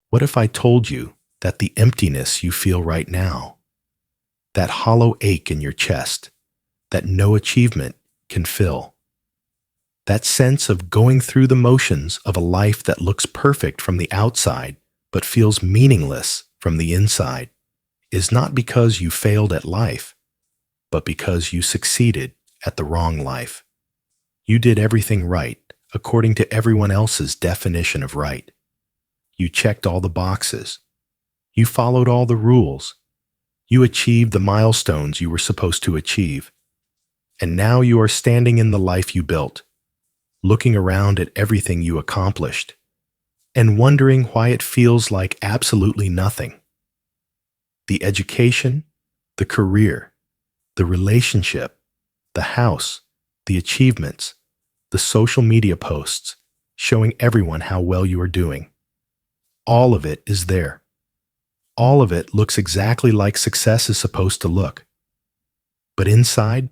What if I told you that the emptiness you feel right now, that hollow ache in your chest that no achievement can fill, that sense of going through the motions of a life that looks perfect from the outside but feels meaningless from the inside, is not because you failed at life, but because you succeeded at the wrong life. You did everything right, according to everyone else's definition of right. You checked all the boxes. You followed all the rules. You achieved the milestones you were supposed to achieve. And now you are standing in the life you built, looking around at everything you accomplished, and wondering why it feels like absolutely nothing. The education, the career, the relationship, the house, the achievements, the social media posts showing everyone how well you are doing. All of it is there. All of it looks exactly like success is supposed to look. But inside,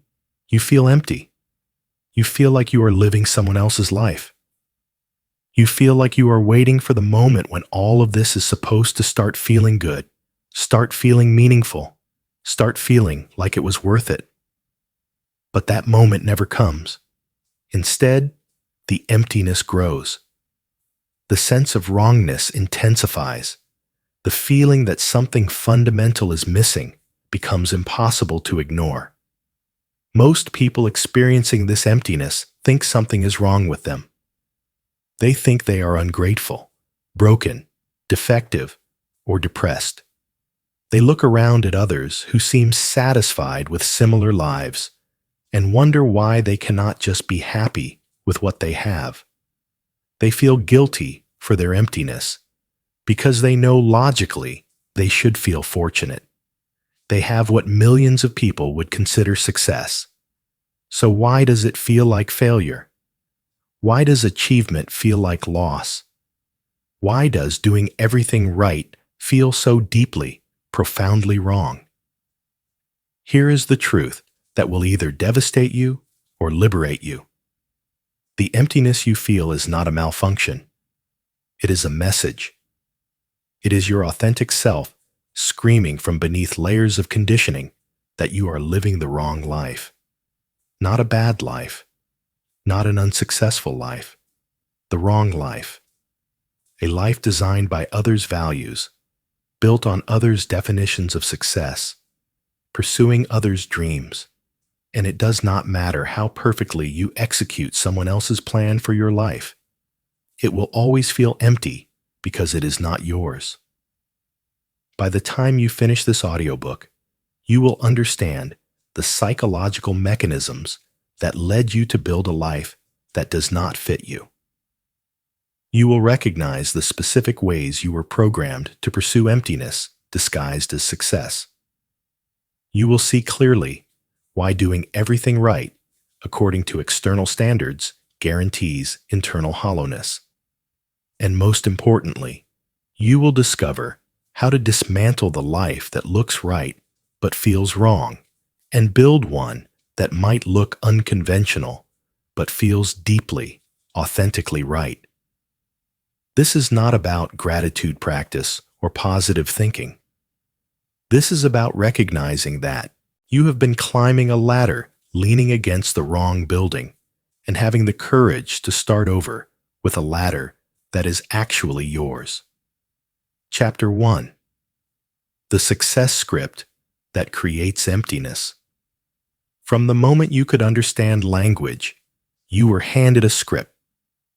you feel empty. You feel like you are living someone else's life. You feel like you are waiting for the moment when all of this is supposed to start feeling good, start feeling meaningful, start feeling like it was worth it. But that moment never comes. Instead, the emptiness grows. The sense of wrongness intensifies. The feeling that something fundamental is missing becomes impossible to ignore. Most people experiencing this emptiness think something is wrong with them. They think they are ungrateful, broken, defective, or depressed. They look around at others who seem satisfied with similar lives and wonder why they cannot just be happy with what they have. They feel guilty for their emptiness because they know logically they should feel fortunate. They have what millions of people would consider success. So why does it feel like failure? Why does achievement feel like loss? Why does doing everything right feel so deeply, profoundly wrong? Here is the truth that will either devastate you or liberate you. The emptiness you feel is not a malfunction. It is a message. It is your authentic self screaming from beneath layers of conditioning that you are living the wrong life. Not a bad life. Not an unsuccessful life. The wrong life. A life designed by others' values, built on others' definitions of success, pursuing others' dreams. And it does not matter how perfectly you execute someone else's plan for your life. It will always feel empty because it is not yours. By the time you finish this audiobook, you will understand the psychological mechanisms that led you to build a life that does not fit you. You will recognize the specific ways you were programmed to pursue emptiness disguised as success. You will see clearly why doing everything right, according to external standards, guarantees internal hollowness. And most importantly, you will discover how to dismantle the life that looks right but feels wrong, and build one that might look unconventional but feels deeply, authentically right. This is not about gratitude practice or positive thinking. This is about recognizing that you have been climbing a ladder leaning against the wrong building and having the courage to start over with a ladder that is actually yours. Chapter 1. The Success Script that Creates Emptiness. From the moment you could understand language, you were handed a script,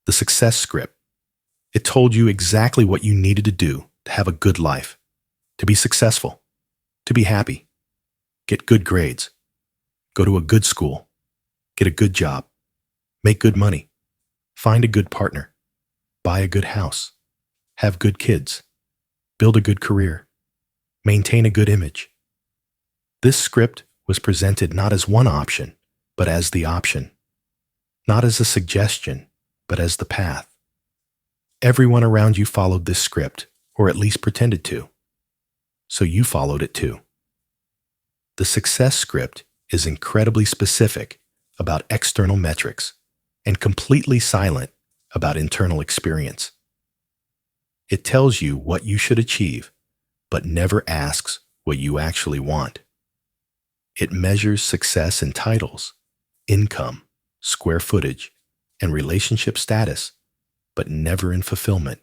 the success script. It told you exactly what you needed to do to have a good life, to be successful, to be happy, get good grades, go to a good school, get a good job, make good money, find a good partner, buy a good house, have good kids, build a good career, maintain a good image. This script was presented not as one option, but as the option. Not as a suggestion, but as the path. Everyone around you followed this script, or at least pretended to. So you followed it too. The success script is incredibly specific about external metrics and completely silent about internal experience. It tells you what you should achieve, but never asks what you actually want. It measures success in titles, income, square footage, and relationship status, but never in fulfillment,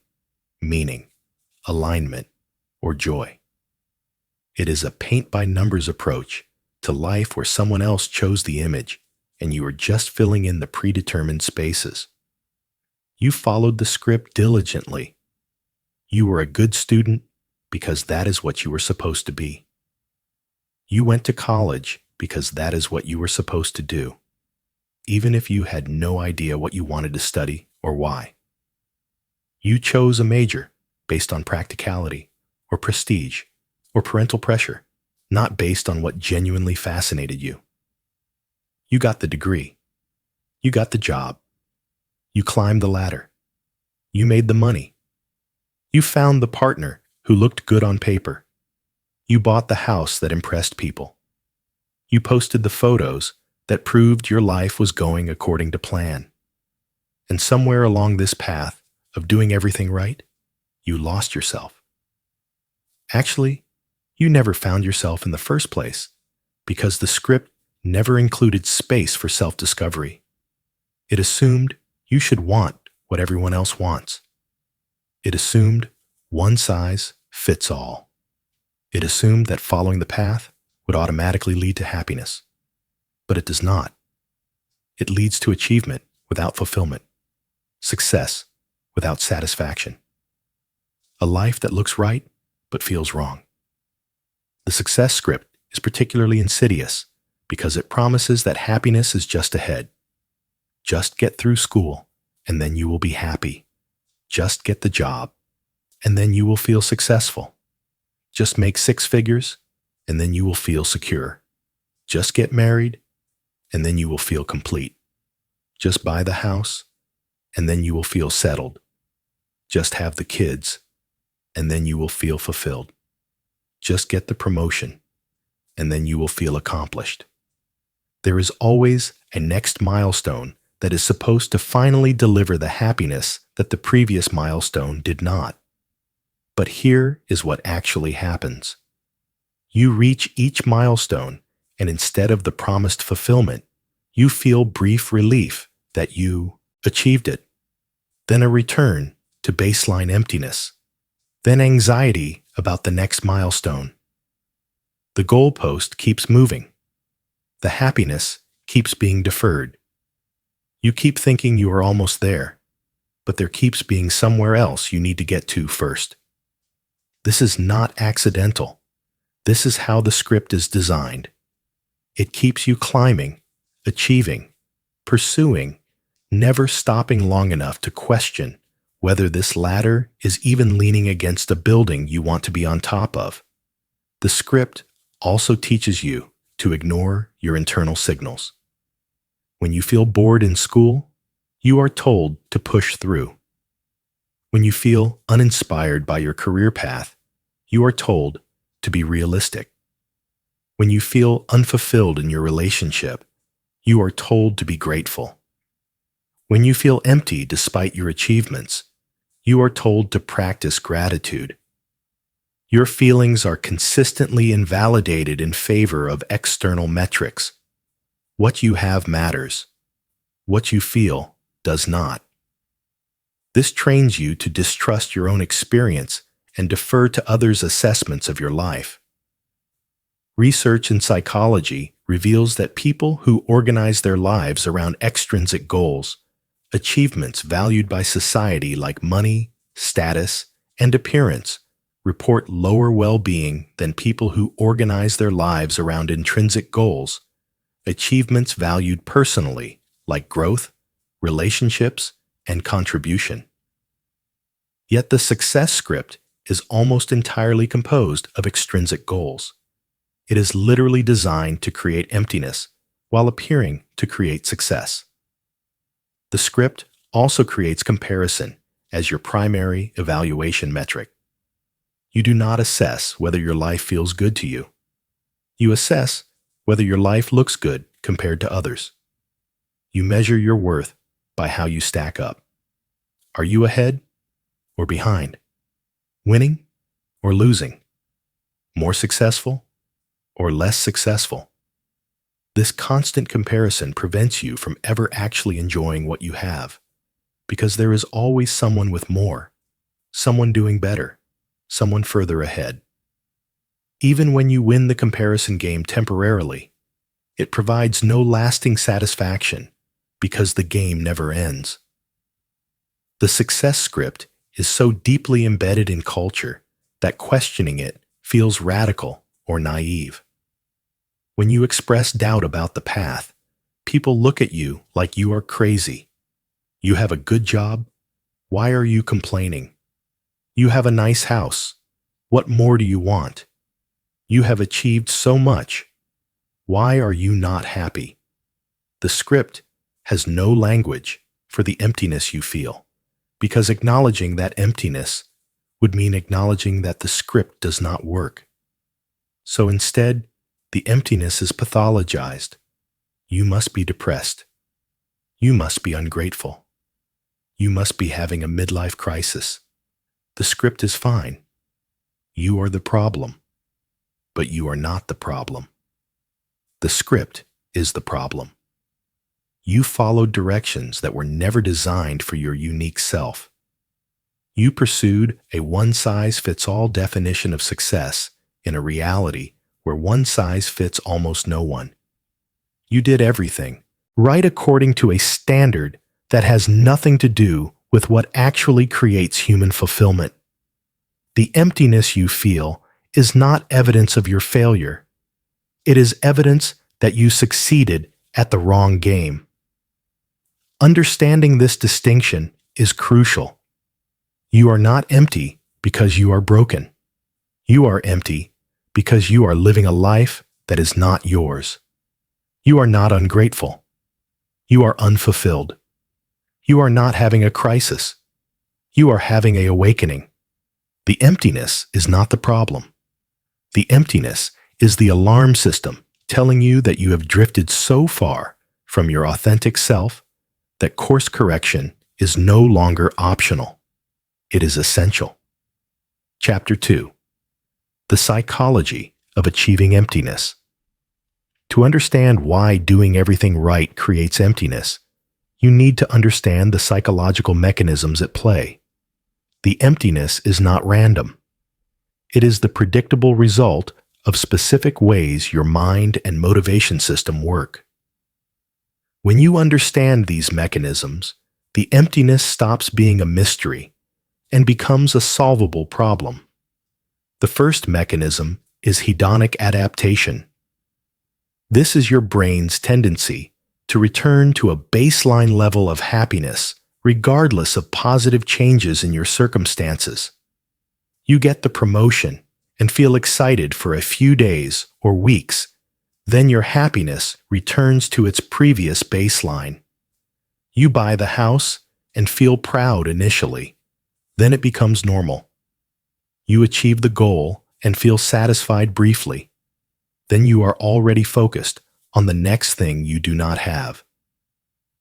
meaning, alignment, or joy. It is a paint-by-numbers approach to life where someone else chose the image and you are just filling in the predetermined spaces. You followed the script diligently. You were a good student because that is what you were supposed to be. You went to college because that is what you were supposed to do, even if you had no idea what you wanted to study or why. You chose a major based on practicality or prestige or parental pressure, not based on what genuinely fascinated you. You got the degree. You got the job. You climbed the ladder. You made the money. You found the partner who looked good on paper. You bought the house that impressed people. You posted the photos that proved your life was going according to plan. And somewhere along this path of doing everything right, you lost yourself. Actually, you never found yourself in the first place because the script never included space for self-discovery. It assumed you should want what everyone else wants. It assumed one size fits all. It assumed that following the path would automatically lead to happiness. But it does not. It leads to achievement without fulfillment, success without satisfaction, a life that looks right but feels wrong. The success script is particularly insidious because it promises that happiness is just ahead. Just get through school, and then you will be happy. Just get the job, and then you will feel successful. Just make 6 figures, and then you will feel secure. Just get married, and then you will feel complete. Just buy the house, and then you will feel settled. Just have the kids, and then you will feel fulfilled. Just get the promotion, and then you will feel accomplished. There is always a next milestone that is supposed to finally deliver the happiness that the previous milestone did not. But here is what actually happens. You reach each milestone, and instead of the promised fulfillment, you feel brief relief that you achieved it. Then a return to baseline emptiness. Then anxiety about the next milestone. The goalpost keeps moving. The happiness keeps being deferred. You keep thinking you are almost there, but there keeps being somewhere else you need to get to first. This is not accidental. This is how the script is designed. It keeps you climbing, achieving, pursuing, never stopping long enough to question whether this ladder is even leaning against a building you want to be on top of. The script also teaches you to ignore your internal signals. When you feel bored in school, you are told to push through. When you feel uninspired by your career path, you are told to be realistic. When you feel unfulfilled in your relationship, you are told to be grateful. When you feel empty despite your achievements, you are told to practice gratitude. Your feelings are consistently invalidated in favor of external metrics. What you have matters. What you feel does not. This trains you to distrust your own experience and defer to others' assessments of your life. Research in psychology reveals that people who organize their lives around extrinsic goals, achievements valued by society like money, status, and appearance, report lower well-being than people who organize their lives around intrinsic goals, achievements valued personally like growth, relationships, and contribution. Yet the success script is almost entirely composed of extrinsic goals. It is literally designed to create emptiness while appearing to create success. The script also creates comparison as your primary evaluation metric. You do not assess whether your life feels good to you. You assess whether your life looks good compared to others. You measure your worth by how you stack up. Are you ahead or behind? winning or losing, more successful or less successful. This constant comparison prevents you from ever actually enjoying what you have, because there is always someone with more, someone doing better, someone further ahead. Even when you win the comparison game temporarily, it provides no lasting satisfaction because the game never ends. The success script is so deeply embedded in culture that questioning it feels radical or naive. When you express doubt about the path, people look at you like you are crazy. You have a good job? Why are you complaining? You have a nice house. What more do you want? You have achieved so much. Why are you not happy? The script has no language for the emptiness you feel, because acknowledging that emptiness would mean acknowledging that the script does not work. So instead, the emptiness is pathologized. You must be depressed. You must be ungrateful. You must be having a midlife crisis. The script is fine. You are the problem, but you are not the problem. The script is the problem. You followed directions that were never designed for your unique self. You pursued a one-size-fits-all definition of success in a reality where one size fits almost no one. You did everything right according to a standard that has nothing to do with what actually creates human fulfillment. The emptiness you feel is not evidence of your failure. It is evidence that you succeeded at the wrong game. Understanding this distinction is crucial. You are not empty because you are broken. You are empty because you are living a life that is not yours. You are not ungrateful. You are unfulfilled. You are not having a crisis. You are having an awakening. The emptiness is not the problem. The emptiness is the alarm system telling you that you have drifted so far from your authentic self that course correction is no longer optional. It is essential. Chapter 2. The Psychology of Achieving Emptiness. To understand why doing everything right creates emptiness, you need to understand the psychological mechanisms at play. The emptiness is not random. It is the predictable result of specific ways your mind and motivation system work. When you understand these mechanisms, the emptiness stops being a mystery and becomes a solvable problem. The first mechanism is hedonic adaptation. This is your brain's tendency to return to a baseline level of happiness regardless of positive changes in your circumstances. You get the promotion and feel excited for a few days or weeks. Then your happiness returns to its previous baseline. You buy the house and feel proud initially. Then it becomes normal. You achieve the goal and feel satisfied briefly. Then you are already focused on the next thing you do not have.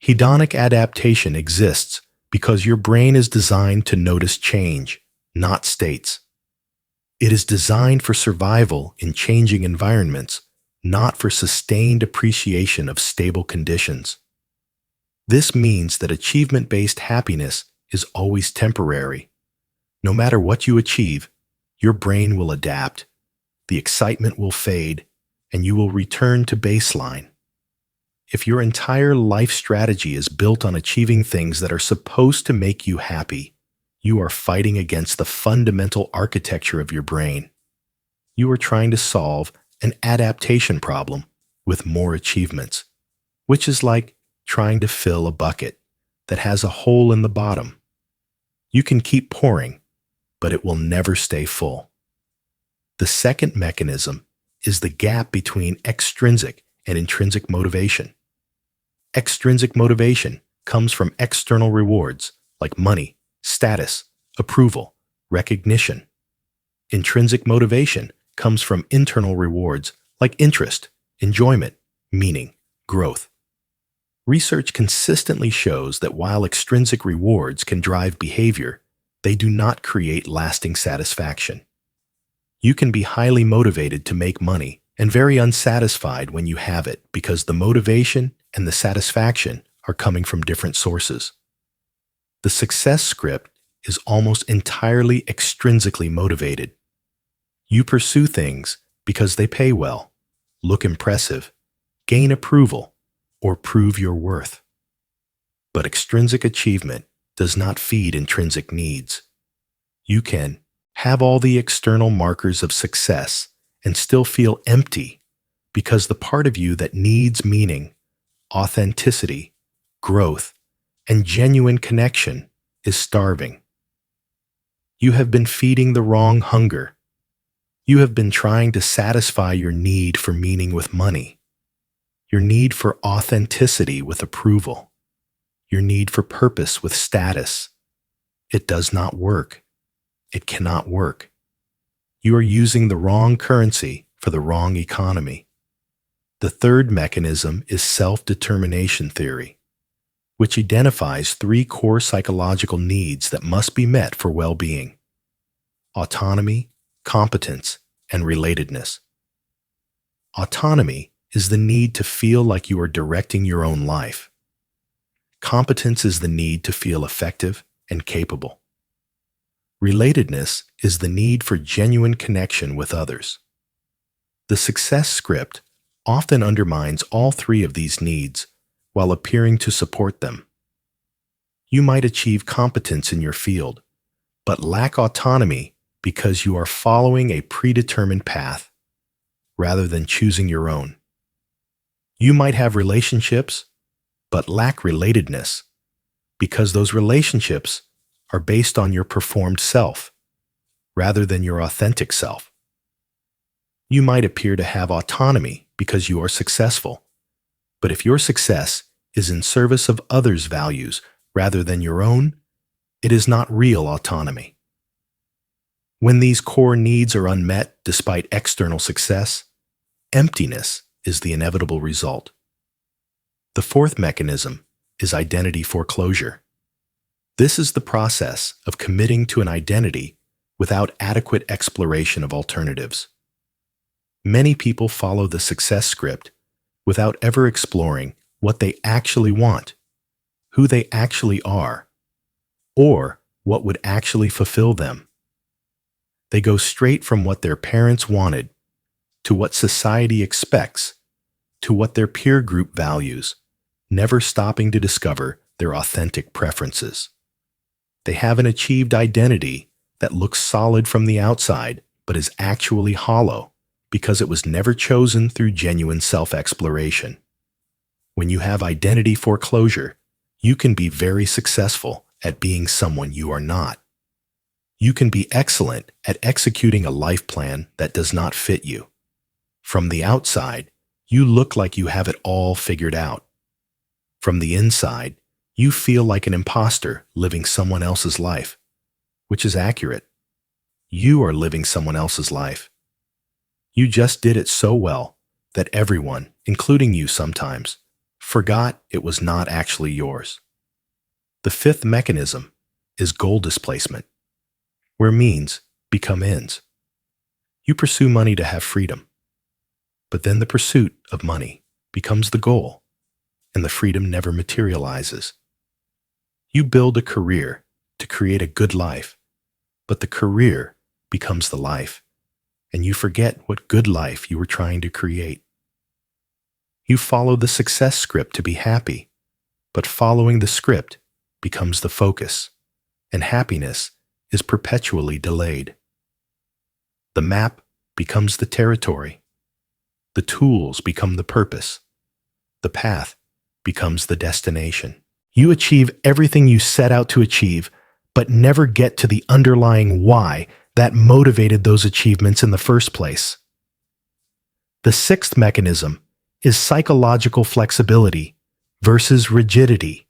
Hedonic adaptation exists because your brain is designed to notice change, not states. It is designed for survival in changing environments, not for sustained appreciation of stable conditions. This means that achievement-based happiness is always temporary. No matter what you achieve, your brain will adapt, the excitement will fade, and you will return to baseline. If your entire life strategy is built on achieving things that are supposed to make you happy, you are fighting against the fundamental architecture of your brain. You are trying to solve an adaptation problem with more achievements, which is like trying to fill a bucket that has a hole in the bottom. You can keep pouring, but it will never stay full. The second mechanism is the gap between extrinsic and intrinsic motivation. Extrinsic motivation comes from external rewards like money, status, approval, recognition. Intrinsic motivation comes from internal rewards like interest, enjoyment, meaning, growth. Research consistently shows that while extrinsic rewards can drive behavior, they do not create lasting satisfaction. You can be highly motivated to make money and very unsatisfied when you have it because the motivation and the satisfaction are coming from different sources. The success script is almost entirely extrinsically motivated. You pursue things because they pay well, look impressive, gain approval, or prove your worth. But extrinsic achievement does not feed intrinsic needs. You can have all the external markers of success and still feel empty because the part of you that needs meaning, authenticity, growth, and genuine connection is starving. You have been feeding the wrong hunger. You have been trying to satisfy your need for meaning with money, your need for authenticity with approval, your need for purpose with status. It does not work. It cannot work. You are using the wrong currency for the wrong economy. The third mechanism is self-determination theory, which identifies three core psychological needs that must be met for well-being: autonomy, competence, and relatedness. Autonomy is the need to feel like you are directing your own life. Competence is the need to feel effective and capable. Relatedness is the need for genuine connection with others. The success script often undermines all three of these needs while appearing to support them. You might achieve competence in your field, but lack autonomy because you are following a predetermined path rather than choosing your own. You might have relationships, but lack relatedness because those relationships are based on your performed self rather than your authentic self. You might appear to have autonomy because you are successful, but if your success is in service of others' values rather than your own, it is not real autonomy. When these core needs are unmet despite external success, emptiness is the inevitable result. The fourth mechanism is identity foreclosure. This is the process of committing to an identity without adequate exploration of alternatives. Many people follow the success script without ever exploring what they actually want, who they actually are, or what would actually fulfill them. They go straight from what their parents wanted to what society expects to what their peer group values, never stopping to discover their authentic preferences. They have an achieved identity that looks solid from the outside but is actually hollow because it was never chosen through genuine self-exploration. When you have identity foreclosure, you can be very successful at being someone you are not. You can be excellent at executing a life plan that does not fit you. From the outside, you look like you have it all figured out. From the inside, you feel like an imposter living someone else's life, which is accurate. You are living someone else's life. You just did it so well that everyone, including you sometimes, forgot it was not actually yours. The fifth mechanism is goal displacement, where means become ends. You pursue money to have freedom, but then the pursuit of money becomes the goal, and the freedom never materializes. You build a career to create a good life, but the career becomes the life, and you forget what good life you were trying to create. You follow the success script to be happy, but following the script becomes the focus, and happiness is perpetually delayed. The map becomes the territory. The tools become the purpose. The path becomes the destination. You achieve everything you set out to achieve, but never get to the underlying why that motivated those achievements in the first place. The sixth mechanism is psychological flexibility versus rigidity.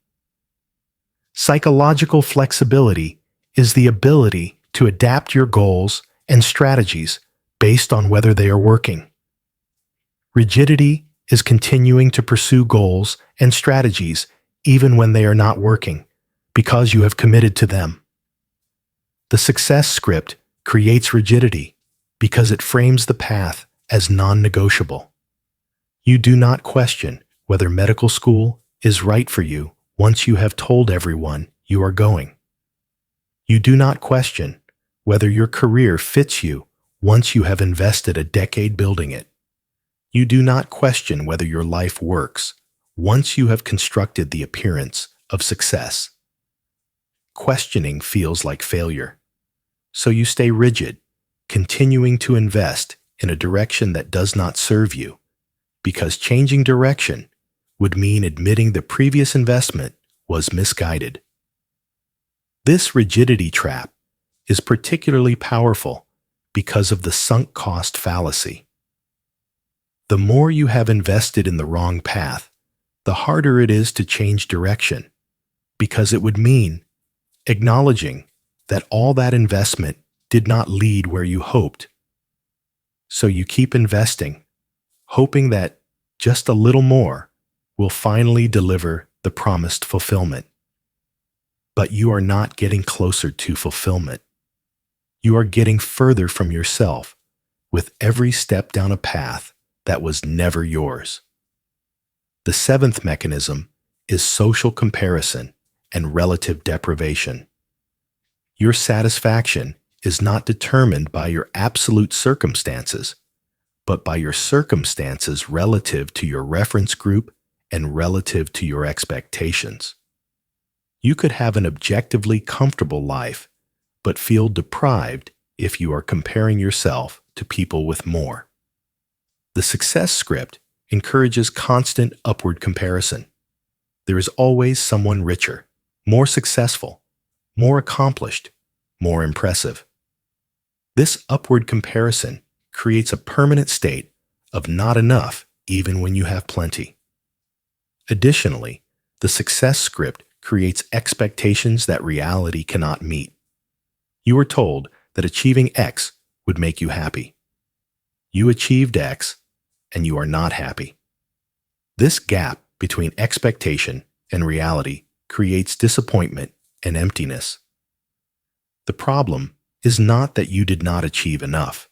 Psychological flexibility is the ability to adapt your goals and strategies based on whether they are working. Rigidity is continuing to pursue goals and strategies even when they are not working, because you have committed to them. The success script creates rigidity because it frames the path as non-negotiable. You do not question whether medical school is right for you once you have told everyone you are going. You do not question whether your career fits you once you have invested a decade building it. You do not question whether your life works once you have constructed the appearance of success. Questioning feels like failure, so you stay rigid, continuing to invest in a direction that does not serve you, because changing direction would mean admitting the previous investment was misguided. This rigidity trap is particularly powerful because of the sunk cost fallacy. The more you have invested in the wrong path, the harder it is to change direction, because it would mean acknowledging that all that investment did not lead where you hoped. So you keep investing, hoping that just a little more will finally deliver the promised fulfillment. But you are not getting closer to fulfillment. You are getting further from yourself with every step down a path that was never yours. The seventh mechanism is social comparison and relative deprivation. Your satisfaction is not determined by your absolute circumstances, but by your circumstances relative to your reference group and relative to your expectations. You could have an objectively comfortable life, but feel deprived if you are comparing yourself to people with more. The success script encourages constant upward comparison. There is always someone richer, more successful, more accomplished, more impressive. This upward comparison creates a permanent state of not enough even when you have plenty. Additionally, the success script creates expectations that reality cannot meet. You are told that achieving X would make you happy. You achieved X, and you are not happy. This gap between expectation and reality creates disappointment and emptiness. The problem is not that you did not achieve enough.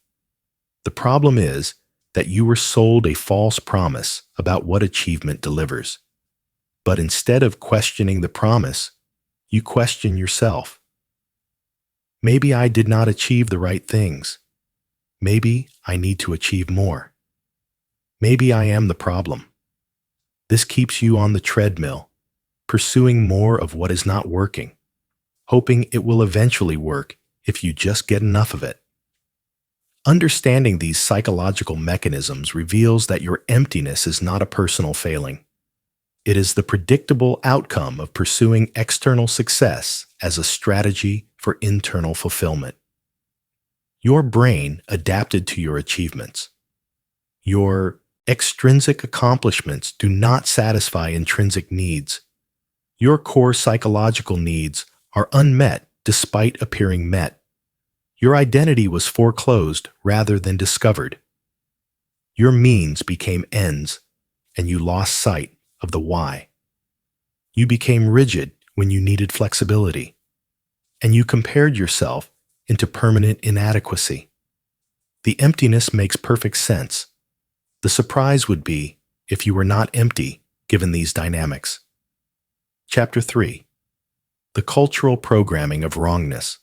The problem is that you were sold a false promise about what achievement delivers. But instead of questioning the promise, you question yourself. Maybe I did not achieve the right things. Maybe I need to achieve more. Maybe I am the problem. This keeps you on the treadmill, pursuing more of what is not working, hoping it will eventually work if you just get enough of it. Understanding these psychological mechanisms reveals that your emptiness is not a personal failing. It is the predictable outcome of pursuing external success as a strategy for internal fulfillment. Your brain adapted to your achievements. Your extrinsic accomplishments do not satisfy intrinsic needs. Your core psychological needs are unmet despite appearing met. Your identity was foreclosed rather than discovered. Your means became ends, and you lost sight of the why. You became rigid when you needed flexibility, and you compared yourself into permanent inadequacy. The emptiness makes perfect sense. The surprise would be if you were not empty given these dynamics. Chapter 3. The cultural programming of wrongness.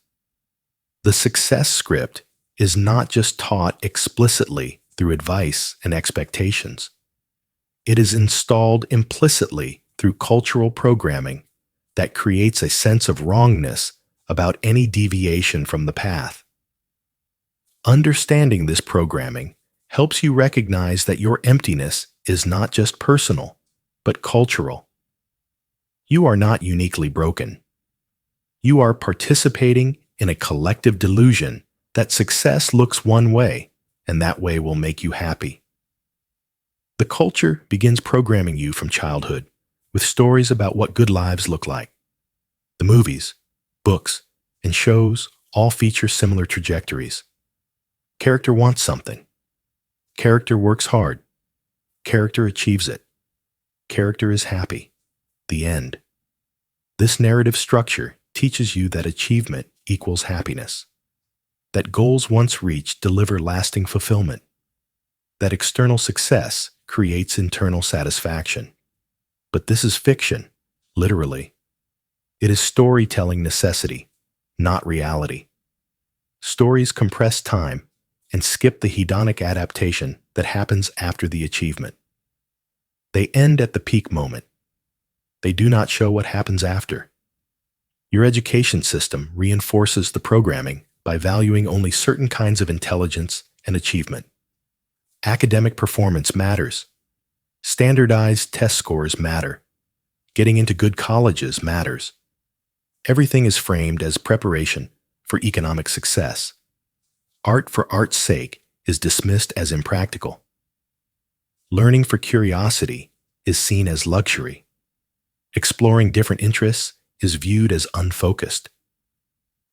The success script is not just taught explicitly through advice and expectations. It is installed implicitly through cultural programming that creates a sense of wrongness about any deviation from the path. Understanding this programming helps you recognize that your emptiness is not just personal, but cultural. You are not uniquely broken. You are participating in a collective delusion that success looks one way, and that way will make you happy. The culture begins programming you from childhood with stories about what good lives look like. The movies, books, and shows all feature similar trajectories. Character wants something. Character works hard. Character achieves it. Character is happy. The end. This narrative structure teaches you that achievement equals happiness. That goals once reached deliver lasting fulfillment. That external success creates internal satisfaction. But this is fiction, literally. It is storytelling necessity, not reality. Stories compress time and skip the hedonic adaptation that happens after the achievement. They end at the peak moment. They do not show what happens after. Your education system reinforces the programming by valuing only certain kinds of intelligence and achievement. Academic performance matters. Standardized test scores matter. Getting into good colleges matters. Everything is framed as preparation for economic success. Art for art's sake is dismissed as impractical. Learning for curiosity is seen as luxury. Exploring different interests is viewed as unfocused.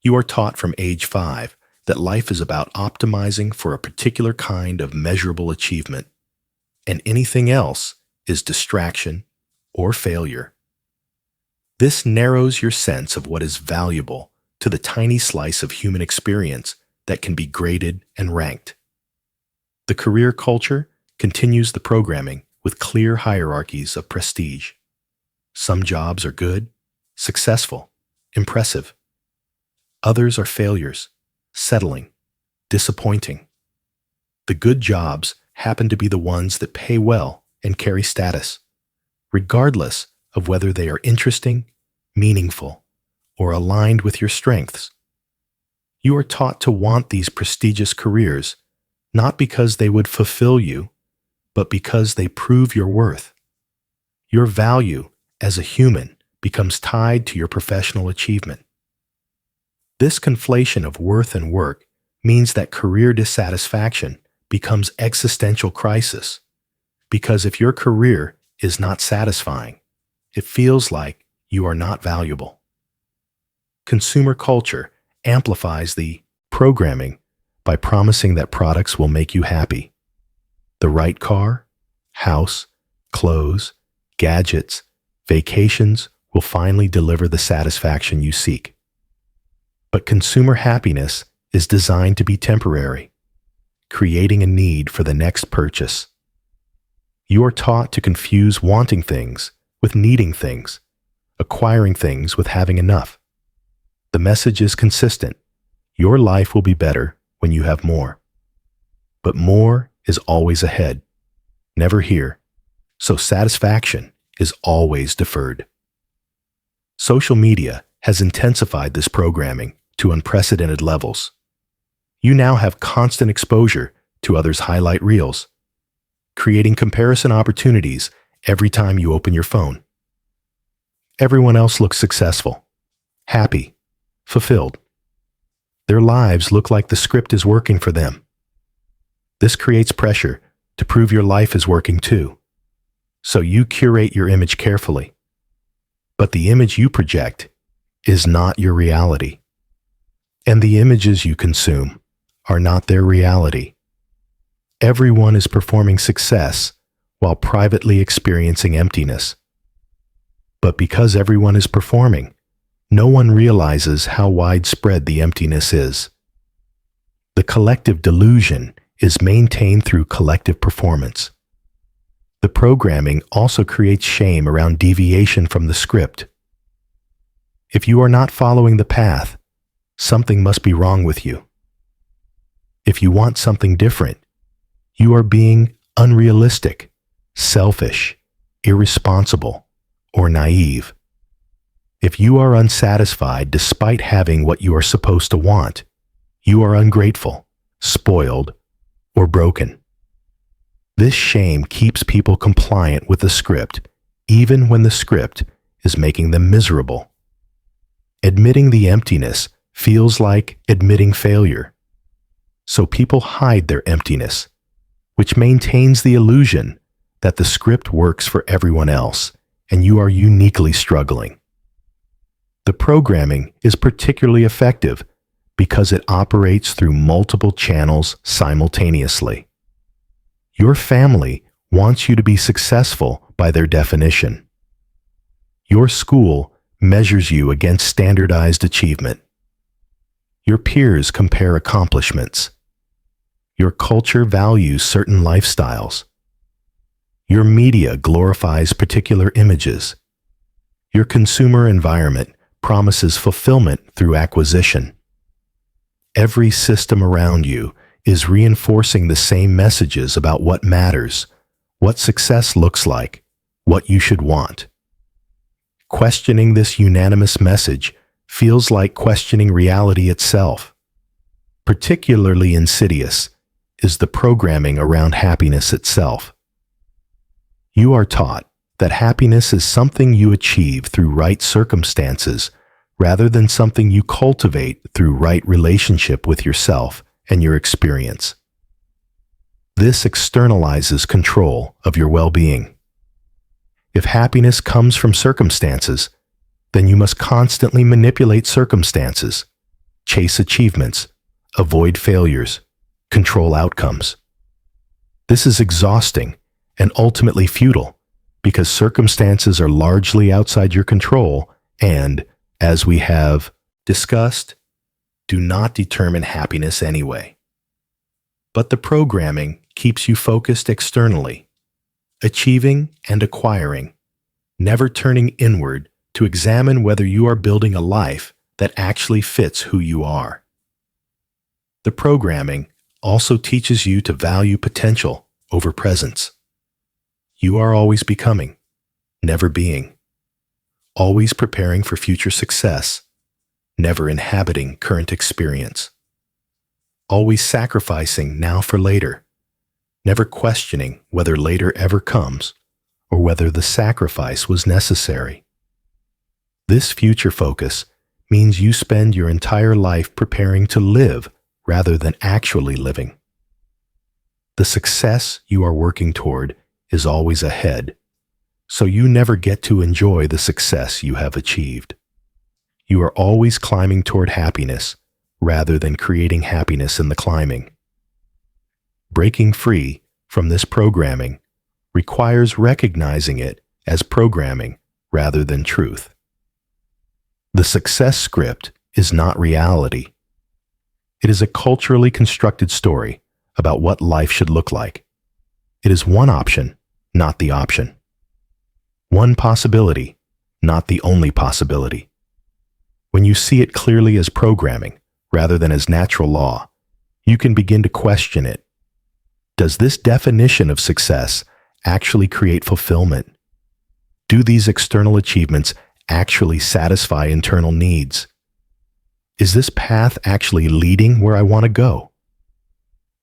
You are taught from age 5 that life is about optimizing for a particular kind of measurable achievement, and anything else is distraction or failure. This narrows your sense of what is valuable to the tiny slice of human experience that can be graded and ranked. The career culture continues the programming with clear hierarchies of prestige. Some jobs are good, successful, impressive. Others are failures, settling, disappointing. The good jobs happen to be the ones that pay well and carry status, regardless of whether they are interesting, meaningful, or aligned with your strengths. You are taught to want these prestigious careers, not because they would fulfill you, but because they prove your worth. Your value as a human becomes tied to your professional achievement. This conflation of worth and work means that career dissatisfaction becomes existential crisis, because if your career is not satisfying, it feels like you are not valuable. Consumer culture amplifies the programming by promising that products will make you happy. The right car, house, clothes, gadgets, vacations will finally deliver the satisfaction you seek. But consumer happiness is designed to be temporary, creating a need for the next purchase. You are taught to confuse wanting things with needing things, acquiring things with having enough. The message is consistent. Your life will be better when you have more. But more is always ahead, never here, so satisfaction is always deferred. Social media has intensified this programming to unprecedented levels. You now have constant exposure to others' highlight reels, creating comparison opportunities every time you open your phone. Everyone else looks successful, happy, fulfilled. Their lives look like the script is working for them. This creates pressure to prove your life is working too. So you curate your image carefully. But the image you project is not your reality. And the images you consume are not their reality. Everyone is performing success while privately experiencing emptiness. But because everyone is performing, no one realizes how widespread the emptiness is. The collective delusion is maintained through collective performance. The programming also creates shame around deviation from the script. If you are not following the path, something must be wrong with you. If you want something different, you are being unrealistic, selfish, irresponsible, or naive. If you are unsatisfied despite having what you are supposed to want, you are ungrateful, spoiled, or broken. This shame keeps people compliant with the script, even when the script is making them miserable. Admitting the emptiness feels like admitting failure. So people hide their emptiness, which maintains the illusion that the script works for everyone else and you are uniquely struggling. The programming is particularly effective because it operates through multiple channels simultaneously. Your family wants you to be successful by their definition. Your school measures you against standardized achievement. Your peers compare accomplishments. Your culture values certain lifestyles. Your media glorifies particular images. Your consumer environment promises fulfillment through acquisition. Every system around you is reinforcing the same messages about what matters, what success looks like, what you should want. Questioning this unanimous message feels like questioning reality itself. Particularly insidious is the programming around happiness itself. You are taught that happiness is something you achieve through right circumstances rather than something you cultivate through right relationship with yourself and your experience. This externalizes control of your well-being. If happiness comes from circumstances, then you must constantly manipulate circumstances, chase achievements, avoid failures, control outcomes. This is exhausting and ultimately futile because circumstances are largely outside your control and, as we have discussed, do not determine happiness anyway. But the programming keeps you focused externally, achieving and acquiring, never turning inward to examine whether you are building a life that actually fits who you are. The programming also teaches you to value potential over presence. You are always becoming, never being. Always preparing for future success, never inhabiting current experience. Always sacrificing now for later, never questioning whether later ever comes or whether the sacrifice was necessary. This future focus means you spend your entire life preparing to live rather than actually living. The success you are working toward is always ahead, so you never get to enjoy the success you have achieved. You are always climbing toward happiness rather than creating happiness in the climbing. Breaking free from this programming requires recognizing it as programming rather than truth. The success script is not reality. It is a culturally constructed story about what life should look like. It is one option, not the option. One possibility, not the only possibility. When you see it clearly as programming rather than as natural law, you can begin to question it. Does this definition of success actually create fulfillment? Do these external achievements actually satisfy internal needs? Is this path actually leading where I want to go?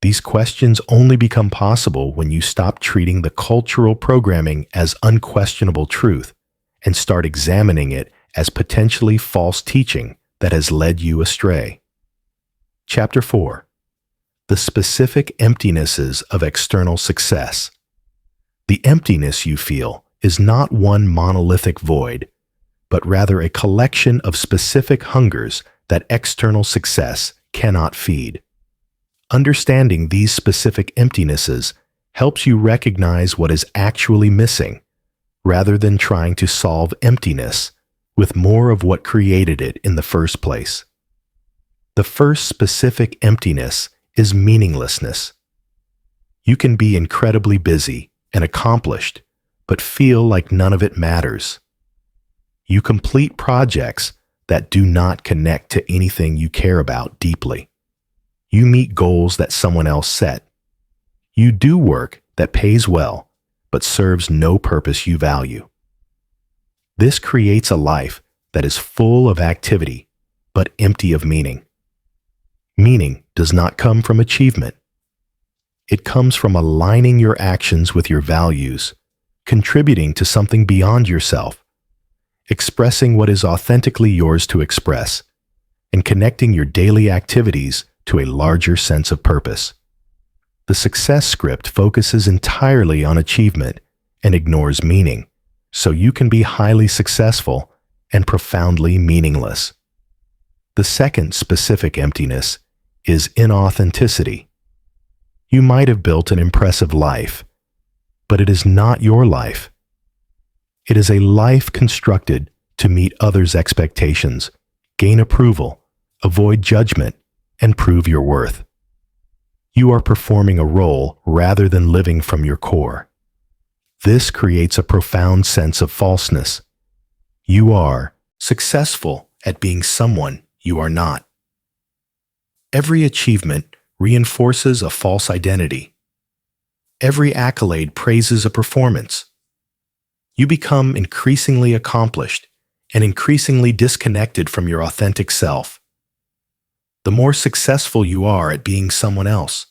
These questions only become possible when you stop treating the cultural programming as unquestionable truth and start examining it as potentially false teaching that has led you astray. Chapter 4. The specific emptinesses of external success. The emptiness you feel is not one monolithic void, but rather a collection of specific hungers that external success cannot feed. Understanding these specific emptinesses helps you recognize what is actually missing, rather than trying to solve emptiness with more of what created it in the first place. The first specific emptiness is meaninglessness. You can be incredibly busy and accomplished, but feel like none of it matters. You complete projects that do not connect to anything you care about deeply. You meet goals that someone else set. You do work that pays well, but serves no purpose you value. This creates a life that is full of activity, but empty of meaning. Meaning does not come from achievement. It comes from aligning your actions with your values, contributing to something beyond yourself, expressing what is authentically yours to express, and connecting your daily activities to a larger sense of purpose. The success script focuses entirely on achievement and ignores meaning, so you can be highly successful and profoundly meaningless. The second specific emptiness is inauthenticity. You might have built an impressive life, but it is not your life. It is a life constructed to meet others' expectations, gain approval, avoid judgment, and prove your worth. You are performing a role rather than living from your core. This creates a profound sense of falseness. You are successful at being someone you are not. Every achievement reinforces a false identity. Every accolade praises a performance. You become increasingly accomplished and increasingly disconnected from your authentic self. The more successful you are at being someone else,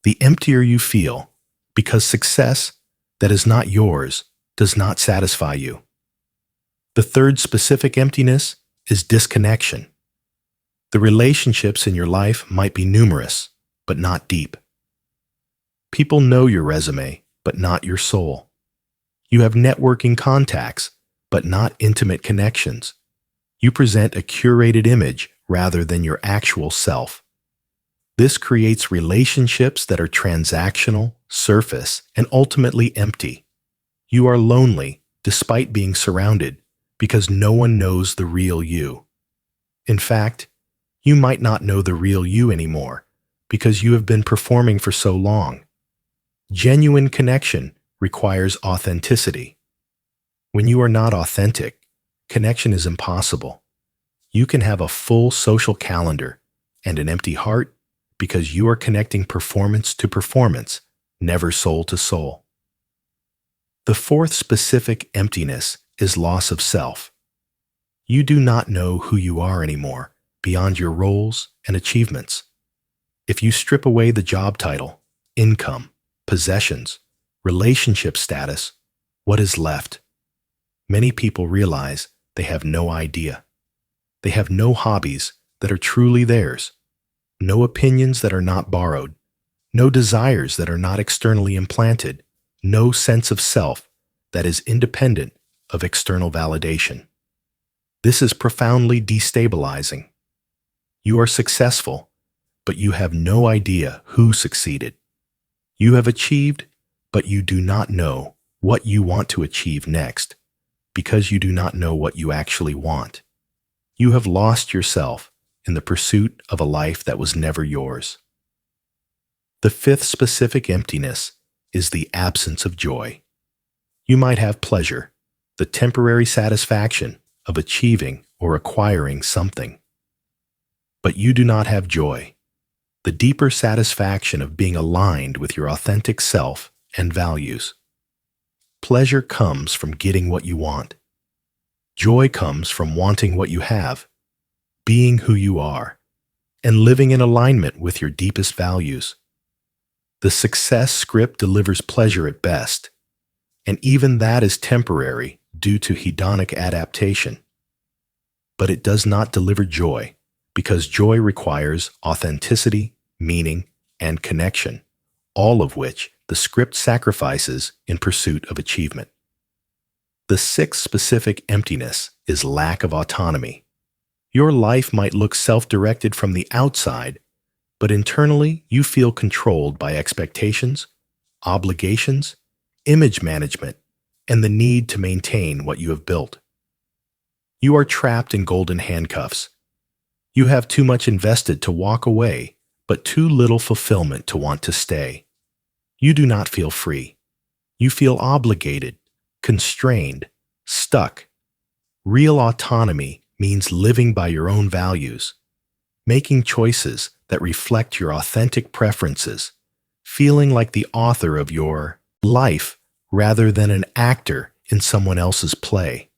the emptier you feel, because success that is not yours does not satisfy you. The third specific emptiness is disconnection. The relationships in your life might be numerous, but not deep. People know your resume, but not your soul. You have networking contacts, but not intimate connections. You present a curated image rather than your actual self. This creates relationships that are transactional, surface, and ultimately empty. You are lonely despite being surrounded because no one knows the real you. In fact, you might not know the real you anymore because you have been performing for so long. Genuine connection requires authenticity. When you are not authentic, connection is impossible. You can have a full social calendar and an empty heart because you are connecting performance to performance, never soul to soul. The fourth specific emptiness is loss of self. You do not know who you are anymore beyond your roles and achievements. If you strip away the job title, income, possessions, relationship status, what is left? Many people realize they have no idea. They have no hobbies that are truly theirs, no opinions that are not borrowed, no desires that are not externally implanted, no sense of self that is independent of external validation. This is profoundly destabilizing. You are successful, but you have no idea who succeeded. You have achieved, but you do not know what you want to achieve next, because you do not know what you actually want. You have lost yourself in the pursuit of a life that was never yours. The fifth specific emptiness is the absence of joy. You might have pleasure, the temporary satisfaction of achieving or acquiring something. But you do not have joy, the deeper satisfaction of being aligned with your authentic self and values. Pleasure comes from getting what you want. Joy comes from wanting what you have, being who you are, and living in alignment with your deepest values. The success script delivers pleasure at best, and even that is temporary due to hedonic adaptation. But it does not deliver joy, because joy requires authenticity, meaning, and connection, all of which the script sacrifices in pursuit of achievement. The sixth specific emptiness is lack of autonomy. Your life might look self-directed from the outside, but internally you feel controlled by expectations, obligations, image management, and the need to maintain what you have built. You are trapped in golden handcuffs. You have too much invested to walk away, but too little fulfillment to want to stay. You do not feel free. You feel obligated, constrained, stuck. Real autonomy means living by your own values, making choices that reflect your authentic preferences, feeling like the author of your life rather than an actor in someone else's play.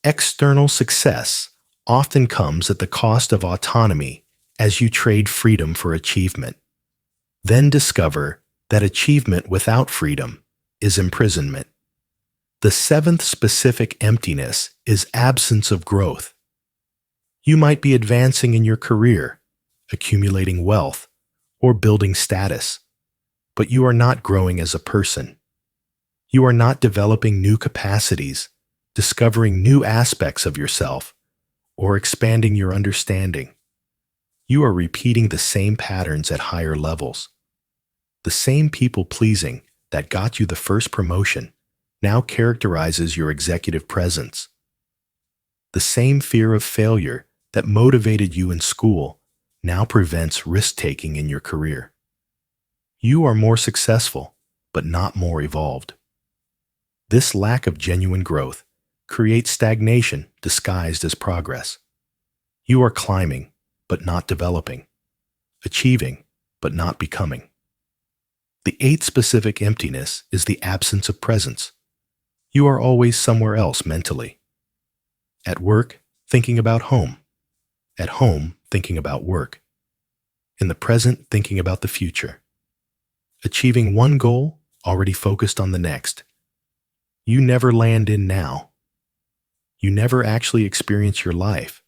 External success often comes at the cost of autonomy as you trade freedom for achievement. Then discover that achievement without freedom is imprisonment. The seventh specific emptiness is absence of growth. You might be advancing in your career, accumulating wealth, or building status, but you are not growing as a person. You are not developing new capacities, discovering new aspects of yourself, or expanding your understanding. You are repeating the same patterns at higher levels. The same people-pleasing that got you the first promotion now characterizes your executive presence. The same fear of failure that motivated you in school now prevents risk-taking in your career. You are more successful, but not more evolved. This lack of genuine growth creates stagnation disguised as progress. You are climbing, but not developing, achieving, but not becoming. The eighth specific emptiness is the absence of presence. You are always somewhere else mentally. At work, thinking about home. At home, thinking about work. In the present, thinking about the future. Achieving one goal, already focused on the next. You never land in now. You never actually experience your life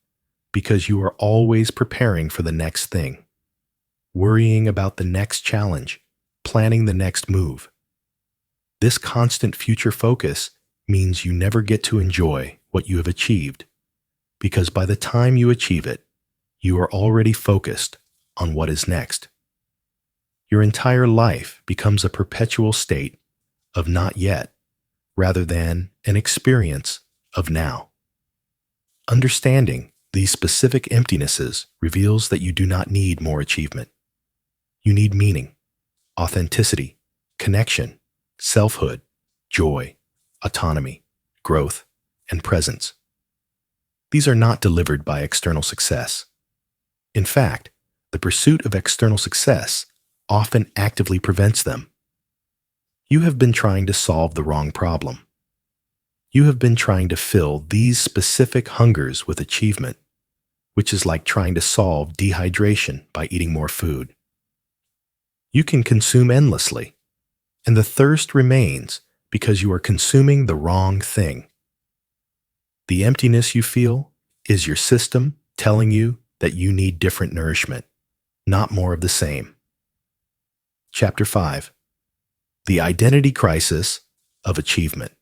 because you are always preparing for the next thing, worrying about the next challenge, planning the next move. This constant future focus means you never get to enjoy what you have achieved, because by the time you achieve it, you are already focused on what is next. Your entire life becomes a perpetual state of not yet, rather than an experience of now. Understanding these specific emptinesses reveals that you do not need more achievement. You need meaning, authenticity, connection, selfhood, joy, autonomy, growth, and presence. These are not delivered by external success. In fact, the pursuit of external success often actively prevents them. You have been trying to solve the wrong problem. You have been trying to fill these specific hungers with achievement, which is like trying to solve dehydration by eating more food. You can consume endlessly, and the thirst remains because you are consuming the wrong thing. The emptiness you feel is your system telling you that you need different nourishment, not more of the same. Chapter 5. The Identity Crisis of Achievement.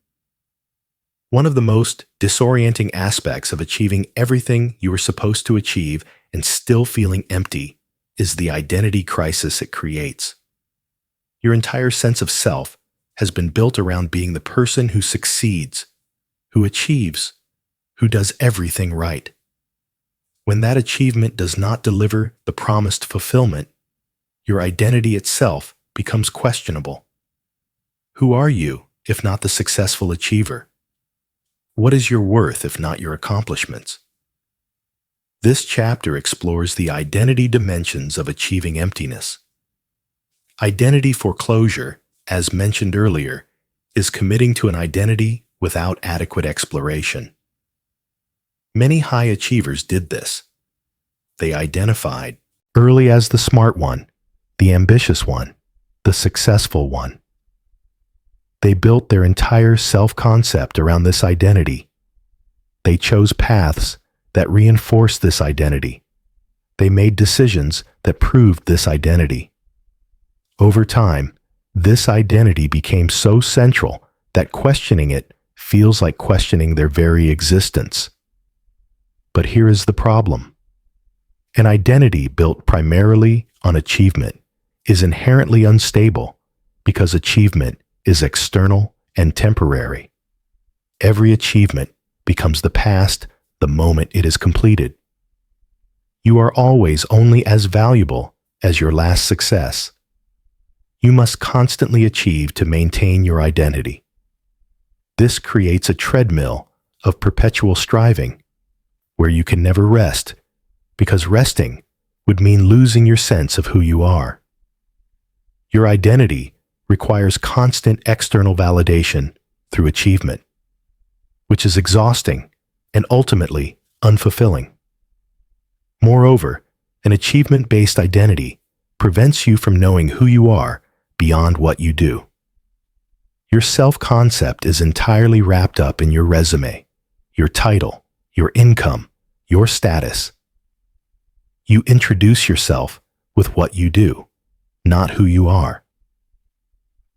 One of the most disorienting aspects of achieving everything you are supposed to achieve and still feeling empty is the identity crisis it creates. Your entire sense of self has been built around being the person who succeeds, who achieves, who does everything right. When that achievement does not deliver the promised fulfillment, your identity itself becomes questionable. Who are you if not the successful achiever? What is your worth if not your accomplishments? This chapter explores the identity dimensions of achieving emptiness. Identity foreclosure, as mentioned earlier, is committing to an identity without adequate exploration. Many high achievers did this. They identified early as the smart one, the ambitious one, the successful one. They built their entire self-concept around this identity. They chose paths that reinforced this identity. They made decisions that proved this identity. Over time, this identity became so central that questioning it feels like questioning their very existence. But here is the problem. An identity built primarily on achievement is inherently unstable because achievement is external and temporary. Every achievement becomes the past the moment it is completed. You are always only as valuable as your last success. You must constantly achieve to maintain your identity. This creates a treadmill of perpetual striving, where you can never rest, because resting would mean losing your sense of who you are. Your identity requires constant external validation through achievement, which is exhausting and ultimately unfulfilling. Moreover, an achievement-based identity prevents you from knowing who you are beyond what you do. Your self-concept is entirely wrapped up in your resume, your title, your income, your status. You introduce yourself with what you do, not who you are.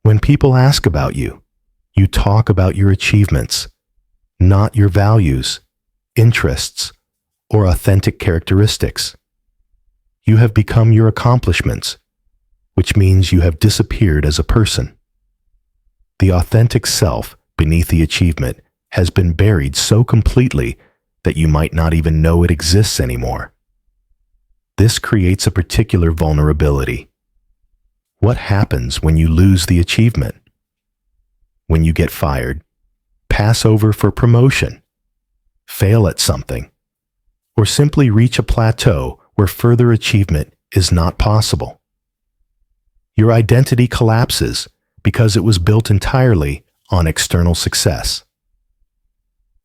When people ask about you, you talk about your achievements, not your values, interests, or authentic characteristics. You have become your accomplishments, which means you have disappeared as a person. The authentic self beneath the achievement has been buried so completely that you might not even know it exists anymore. This creates a particular vulnerability. What happens when you lose the achievement? When you get fired, pass over for promotion, fail at something, or simply reach a plateau where further achievement is not possible. Your identity collapses because it was built entirely on external success.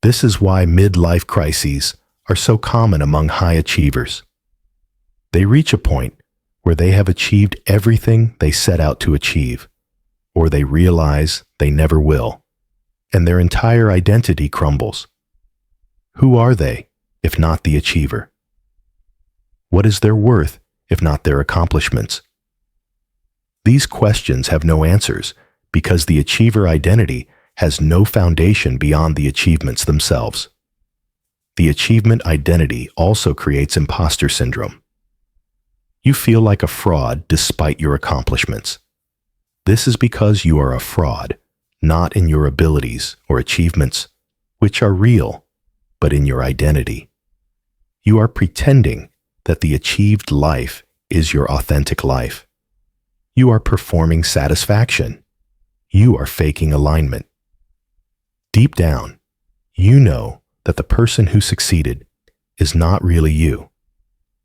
This is why midlife crises are so common among high achievers. They reach a point where they have achieved everything they set out to achieve, or they realize they never will, and their entire identity crumbles. Who are they, if not the achiever? What is their worth, if not their accomplishments? These questions have no answers because the achiever identity has no foundation beyond the achievements themselves. The achievement identity also creates imposter syndrome. You feel like a fraud despite your accomplishments. This is because you are a fraud, not in your abilities or achievements, which are real, but in your identity. You are pretending that the achieved life is your authentic life. You are performing satisfaction. You are faking alignment. Deep down, you know that the person who succeeded is not really you,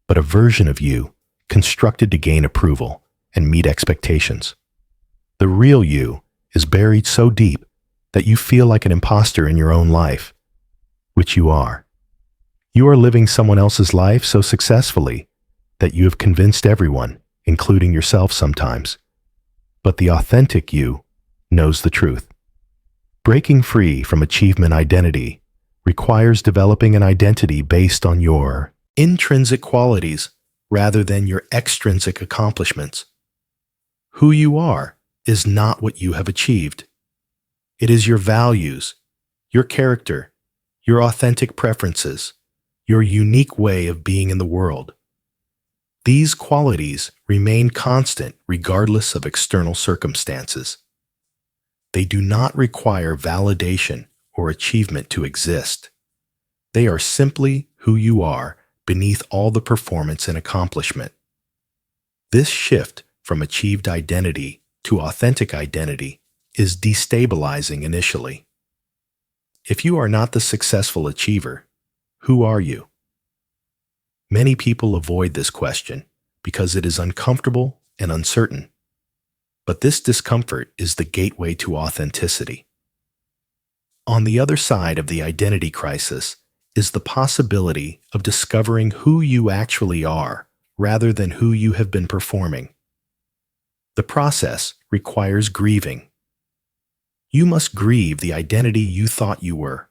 but a version of you constructed to gain approval and meet expectations. The real you is buried so deep that you feel like an imposter in your own life, which you are. You are living someone else's life so successfully that you have convinced everyone, including yourself sometimes. But the authentic you knows the truth. Breaking free from achievement identity requires developing an identity based on your intrinsic qualities rather than your extrinsic accomplishments. Who you are is not what you have achieved. It is your values, your character, your authentic preferences, your unique way of being in the world. These qualities remain constant regardless of external circumstances. They do not require validation or achievement to exist. They are simply who you are beneath all the performance and accomplishment. This shift from achieved identity to authentic identity is destabilizing initially. If you are not the successful achiever, who are you? Many people avoid this question because it is uncomfortable and uncertain. But this discomfort is the gateway to authenticity. On the other side of the identity crisis is the possibility of discovering who you actually are rather than who you have been performing. The process requires grieving. You must grieve the identity you thought you were.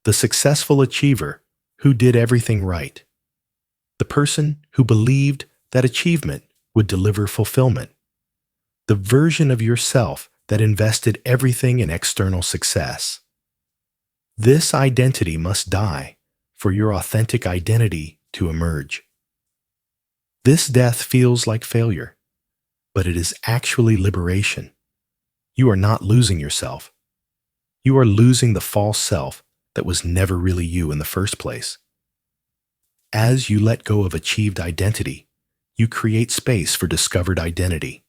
The successful achiever who did everything right. The person who believed that achievement would deliver fulfillment. The version of yourself that invested everything in external success. This identity must die for your authentic identity to emerge. This death feels like failure, but it is actually liberation. You are not losing yourself. You are losing the false self that was never really you in the first place. As you let go of achieved identity, you create space for discovered identity.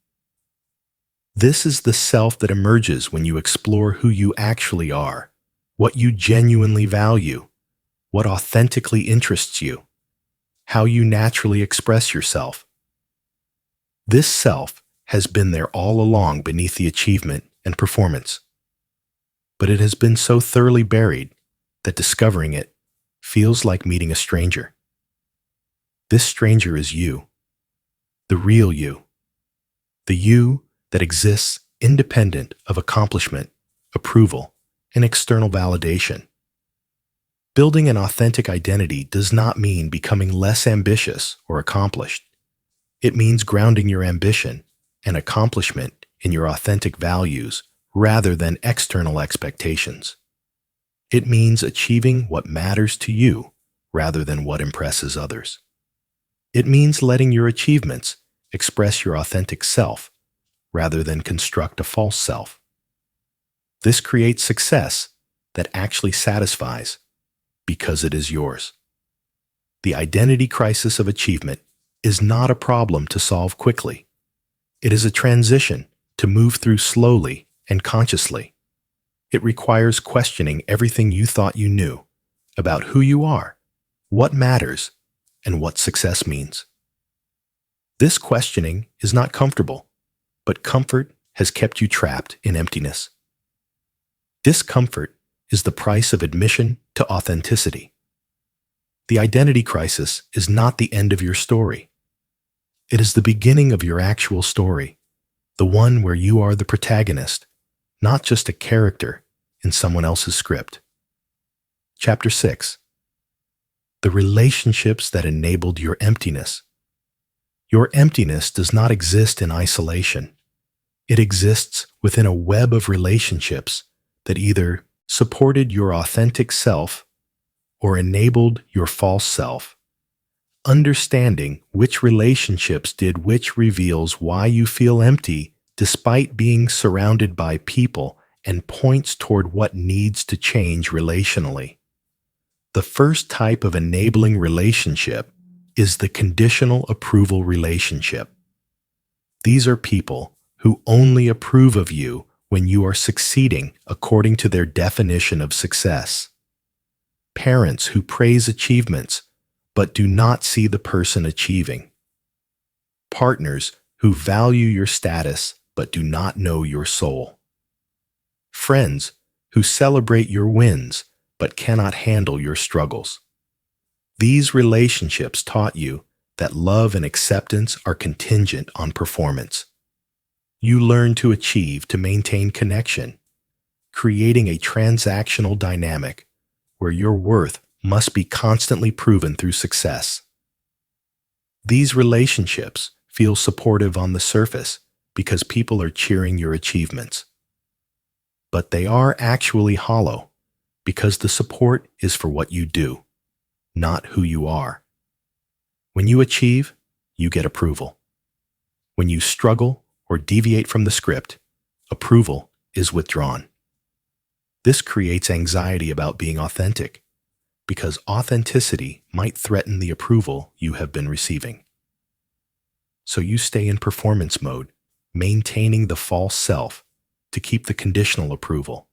This is the self that emerges when you explore who you actually are, what you genuinely value, what authentically interests you, how you naturally express yourself. This self has been there all along beneath the achievement and performance. But it has been so thoroughly buried that discovering it feels like meeting a stranger. This stranger is you, the real you, the you that exists independent of accomplishment, approval, and external validation. Building an authentic identity does not mean becoming less ambitious or accomplished. It means grounding your ambition and accomplishment in your authentic values rather than external expectations. It means achieving what matters to you rather than what impresses others. It means letting your achievements express your authentic self rather than construct a false self. This creates success that actually satisfies because it is yours. The identity crisis of achievement is not a problem to solve quickly. It is a transition to move through slowly and consciously. It requires questioning everything you thought you knew about who you are, what matters, and what success means. This questioning is not comfortable, but comfort has kept you trapped in emptiness. Discomfort is the price of admission to authenticity. The identity crisis is not the end of your story. It is the beginning of your actual story, the one where you are the protagonist, not just a character in someone else's script. Chapter 6. The relationships that enabled your emptiness. Your emptiness does not exist in isolation. It exists within a web of relationships that either supported your authentic self or enabled your false self. Understanding which relationships did which reveals why you feel empty despite being surrounded by people and points toward what needs to change relationally. The first type of enabling relationship is the conditional approval relationship. These are people who only approve of you when you are succeeding according to their definition of success. Parents who praise achievements but do not see the person achieving. Partners who value your status but do not know your soul. Friends who celebrate your wins but cannot handle your struggles. These relationships taught you that love and acceptance are contingent on performance. You learn to achieve to maintain connection, creating a transactional dynamic where your worth must be constantly proven through success. These relationships feel supportive on the surface because people are cheering your achievements. But they are actually hollow because the support is for what you do, not who you are. When you achieve, you get approval. When you struggle or deviate from the script, approval is withdrawn. This creates anxiety about being authentic, because authenticity might threaten the approval you have been receiving. So you stay in performance mode, maintaining the false self to keep the conditional approval,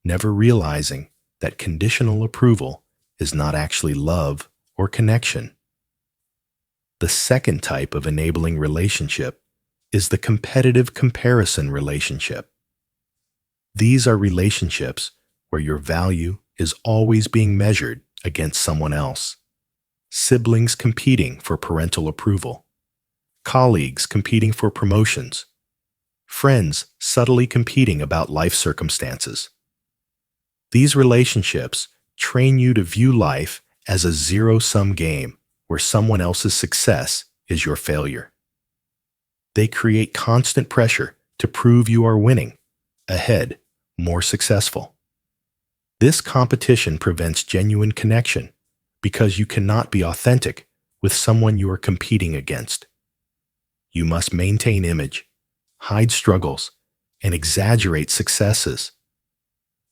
never realizing that conditional approval is not actually love or connection. The second type of enabling relationship is the competitive comparison relationship. These are relationships where your value is always being measured against someone else. Siblings competing for parental approval. Colleagues competing for promotions. Friends subtly competing about life circumstances. These relationships train you to view life as a zero-sum game where someone else's success is your failure. They create constant pressure to prove you are winning, ahead, more successful. This competition prevents genuine connection because you cannot be authentic with someone you are competing against. You must maintain image, hide struggles, and exaggerate successes.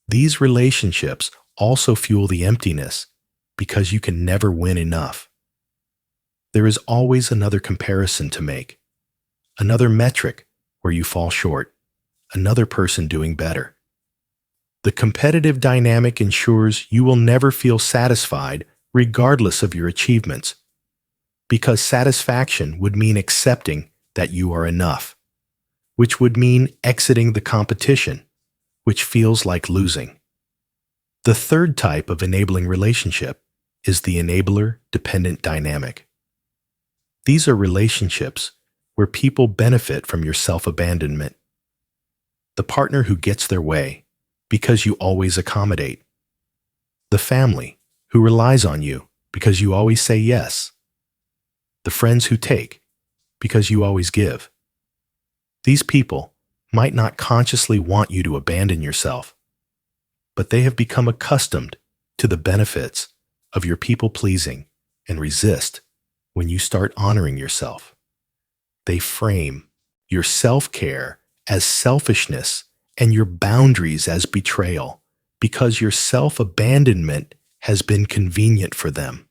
These relationships also fuel the emptiness because you can never win enough. There is always another comparison to make, another metric where you fall short, another person doing better. The competitive dynamic ensures you will never feel satisfied regardless of your achievements, because satisfaction would mean accepting that you are enough, which would mean exiting the competition, which feels like losing. The third type of enabling relationship is the enabler-dependent dynamic. These are relationships where people benefit from your self-abandonment. The partner who gets their way because you always accommodate. The family who relies on you because you always say yes. The friends who take because you always give. These people might not consciously want you to abandon yourself, but they have become accustomed to the benefits of your people-pleasing and resist when you start honoring yourself. They frame your self-care as selfishness and your boundaries as betrayal, because your self-abandonment has been convenient for them.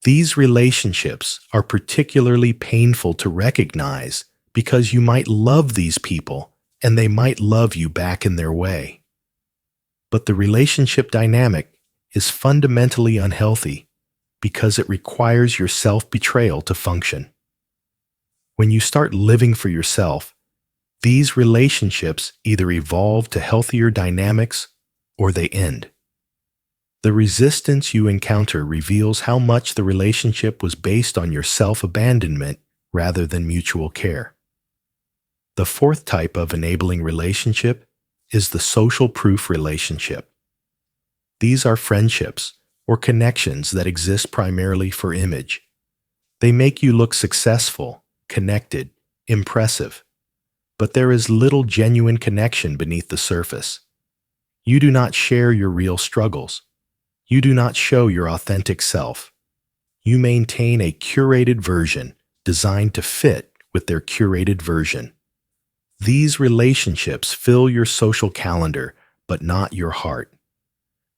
These relationships are particularly painful to recognize because you might love these people and they might love you back in their way. But the relationship dynamic is fundamentally unhealthy because it requires your self-betrayal to function. When you start living for yourself, these relationships either evolve to healthier dynamics or they end. The resistance you encounter reveals how much the relationship was based on your self-abandonment rather than mutual care. The fourth type of enabling relationship is the social proof relationship. These are friendships or connections that exist primarily for image. They make you look successful, connected, impressive, but there is little genuine connection beneath the surface. You do not share your real struggles. You do not show your authentic self. You maintain a curated version designed to fit with their curated version. These relationships fill your social calendar, but not your heart.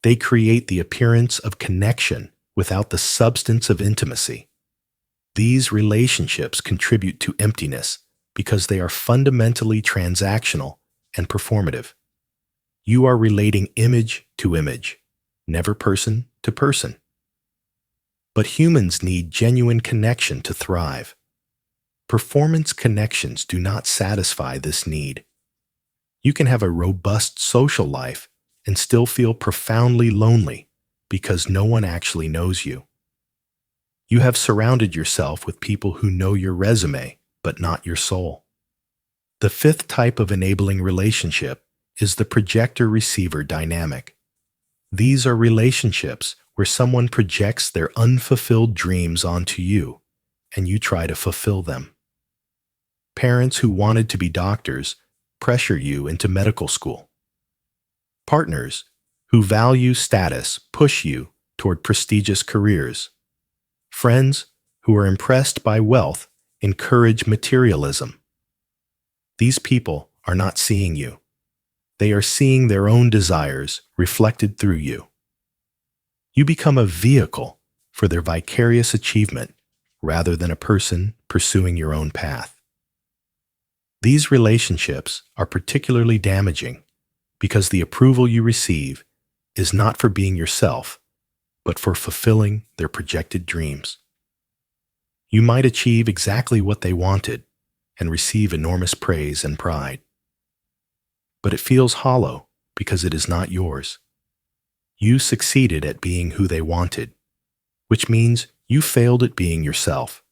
They create the appearance of connection without the substance of intimacy. These relationships contribute to emptiness because they are fundamentally transactional and performative. You are relating image to image, never person to person. But humans need genuine connection to thrive. Performance connections do not satisfy this need. You can have a robust social life and still feel profoundly lonely because no one actually knows you. You have surrounded yourself with people who know your resume, but not your soul. The fifth type of enabling relationship is the projector-receiver dynamic. These are relationships where someone projects their unfulfilled dreams onto you, and you try to fulfill them. Parents who wanted to be doctors pressure you into medical school. Partners who value status push you toward prestigious careers. Friends who are impressed by wealth encourage materialism. These people are not seeing you. They are seeing their own desires reflected through you. You become a vehicle for their vicarious achievement rather than a person pursuing your own path. These relationships are particularly damaging because the approval you receive is not for being yourself, but for fulfilling their projected dreams. You might achieve exactly what they wanted and receive enormous praise and pride. But it feels hollow because it is not yours. You succeeded at being who they wanted, which means you failed at being yourself.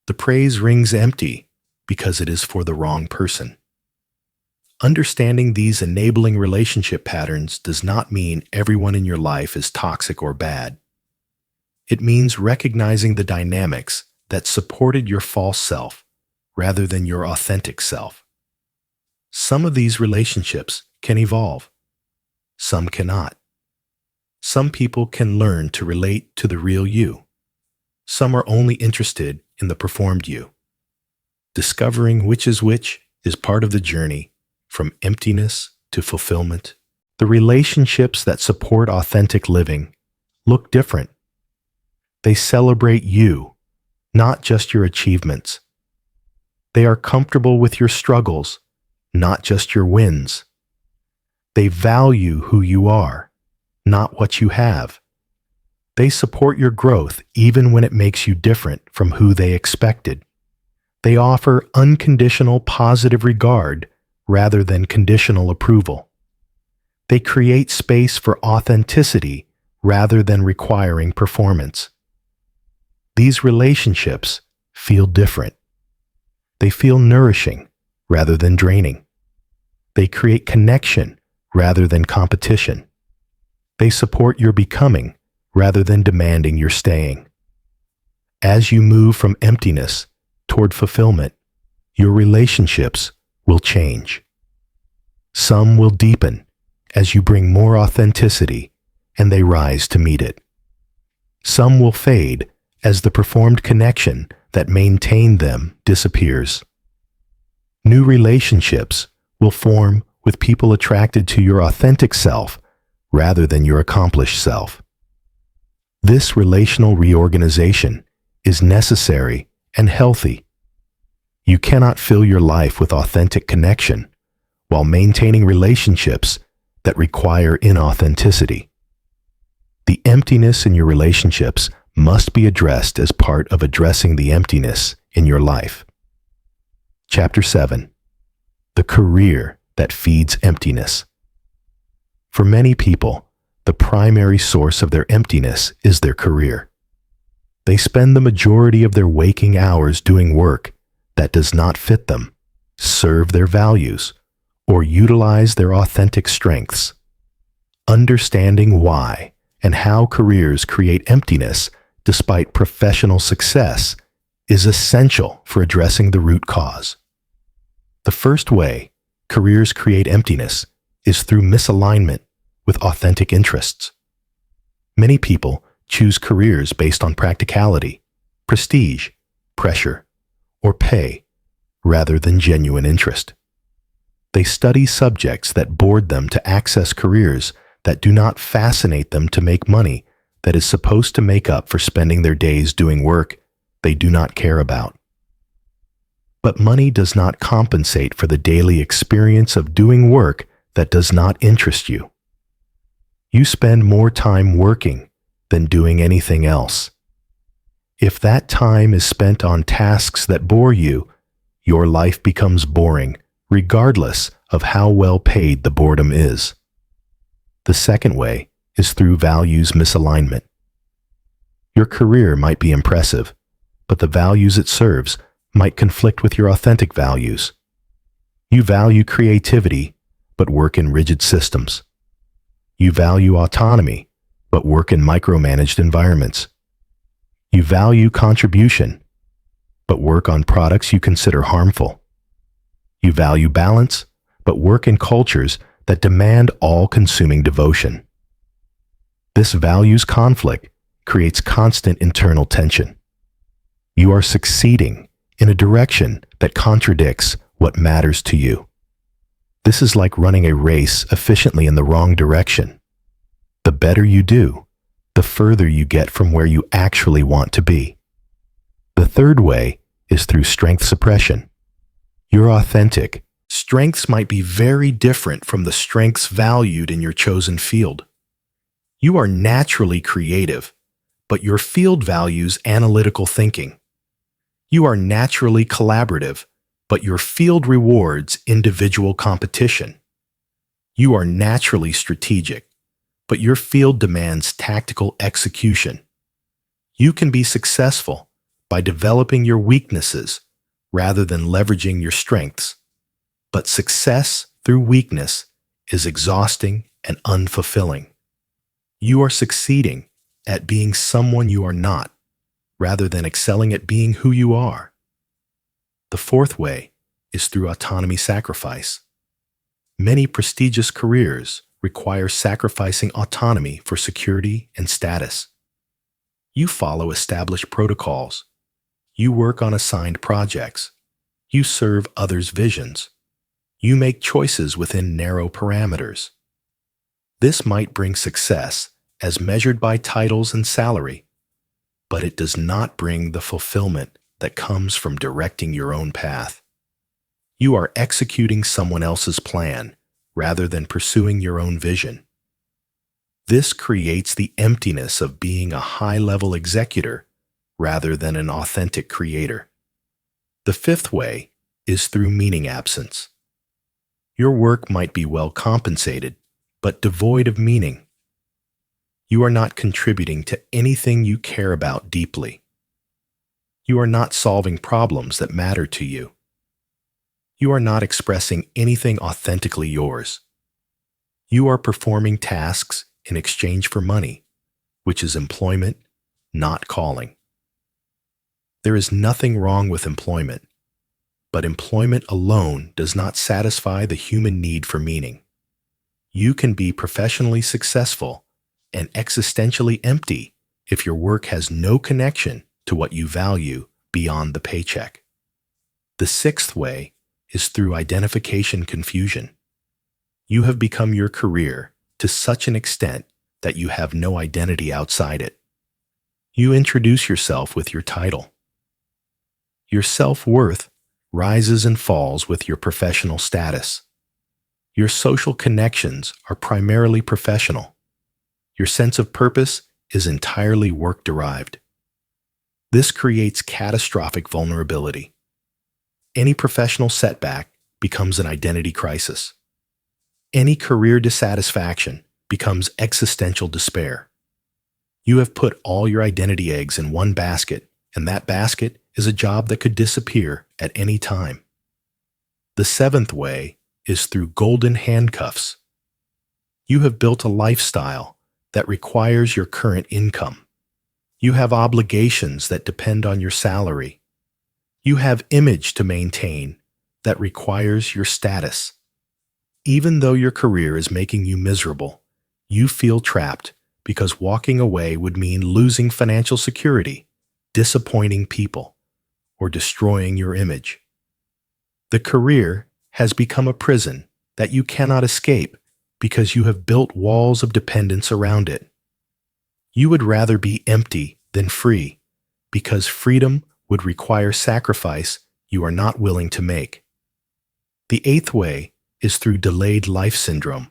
The praise rings empty because it is for the wrong person. Understanding these enabling relationship patterns does not mean everyone in your life is toxic or bad. It means recognizing the dynamics that supported your false self rather than your authentic self. Some of these relationships can evolve. Some cannot. Some people can learn to relate to the real you. Some are only interested in the performed you. Discovering which is part of the journey from emptiness to fulfillment. The relationships that support authentic living look different. They celebrate you, not just your achievements. They are comfortable with your struggles, not just your wins. They value who you are, not what you have. They support your growth even when it makes you different from who they expected. They offer unconditional positive regard rather than conditional approval. They create space for authenticity rather than requiring performance. These relationships feel different. They feel nourishing rather than draining. They create connection rather than competition. They support your becoming rather than demanding your staying. As you move from emptiness toward fulfillment, your relationships will change. Some will deepen as you bring more authenticity and they rise to meet it. Some will fade as the performed connection that maintained them disappears. New relationships will form with people attracted to your authentic self rather than your accomplished self. This relational reorganization is necessary and healthy. You cannot fill your life with authentic connection while maintaining relationships that require inauthenticity. The emptiness in your relationships must be addressed as part of addressing the emptiness in your life. Chapter 7. The career that feeds emptiness. For many people, the primary source of their emptiness is their career. They spend the majority of their waking hours doing work that does not fit them, serve their values, or utilize their authentic strengths. Understanding why and how careers create emptiness despite professional success is essential for addressing the root cause. The first way careers create emptiness is through misalignment with authentic interests. Many people choose careers based on practicality, prestige, pressure, or pay, rather than genuine interest. They study subjects that bored them to access careers that do not fascinate them to make money that is supposed to make up for spending their days doing work they do not care about. But money does not compensate for the daily experience of doing work that does not interest you. You spend more time working than doing anything else. If that time is spent on tasks that bore you, your life becomes boring, regardless of how well paid the boredom is. The second way is through values misalignment. Your career might be impressive, but the values it serves might conflict with your authentic values. You value creativity, but work in rigid systems. You value autonomy, but work in micromanaged environments. You value contribution, but work on products you consider harmful. You value balance, but work in cultures that demand all-consuming devotion. This values conflict creates constant internal tension. You are succeeding in a direction that contradicts what matters to you. This is like running a race efficiently in the wrong direction. The better you do, the further you get from where you actually want to be. The third way is through strength suppression. Your authentic strengths might be very different from the strengths valued in your chosen field. You are naturally creative, but your field values analytical thinking. You are naturally collaborative, but your field rewards individual competition. You are naturally strategic, but your field demands tactical execution. You can be successful by developing your weaknesses rather than leveraging your strengths. But success through weakness is exhausting and unfulfilling. You are succeeding at being someone you are not, rather than excelling at being who you are. The fourth way is through autonomy sacrifice. Many prestigious careers require sacrificing autonomy for security and status. You follow established protocols. You work on assigned projects. You serve others' visions. You make choices within narrow parameters. This might bring success as measured by titles and salary, but it does not bring the fulfillment that comes from directing your own path. You are executing someone else's plan rather than pursuing your own vision. This creates the emptiness of being a high-level executor rather than an authentic creator. The fifth way is through meaning absence. Your work might be well compensated, but devoid of meaning. You are not contributing to anything you care about deeply. You are not solving problems that matter to you. You are not expressing anything authentically yours. You are performing tasks in exchange for money, which is employment, not calling. There is nothing wrong with employment, but employment alone does not satisfy the human need for meaning. You can be professionally successful and existentially empty if your work has no connection to what you value beyond the paycheck. The sixth way is through identification confusion. You have become your career to such an extent that you have no identity outside it. You introduce yourself with your title. Your self-worth rises and falls with your professional status. Your social connections are primarily professional. Your sense of purpose is entirely work-derived. This creates catastrophic vulnerability. Any professional setback becomes an identity crisis. Any career dissatisfaction becomes existential despair. You have put all your identity eggs in one basket, and that basket is a job that could disappear at any time. The seventh way is through golden handcuffs. You have built a lifestyle that requires your current income. You have obligations that depend on your salary. You have image to maintain that requires your status. Even though your career is making you miserable, you feel trapped because walking away would mean losing financial security, disappointing people, or destroying your image. The career has become a prison that you cannot escape because you have built walls of dependence around it. You would rather be empty than free because freedom would require sacrifice you are not willing to make. The eighth way is through delayed life syndrome.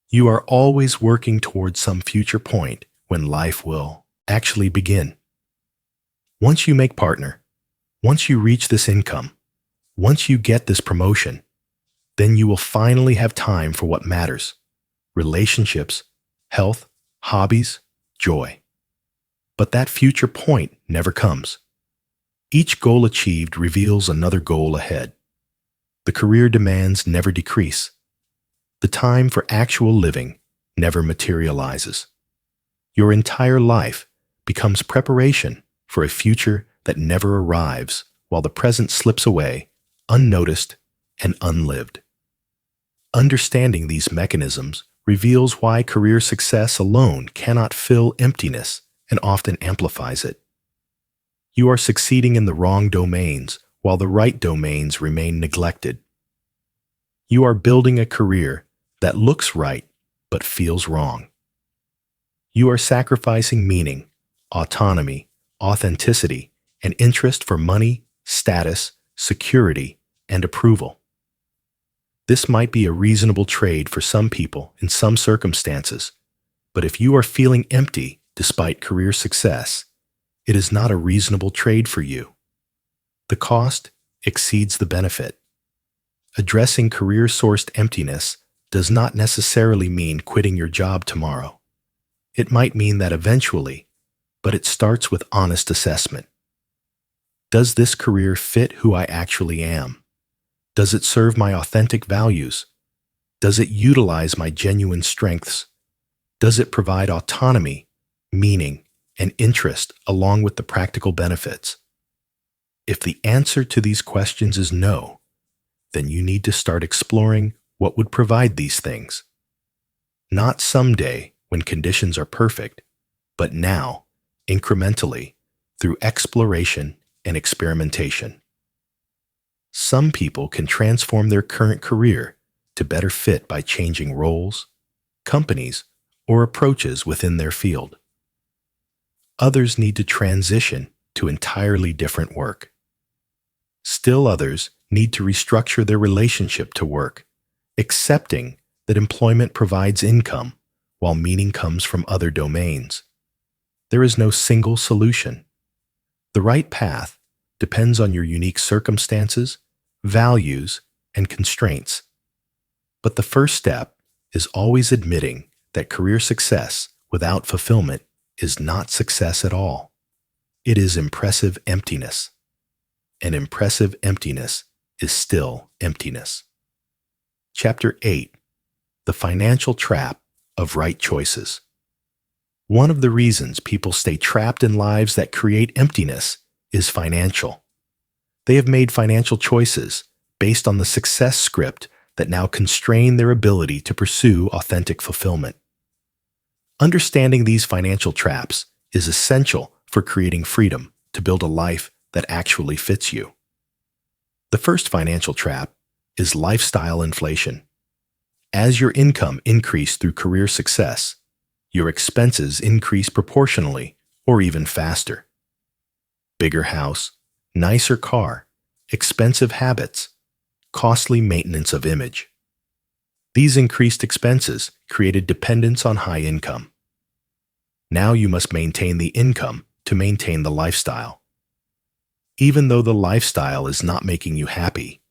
You are always working towards some future point when life will actually begin. Once you make partner, once you reach this income, once you get this promotion, then you will finally have time for what matters: relationships, health, hobbies, joy. But that future point never comes. Each goal achieved reveals another goal ahead. The career demands never decrease. The time for actual living never materializes. Your entire life becomes preparation for a future that never arrives while the present slips away, unnoticed and unlived. Understanding these mechanisms reveals why career success alone cannot fill emptiness and often amplifies it. You are succeeding in the wrong domains while the right domains remain neglected. You are building a career that looks right but feels wrong. You are sacrificing meaning, autonomy, authenticity, and interest for money, status, security, and approval. This might be a reasonable trade for some people in some circumstances, but if you are feeling empty despite career success, it is not a reasonable trade for you. The cost exceeds the benefit. Addressing career-sourced emptiness does not necessarily mean quitting your job tomorrow. It might mean that eventually, but it starts with honest assessment. Does this career fit who I actually am? Does it serve my authentic values? Does it utilize my genuine strengths? Does it provide autonomy, meaning, and interest along with the practical benefits? If the answer to these questions is no, then you need to start exploring what would provide these things. Not someday when conditions are perfect, but now, incrementally, through exploration and experimentation. Some people can transform their current career to better fit by changing roles, companies, or approaches within their field. Others need to transition to entirely different work. Still others need to restructure their relationship to work, accepting that employment provides income while meaning comes from other domains. There is no single solution. The right path depends on your unique circumstances, values, and constraints. But the first step is always admitting that career success without fulfillment is not success at all. It is impressive emptiness. And impressive emptiness is still emptiness. Chapter 8. The Financial Trap of Right Choices. One of the reasons people stay trapped in lives that create emptiness is financial. They have made financial choices based on the success script that now constrain their ability to pursue authentic fulfillment. Understanding these financial traps is essential for creating freedom to build a life that actually fits you. The first financial trap is lifestyle inflation. As your income increased through career success, your expenses increase proportionally or even faster. Bigger house, nicer car, expensive habits, costly maintenance of image. These increased expenses created dependence on high income. Now you must maintain the income to maintain the lifestyle. Even though the lifestyle is not making you happy,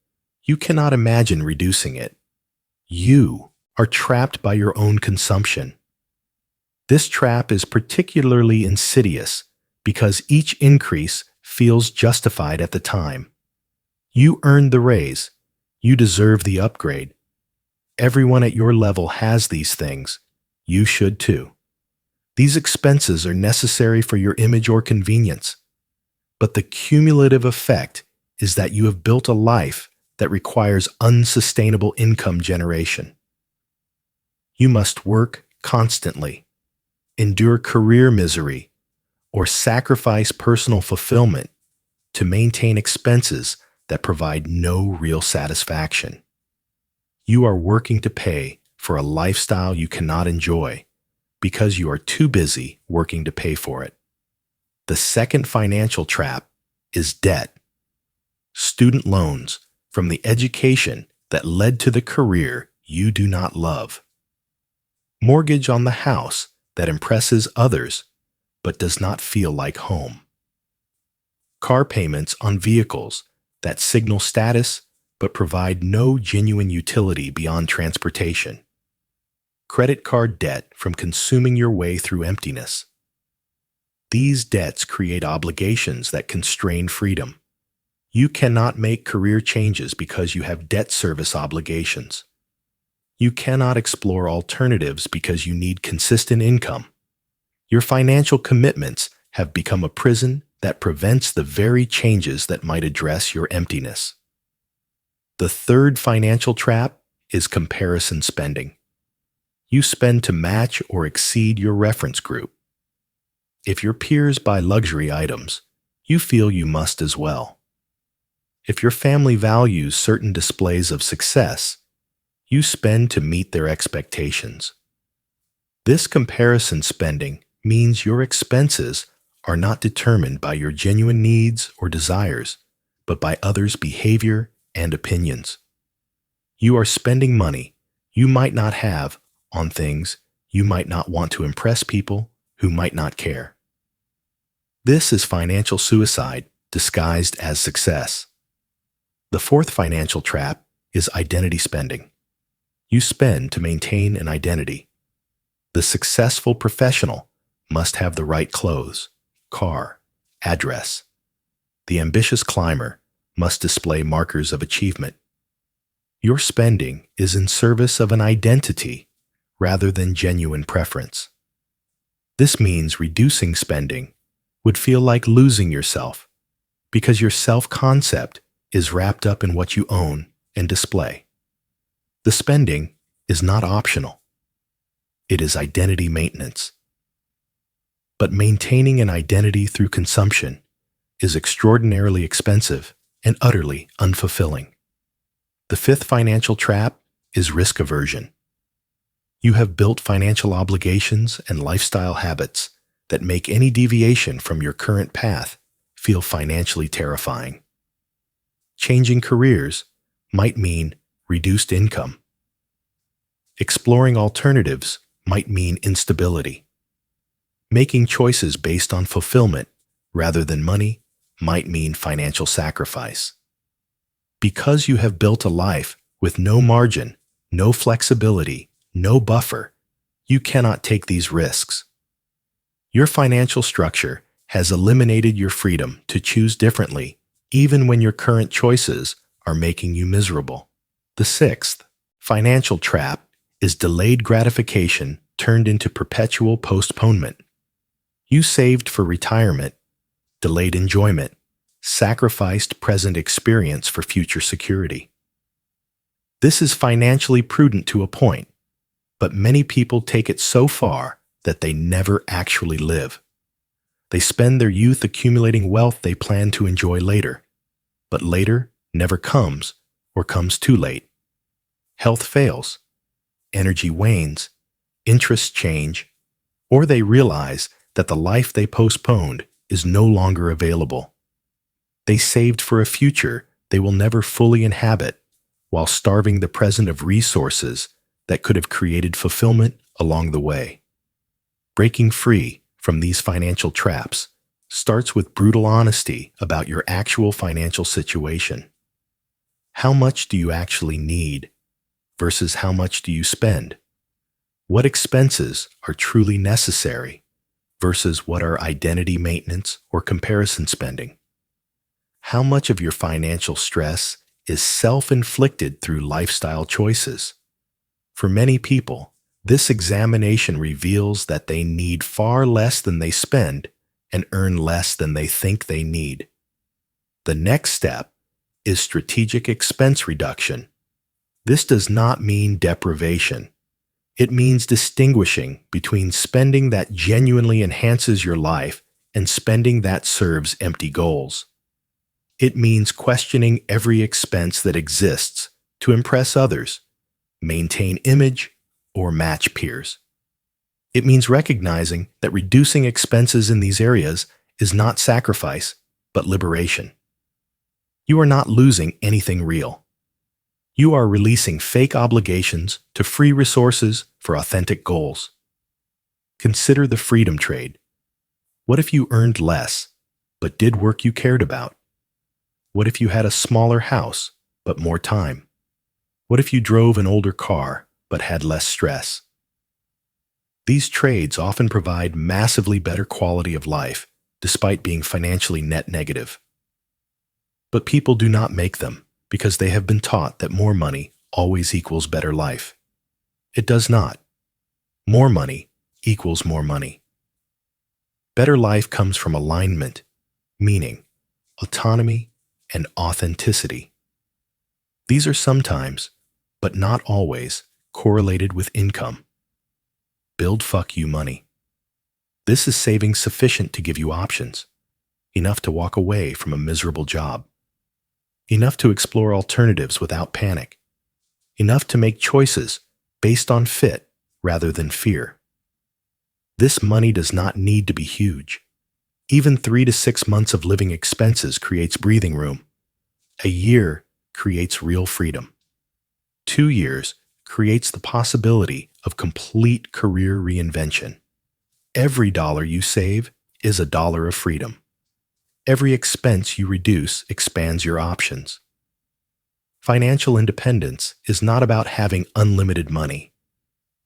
you cannot imagine reducing it. You are trapped by your own consumption. This trap is particularly insidious because each increase feels justified at the time. You earned the raise. You deserve the upgrade. Everyone at your level has these things. You should too. These expenses are necessary for your image or convenience. But the cumulative effect is that you have built a life that requires unsustainable income generation. You must work constantly, endure career misery, or sacrifice personal fulfillment to maintain expenses that provide no real satisfaction. You are working to pay for a lifestyle you cannot enjoy because you are too busy working to pay for it. The second financial trap is debt. Student loans from the education that led to the career you do not love. Mortgage on the house that impresses others but does not feel like home. Car payments on vehicles that signal status but provide no genuine utility beyond transportation. Credit card debt from consuming your way through emptiness. These debts create obligations that constrain freedom. You cannot make career changes because you have debt service obligations. You cannot explore alternatives because you need consistent income. Your financial commitments have become a prison that prevents the very changes that might address your emptiness. The third financial trap is comparison spending. You spend to match or exceed your reference group. If your peers buy luxury items, you feel you must as well. If your family values certain displays of success, you spend to meet their expectations. This comparison spending means your expenses are not determined by your genuine needs or desires, but by others' behavior and opinions. You are spending money you might not have on things you might not want to impress people who might not care. This is financial suicide disguised as success. The fourth financial trap is identity spending. You spend to maintain an identity. The successful professional must have the right clothes, car, address. The ambitious climber must display markers of achievement. Your spending is in service of an identity rather than genuine preference. This means reducing spending would feel like losing yourself because your self-concept is wrapped up in what you own and display. The spending is not optional. It is identity maintenance. But maintaining an identity through consumption is extraordinarily expensive and utterly unfulfilling. The fifth financial trap is risk aversion. You have built financial obligations and lifestyle habits that make any deviation from your current path feel financially terrifying. Changing careers might mean reduced income. Exploring alternatives might mean instability. Making choices based on fulfillment rather than money might mean financial sacrifice. Because you have built a life with no margin, no flexibility, no buffer, you cannot take these risks. Your financial structure has eliminated your freedom to choose differently, even when your current choices are making you miserable. The sixth financial trap is delayed gratification turned into perpetual postponement. You saved for retirement, delayed enjoyment, sacrificed present experience for future security. This is financially prudent to a point, but many people take it so far that they never actually live. They spend their youth accumulating wealth they plan to enjoy later, but later never comes or comes too late. Health fails. energy wanes, interests change, or they realize that the life they postponed is no longer available. They saved for a future they will never fully inhabit while starving the present of resources that could have created fulfillment along the way. Breaking free from these financial traps starts with brutal honesty about your actual financial situation. How much do you actually need versus how much do you spend? What expenses are truly necessary versus what are identity maintenance or comparison spending? How much of your financial stress is self-inflicted through lifestyle choices? For many people, this examination reveals that they need far less than they spend and earn less than they think they need. The next step is strategic expense reduction. This does not mean deprivation. It means distinguishing between spending that genuinely enhances your life and spending that serves empty goals. It means questioning every expense that exists to impress others, maintain image, or match peers. It means recognizing that reducing expenses in these areas is not sacrifice, but liberation. You are not losing anything real. You are releasing fake obligations to free resources for authentic goals. Consider the freedom trade. What if you earned less, but did work you cared about? What if you had a smaller house, but more time? What if you drove an older car, but had less stress? These trades often provide massively better quality of life, despite being financially net negative. But people do not make them because they have been taught that more money always equals better life. It does not. More money equals more money. Better life comes from alignment, meaning, autonomy, and authenticity. These are sometimes, but not always, correlated with income. Build fuck you money. This is saving sufficient to give you options, enough to walk away from a miserable job, enough to explore alternatives without panic, enough to make choices based on fit rather than fear. This money does not need to be huge. Even 3 to 6 months of living expenses creates breathing room. A year creates real freedom. 2 years creates the possibility of complete career reinvention. Every dollar you save is a dollar of freedom. Every expense you reduce expands your options. Financial independence is not about having unlimited money.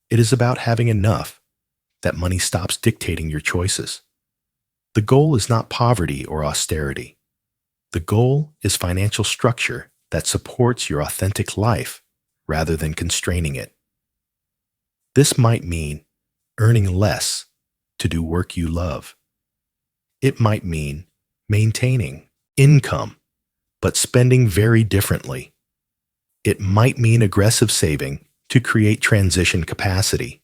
It is about having enough that money stops dictating your choices. The goal is not poverty or austerity. The goal is financial structure that supports your authentic life rather than constraining it. This might mean earning less to do work you love. It might mean maintaining income, but spending very differently. It might mean aggressive saving to create transition capacity.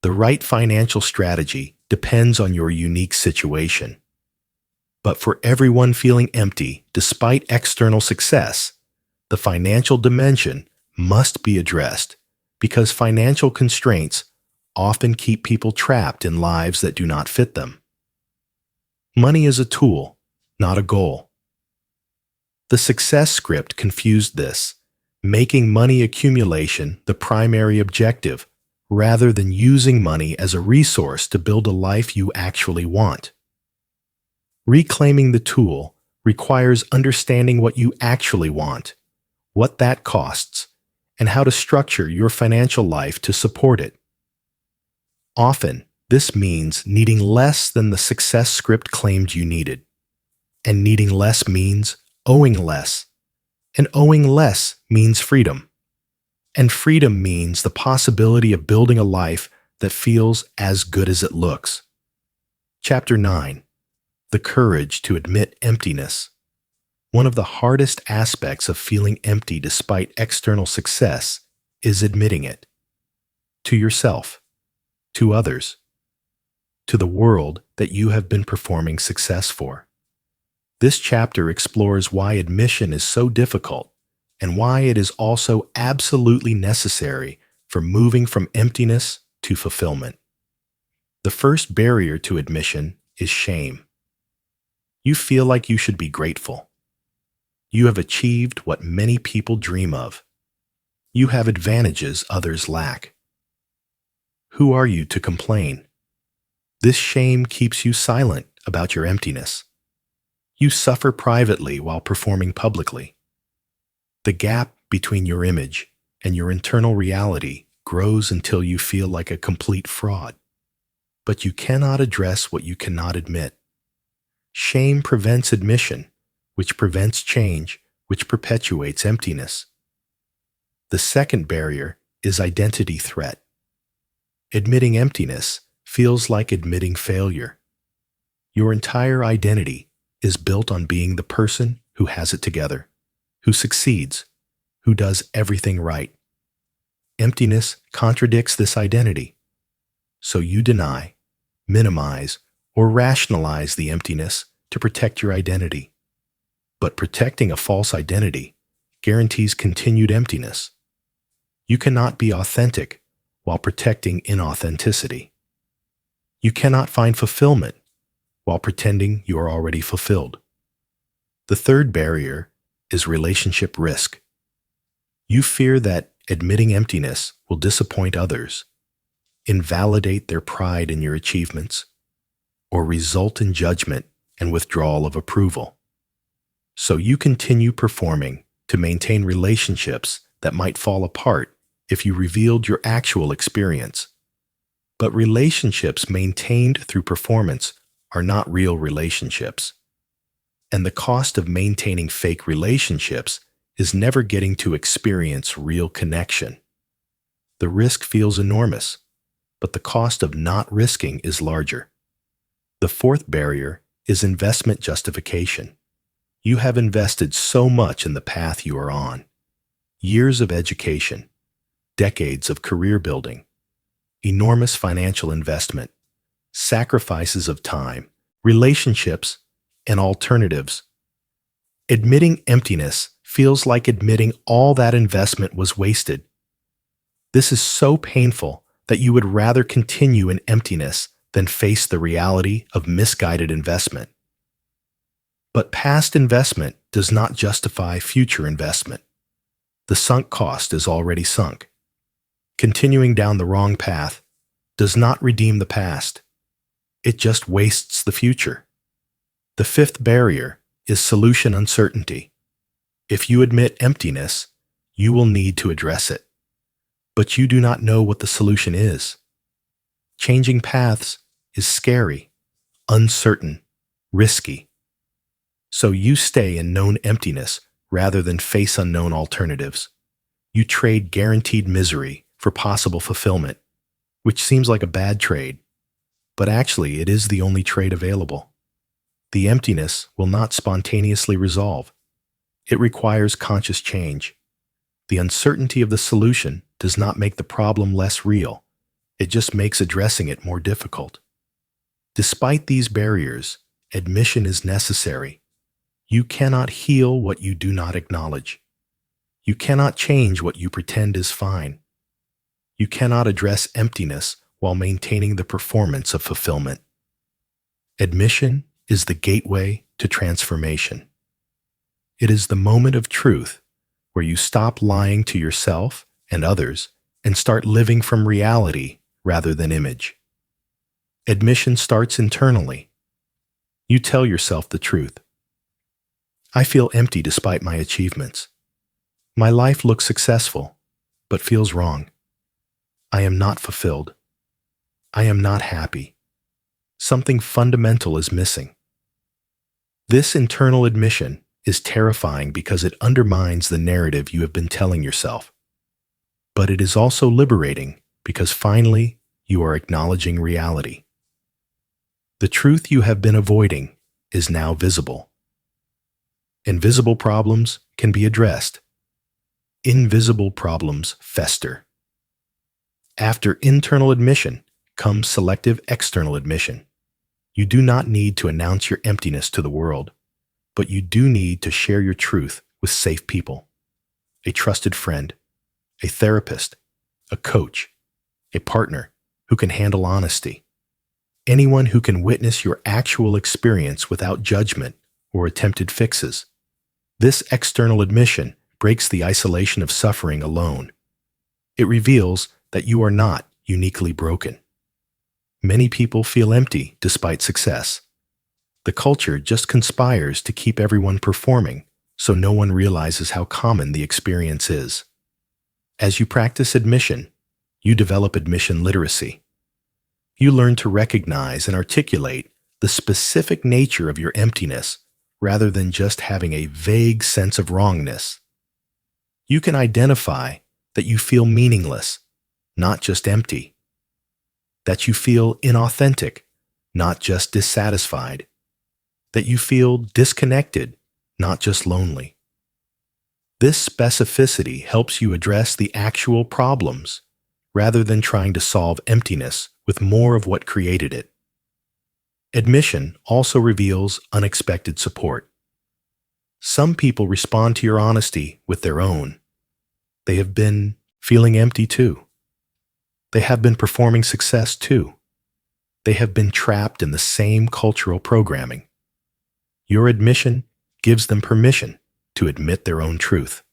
The right financial strategy depends on your unique situation. But for everyone feeling empty despite external success, the financial dimension must be addressed because financial constraints often keep people trapped in lives that do not fit them. Money is a tool, not a goal. The success script confused this, making money accumulation the primary objective rather than using money as a resource to build a life you actually want. Reclaiming the tool requires understanding what you actually want, what that costs, and how to structure your financial life to support it. Often, this means needing less than the success script claimed you needed. And needing less means owing less. And owing less means freedom. And freedom means the possibility of building a life that feels as good as it looks. Chapter 9. The courage to admit emptiness. One of the hardest aspects of feeling empty despite external success is admitting it. To yourself, to others, to the world that you have been performing success for. This chapter explores why admission is so difficult and why it is also absolutely necessary for moving from emptiness to fulfillment. The first barrier to admission is shame. You feel like you should be grateful. You have achieved what many people dream of. You have advantages others lack. Who are you to complain? This shame keeps you silent about your emptiness. You suffer privately while performing publicly. The gap between your image and your internal reality grows until you feel like a complete fraud. But you cannot address what you cannot admit. Shame prevents admission, which prevents change, which perpetuates emptiness. The second barrier is identity threat. Admitting emptiness feels like admitting failure. Your entire identity is built on being the person who has it together, who succeeds, who does everything right. Emptiness contradicts this identity. So you deny, minimize, or rationalize the emptiness to protect your identity. But protecting a false identity guarantees continued emptiness. You cannot be authentic while protecting inauthenticity. You cannot find fulfillment while pretending you are already fulfilled. The third barrier is relationship risk. You fear that admitting emptiness will disappoint others, invalidate their pride in your achievements, or result in judgment and withdrawal of approval. So you continue performing to maintain relationships that might fall apart if you revealed your actual experience. But relationships maintained through performance are not real relationships. And the cost of maintaining fake relationships is never getting to experience real connection. The risk feels enormous, but the cost of not risking is larger. The fourth barrier is investment justification. You have invested so much in the path you are on. Years of education, decades of career building, enormous financial investment, sacrifices of time, relationships, and alternatives. Admitting emptiness feels like admitting all that investment was wasted. This is so painful that you would rather continue in emptiness than face the reality of misguided investment. But past investment does not justify future investment. The sunk cost is already sunk. Continuing down the wrong path does not redeem the past. It just wastes the future. The fifth barrier is solution uncertainty. If you admit emptiness, you will need to address it. But you do not know what the solution is. Changing paths is scary, uncertain, risky. So you stay in known emptiness rather than face unknown alternatives. You trade guaranteed misery for possible fulfillment, which seems like a bad trade, but actually it is the only trade available. The emptiness will not spontaneously resolve. It requires conscious change. The uncertainty of the solution does not make the problem less real. It just makes addressing it more difficult. Despite these barriers, admission is necessary. You cannot heal what you do not acknowledge. You cannot change what you pretend is fine. You cannot address emptiness while maintaining the performance of fulfillment. Admission is the gateway to transformation. It is the moment of truth where you stop lying to yourself and others and start living from reality rather than image. Admission starts internally. You tell yourself the truth. I feel empty despite my achievements. My life looks successful, but feels wrong. I am not fulfilled. I am not happy. Something fundamental is missing. This internal admission is terrifying because it undermines the narrative you have been telling yourself. But it is also liberating because finally you are acknowledging reality. The truth you have been avoiding is now visible. Invisible problems can be addressed. Invisible problems fester. After internal admission comes selective external admission. You do not need to announce your emptiness to the world, but you do need to share your truth with safe people. A trusted friend, a therapist, a coach, a partner who can handle honesty, anyone who can witness your actual experience without judgment or attempted fixes. This external admission breaks the isolation of suffering alone. It reveals that you are not uniquely broken. Many people feel empty despite success. The culture just conspires to keep everyone performing, so no one realizes how common the experience is. As you practice admission, you develop admission literacy. You learn to recognize and articulate the specific nature of your emptiness rather than just having a vague sense of wrongness. You can identify that you feel meaningless, not just empty. That you feel inauthentic, not just dissatisfied. That you feel disconnected, not just lonely. This specificity helps you address the actual problems rather than trying to solve emptiness with more of what created it. Admission also reveals unexpected support. Some people respond to your honesty with their own. They have been feeling empty too. They have been performing success too. They have been trapped in the same cultural programming. Your admission gives them permission to admit their own truth.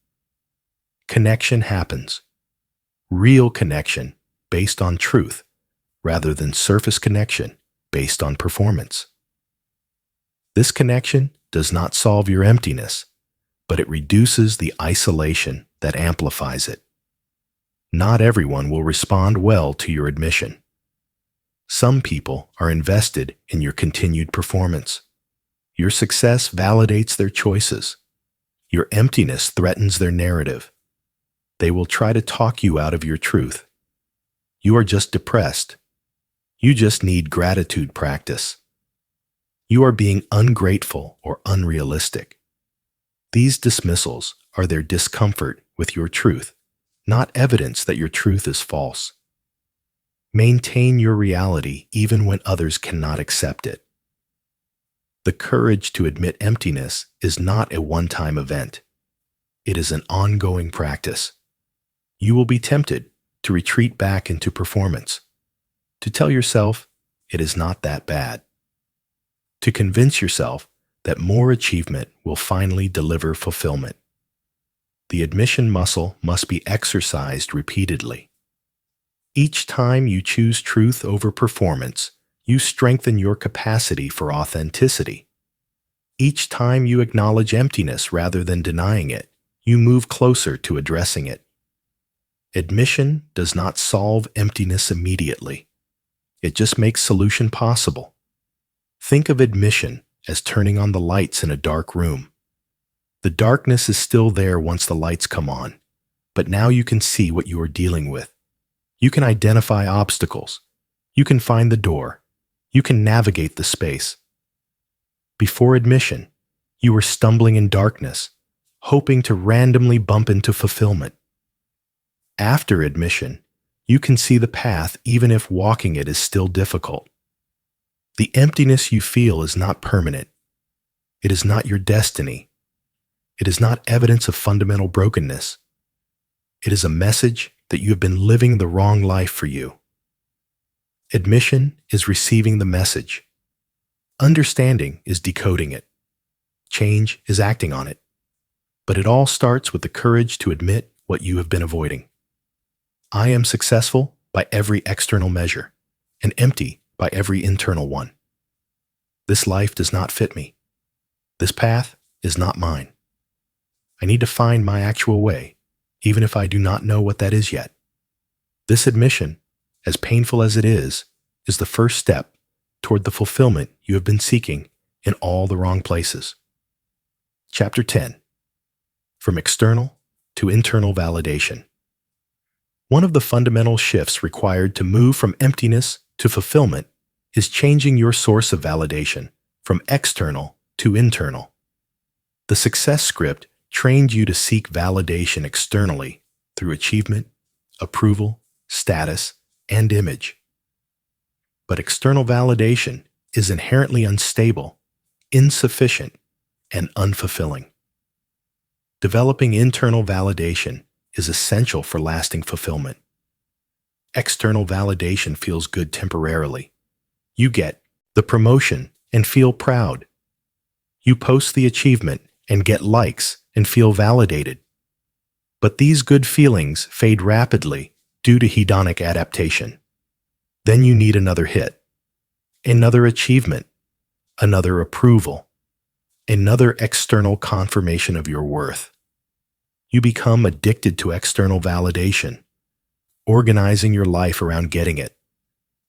Connection happens. Real connection based on truth rather than surface connection based on performance. This connection does not solve your emptiness, but it reduces the isolation that amplifies it. Not everyone will respond well to your admission. Some people are invested in your continued performance. Your success validates their choices. Your emptiness threatens their narrative. They will try to talk you out of your truth. You are just depressed. You just need gratitude practice. You are being ungrateful or unrealistic. These dismissals are their discomfort with your truth, not evidence that your truth is false. Maintain your reality even when others cannot accept it. The courage to admit emptiness is not a one-time event. It is an ongoing practice. You will be tempted to retreat back into performance, to tell yourself it is not that bad, to convince yourself that more achievement will finally deliver fulfillment. The admission muscle must be exercised repeatedly. Each time you choose truth over performance, you strengthen your capacity for authenticity. Each time you acknowledge emptiness rather than denying it, you move closer to addressing it. Admission does not solve emptiness immediately. It just makes solution possible. Think of admission as turning on the lights in a dark room. The darkness is still there once the lights come on, but now you can see what you are dealing with. You can identify obstacles. You can find the door. You can navigate the space. Before admission, you were stumbling in darkness, hoping to randomly bump into fulfillment. After admission, you can see the path even if walking it is still difficult. The emptiness you feel is not permanent. It is not your destiny. It is not evidence of fundamental brokenness. It is a message that you have been living the wrong life for you. Admission is receiving the message. Understanding is decoding it. Change is acting on it. But it all starts with the courage to admit what you have been avoiding. I am successful by every external measure and empty by every internal one. This life does not fit me. This path is not mine. I need to find my actual way, even if I do not know what that is yet. This admission, as painful as it is the first step toward the fulfillment you have been seeking in all the wrong places. Chapter 10. From External to Internal Validation. One of the fundamental shifts required to move from emptiness to fulfillment is changing your source of validation from external to internal. The success script trained you to seek validation externally through achievement, approval, status, and image. But external validation is inherently unstable, insufficient, and unfulfilling. Developing internal validation is essential for lasting fulfillment. external validation feels good temporarily. You get the promotion and feel proud. You post the achievement and get likes and feel validated. But these good feelings fade rapidly due to hedonic adaptation. Then you need another hit, another achievement, another approval, another external confirmation of your worth. You become addicted to external validation, organizing your life around getting it,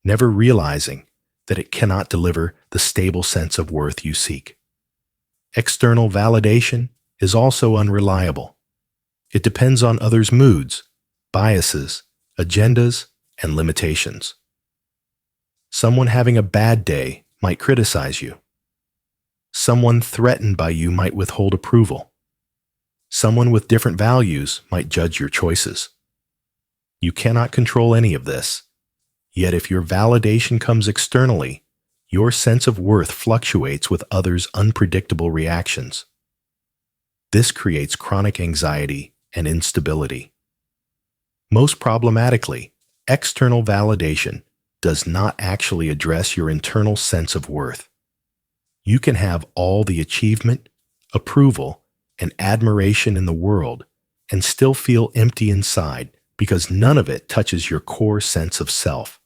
never realizing that it cannot deliver the stable sense of worth you seek. External validation is also unreliable. It depends on others' moods, biases, agendas, and limitations. Someone having a bad day might criticize you. Someone threatened by you might withhold approval. Someone with different values might judge your choices. You cannot control any of this. Yet if your validation comes externally, your sense of worth fluctuates with others' unpredictable reactions. This creates chronic anxiety and instability. Most problematically, external validation does not actually address your internal sense of worth. You can have all the achievement, approval, and admiration in the world and still feel empty inside because none of it touches your core sense of self.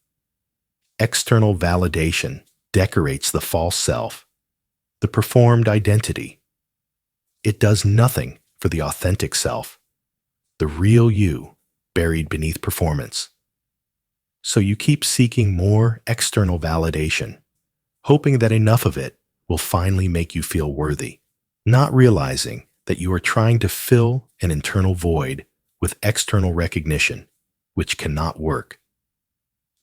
External validation decorates the false self, the performed identity. It does nothing for the authentic self, the real you buried beneath performance. So you keep seeking more external validation, hoping that enough of it will finally make you feel worthy, not realizing that you are trying to fill an internal void with external recognition, which cannot work.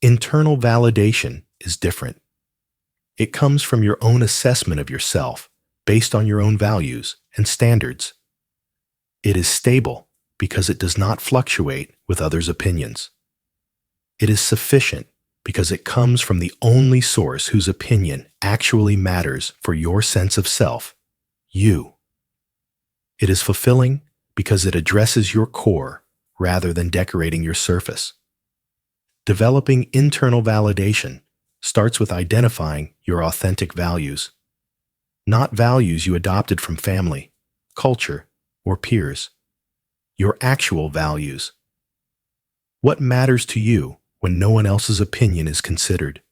Internal validation is different. It comes from your own assessment of yourself based on your own values and standards. It is stable because it does not fluctuate with others' opinions. It is sufficient because it comes from the only source whose opinion actually matters for your sense of self, you. It is fulfilling because it addresses your core rather than decorating your surface. Developing internal validation starts with identifying your authentic values, not values you adopted from family, culture, or peers. Your actual values. What matters to you when no one else's opinion is considered?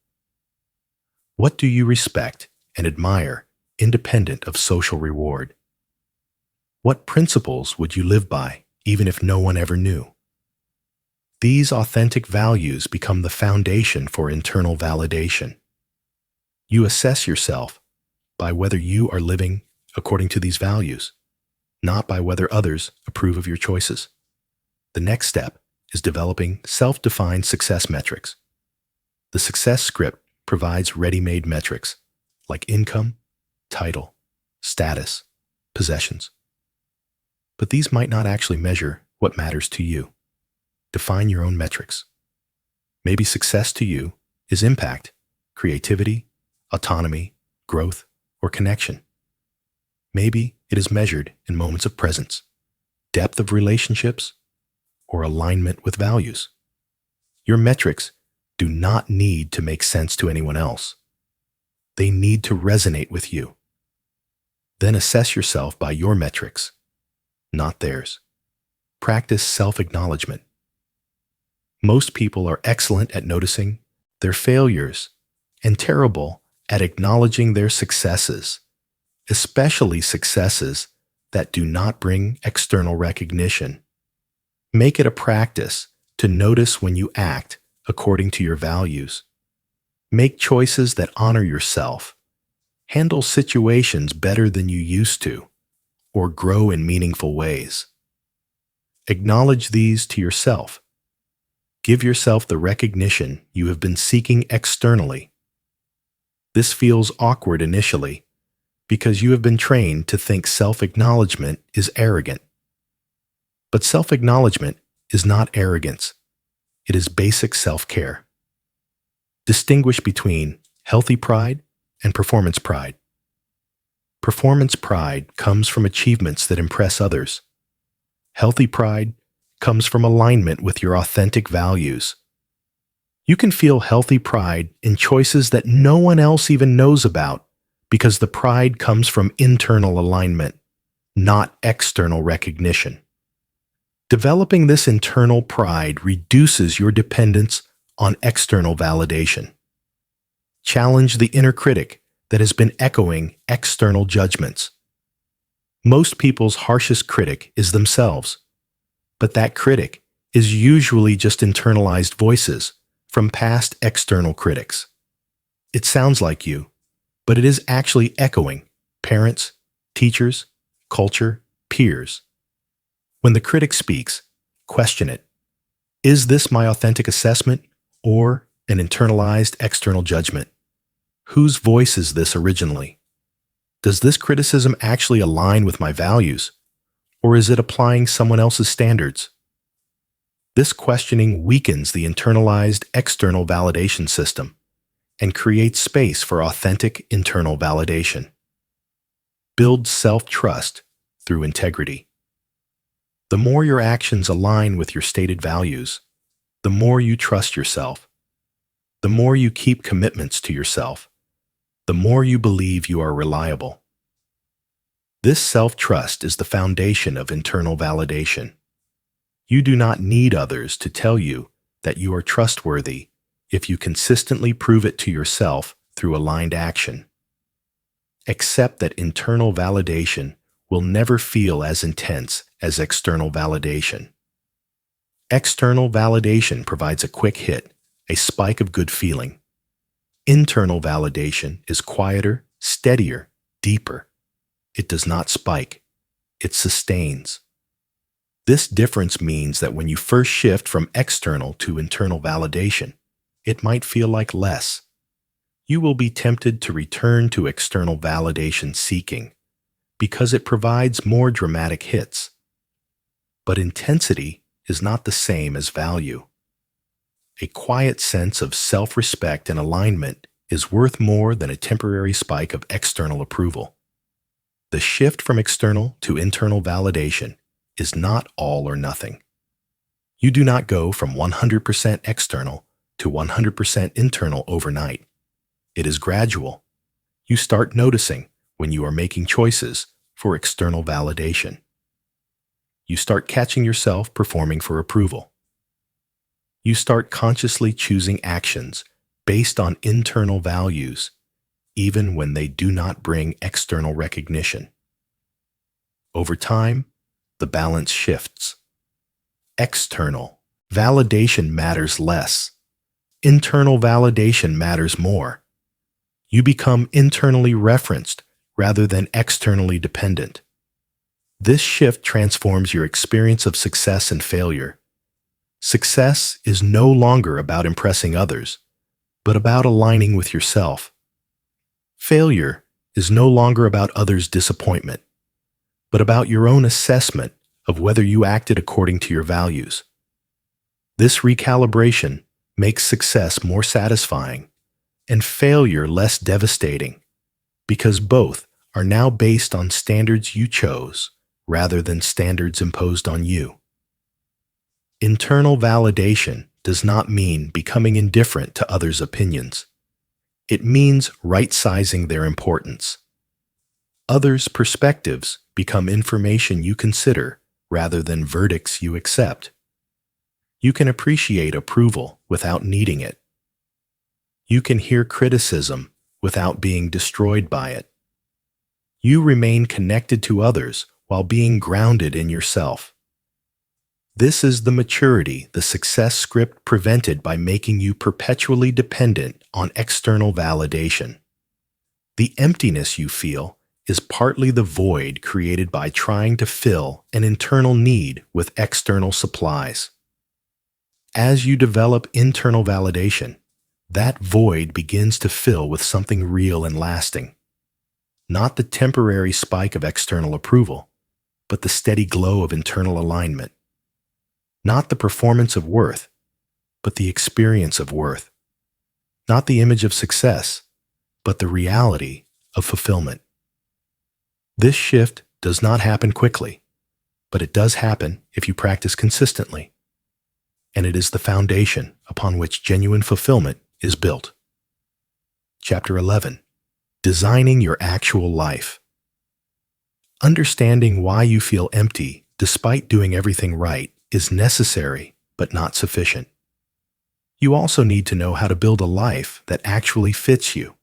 What do you respect and admire independent of social reward? What principles would you live by even if no one ever knew? These authentic values become the foundation for internal validation. You assess yourself by whether you are living according to these values, not by whether others approve of your choices. The next step is developing self-defined success metrics. The success script provides ready-made metrics like income, title, status, possessions. But these might not actually measure what matters to you. Define your own metrics. Maybe success to you is impact, creativity, autonomy, growth, or connection. Maybe it is measured in moments of presence, depth of relationships, or alignment with values. Your metrics do not need to make sense to anyone else. They need to resonate with you. Then assess yourself by your metrics, not theirs. Practice self-acknowledgement. Most people are excellent at noticing their failures and terrible at acknowledging their successes, especially successes that do not bring external recognition. Make it a practice to notice when you act according to your values. Make choices that honor yourself. Handle situations better than you used to, or grow in meaningful ways. Acknowledge these to yourself. Give yourself the recognition you have been seeking externally. This feels awkward initially because you have been trained to think self-acknowledgement is arrogant. But self-acknowledgement is not arrogance. It is basic self-care. Distinguish between healthy pride and performance pride. Performance pride comes from achievements that impress others. Healthy pride comes from alignment with your authentic values. You can feel healthy pride in choices that no one else even knows about because the pride comes from internal alignment, not external recognition. Developing this internal pride reduces your dependence on external validation. Challenge the inner critic that has been echoing external judgments. Most people's harshest critic is themselves, but that critic is usually just internalized voices from past external critics. It sounds like you, but it is actually echoing parents, teachers, culture, peers. When the critic speaks, question it. Is this my authentic assessment or an internalized external judgment? Whose voice is this originally? Does this criticism actually align with my values, or is it applying someone else's standards? This questioning weakens the internalized external validation system and creates space for authentic internal validation. Build self-trust through integrity. The more your actions align with your stated values, the more you trust yourself. The more you keep commitments to yourself, the more you believe you are reliable. This self-trust is the foundation of internal validation. You do not need others to tell you that you are trustworthy if you consistently prove it to yourself through aligned action. Accept that internal validation will never feel as intense as external validation. External validation provides a quick hit, a spike of good feeling. Internal validation is quieter, steadier, deeper. It does not spike. It sustains. This difference means that when you first shift from external to internal validation, it might feel like less. You will be tempted to return to external validation seeking because it provides more dramatic hits. But intensity is not the same as value. A quiet sense of self-respect and alignment is worth more than a temporary spike of external approval. The shift from external to internal validation is not all or nothing. You do not go from 100% external to 100% internal overnight. It is gradual. You start noticing when you are making choices for external validation. You start catching yourself performing for approval. You start consciously choosing actions based on internal values, even when they do not bring external recognition. Over time, the balance shifts. External validation matters less. Internal validation matters more. You become internally referenced rather than externally dependent. This shift transforms your experience of success and failure. Success is no longer about impressing others, but about aligning with yourself. Failure is no longer about others' disappointment, but about your own assessment of whether you acted according to your values. This recalibration makes success more satisfying and failure less devastating, because both are now based on standards you chose rather than standards imposed on you. Internal validation does not mean becoming indifferent to others' opinions. It means right-sizing their importance. Others' perspectives become information you consider rather than verdicts you accept. You can appreciate approval without needing it. You can hear criticism without being destroyed by it. You remain connected to others while being grounded in yourself. This is the maturity the success script prevented by making you perpetually dependent on external validation. The emptiness you feel is partly the void created by trying to fill an internal need with external supplies. As you develop internal validation, that void begins to fill with something real and lasting. Not the temporary spike of external approval, but the steady glow of internal alignment. Not the performance of worth, but the experience of worth. Not the image of success, but the reality of fulfillment. This shift does not happen quickly, but it does happen if you practice consistently. and it is the foundation upon which genuine fulfillment is built. Chapter 11. Designing your actual life. Understanding why you feel empty despite doing everything right is necessary but not sufficient. You also need to know how to build a life that actually fits you.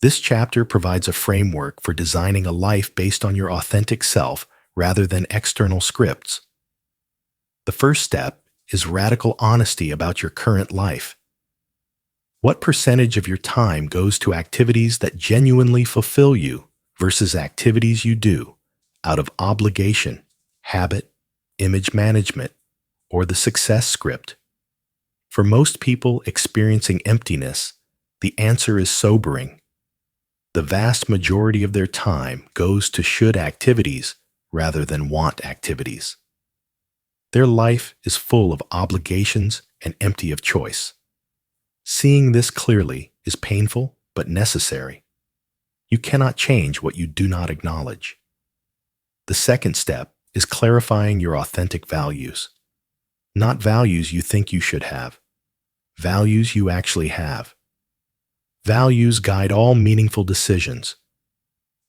This chapter provides a framework for designing a life based on your authentic self rather than external scripts. The first step is radical honesty about your current life. What percentage of your time goes to activities that genuinely fulfill you versus activities you do out of obligation, habit, image management, or the success script? For most people experiencing emptiness, the answer is sobering. The vast majority of their time goes to should activities rather than want activities. Their life is full of obligations and empty of choice. Seeing this clearly is painful but necessary. You cannot change what you do not acknowledge. The second step is clarifying your authentic values. Not values you think you should have. Values you actually have. Values guide all meaningful decisions.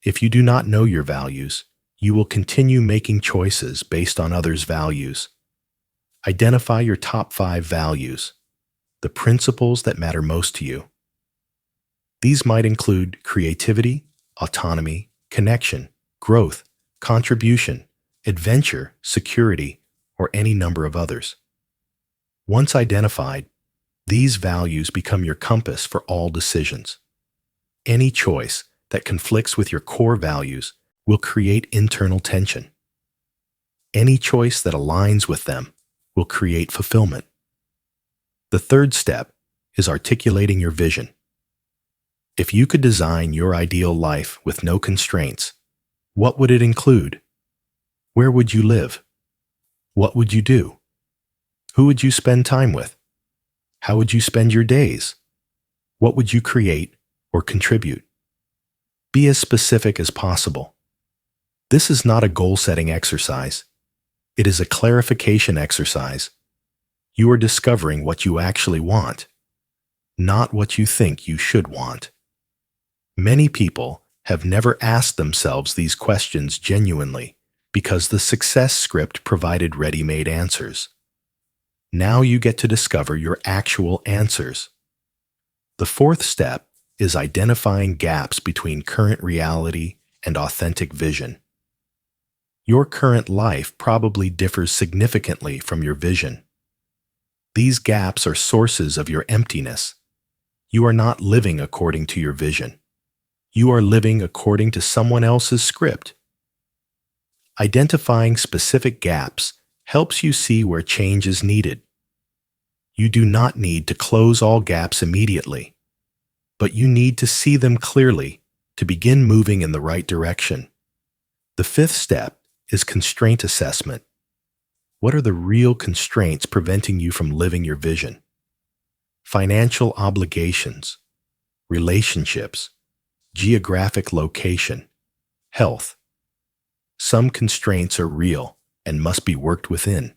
If you do not know your values, you will continue making choices based on others' values. Identify your top 5 values, the principles that matter most to you. These might include creativity, autonomy, connection, growth, contribution, adventure, security, or any number of others. Once identified, these values become your compass for all decisions. Any choice that conflicts with your core values will create internal tension. Any choice that aligns with them will create fulfillment. The third step is articulating your vision. If you could design your ideal life with no constraints, what would it include? Where would you live? What would you do? Who would you spend time with? How would you spend your days? What would you create or contribute? Be as specific as possible. This is not a goal-setting exercise. It is a clarification exercise. You are discovering what you actually want, not what you think you should want. Many people have never asked themselves these questions genuinely because the success script provided ready-made answers. Now you get to discover your actual answers. The fourth step is identifying gaps between current reality and authentic vision. Your current life probably differs significantly from your vision. These gaps are sources of your emptiness. You are not living according to your vision. You are living according to someone else's script. Identifying specific gaps helps you see where change is needed. You do not need to close all gaps immediately, but you need to see them clearly to begin moving in the right direction. The fifth step is constraint assessment. What are the real constraints preventing you from living your vision? Financial obligations, relationships, geographic location, health. Some constraints are real and must be worked within.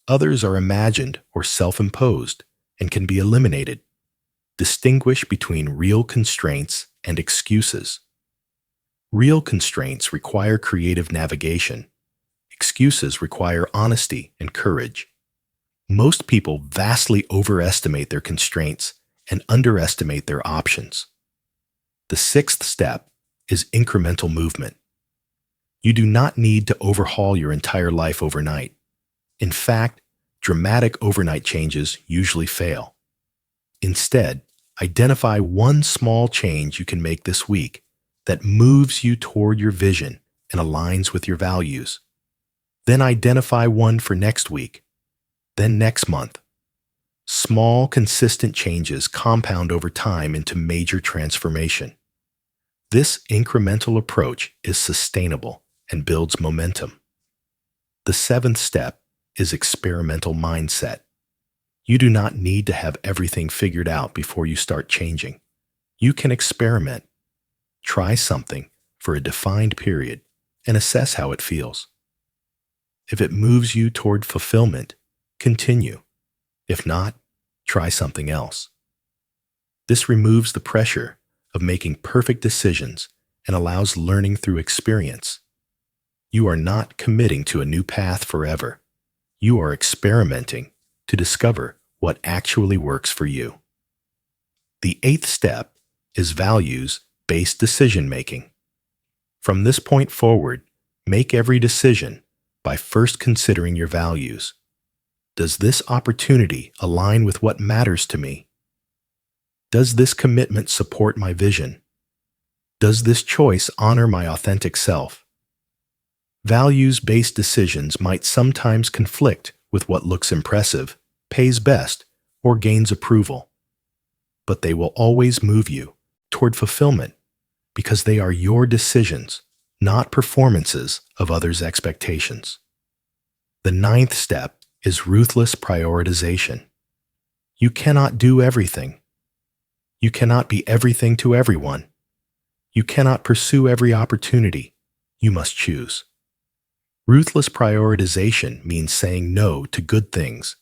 Others are imagined or self-imposed and can be eliminated. Distinguish between real constraints and excuses. Real constraints require creative navigation. Excuses require honesty and courage. Most people vastly overestimate their constraints and underestimate their options. The sixth step is incremental movement. You do not need to overhaul your entire life overnight. In fact, dramatic overnight changes usually fail. Instead, identify one small change you can make this week that moves you toward your vision and aligns with your values. Then identify one for next week, then next month. Small, consistent changes compound over time into major transformation. This incremental approach is sustainable and builds momentum. The seventh step is experimental mindset. You do not need to have everything figured out before you start changing. You can experiment. Try something for a defined period and assess how it feels. If it moves you toward fulfillment, continue. If not, try something else. This removes the pressure of making perfect decisions and allows learning through experience. You are not committing to a new path forever. You are experimenting to discover what actually works for you. The 8th step is values-based decision-making. From this point forward, make every decision by first considering your values. Does this opportunity align with what matters to me? Does this commitment support my vision? Does this choice honor my authentic self? Values-based decisions might sometimes conflict with what looks impressive, pays best, or gains approval. But they will always move you toward fulfillment because they are your decisions, not performances of others' expectations. The 9th step is ruthless prioritization. You cannot do everything. You cannot be everything to everyone. You cannot pursue every opportunity. You must choose. Ruthless prioritization means saying no to good things,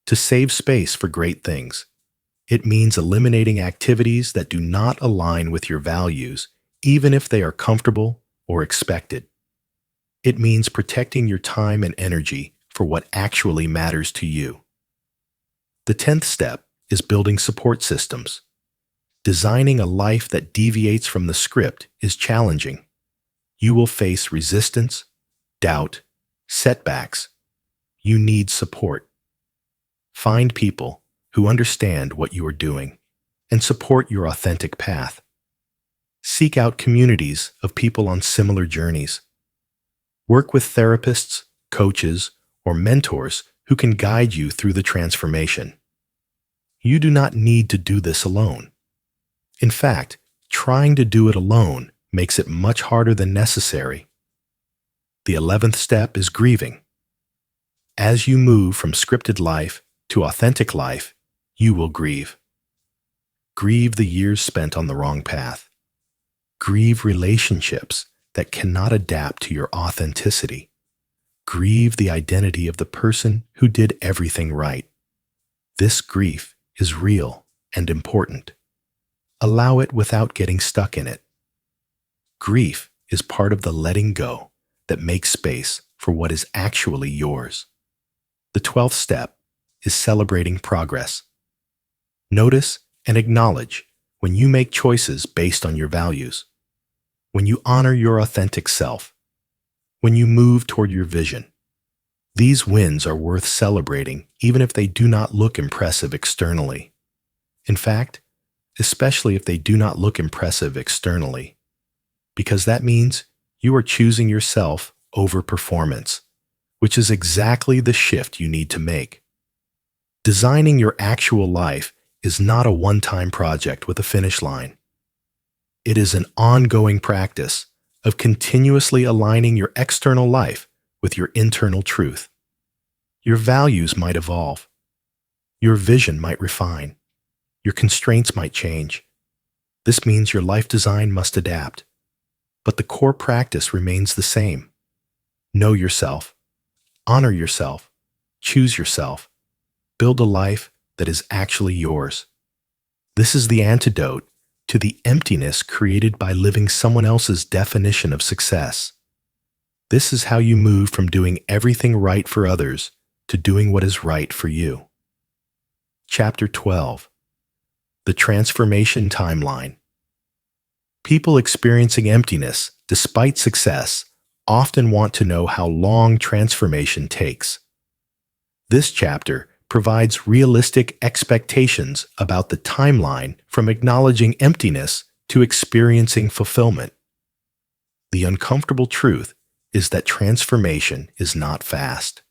to save space for great things. It means eliminating activities that do not align with your values, even if they are comfortable or expected. It means protecting your time and energy for what actually matters to you. The 10th step is building support systems. Designing a life that deviates from the script is challenging. You will face resistance, doubt, setbacks. You need support. Find people who understand what you are doing and support your authentic path. Seek out communities of people on similar journeys. Work with therapists, coaches, or mentors who can guide you through the transformation. You do not need to do this alone. In fact, trying to do it alone makes it much harder than necessary. The 11th step is grieving. As you move from scripted life to authentic life, you will grieve. Grieve the years spent on the wrong path. Grieve relationships that cannot adapt to your authenticity. Grieve the identity of the person who did everything right. This grief is real and important. Allow it without getting stuck in it. Grief is part of the letting go that makes space for what is actually yours. The 12th step is celebrating progress. Notice and acknowledge when you make choices based on your values, when you honor your authentic self, when you move toward your vision. These wins are worth celebrating even if they do not look impressive externally. In fact, especially if they do not look impressive externally, because that means you are choosing yourself over performance, which is exactly the shift you need to make. Designing your actual life is not a one-time project with a finish line. It is an ongoing practice of continuously aligning your external life with your internal truth. Your values might evolve. Your vision might refine. Your constraints might change. This means your life design must adapt. But the core practice remains the same. Know yourself. Honor yourself. Choose yourself. Build a life that is actually yours. This is the antidote to the emptiness created by living someone else's definition of success. This is how you move from doing everything right for others to doing what is right for you. Chapter 12. The Transformation Timeline. People experiencing emptiness, despite success, often want to know how long transformation takes. This chapter provides realistic expectations about the timeline from acknowledging emptiness to experiencing fulfillment. The uncomfortable truth is that transformation is not fast.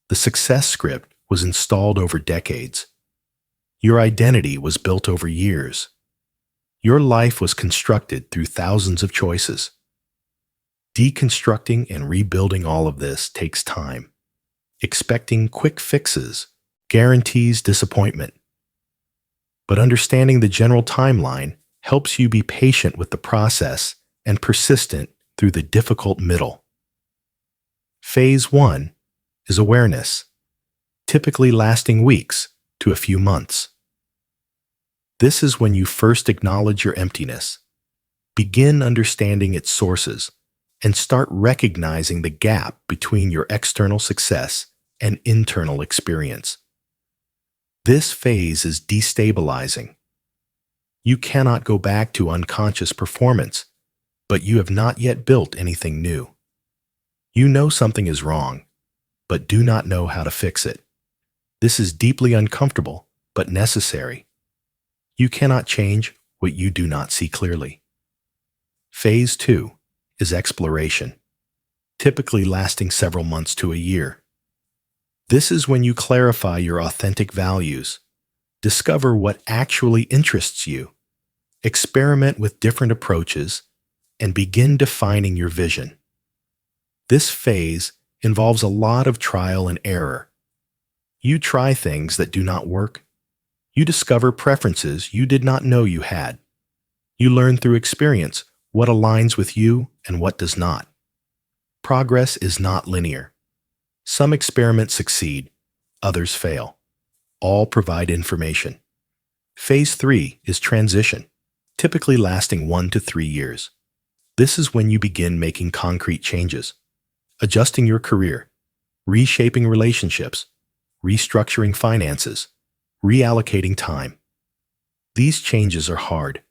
The success script was installed over decades. Your identity was built over years. Your life was constructed through thousands of choices. Deconstructing and rebuilding all of this takes time. Expecting quick fixes guarantees disappointment. But understanding the general timeline helps you be patient with the process and persistent through the difficult middle. Phase 1 is awareness. typically lasting weeks to a few months. This is when you first acknowledge your emptiness, begin understanding its sources, and start recognizing the gap between your external success and internal experience. This phase is destabilizing. You cannot go back to unconscious performance, but you have not yet built anything new. You know something is wrong, but do not know how to fix it. This is deeply uncomfortable, but necessary. You cannot change what you do not see clearly. Phase 2 is exploration, typically lasting several months to a year. This is when you clarify your authentic values, discover what actually interests you, experiment with different approaches, and begin defining your vision. This phase involves a lot of trial and error. You try things that do not work. You discover preferences you did not know you had. You learn through experience what aligns with you and what does not. Progress is not linear. Some experiments succeed, others fail. All provide information. Phase 3 is transition, typically lasting 1 to 3 years. This is when you begin making concrete changes, adjusting your career, reshaping relationships, restructuring finances, reallocating time. These changes are hard.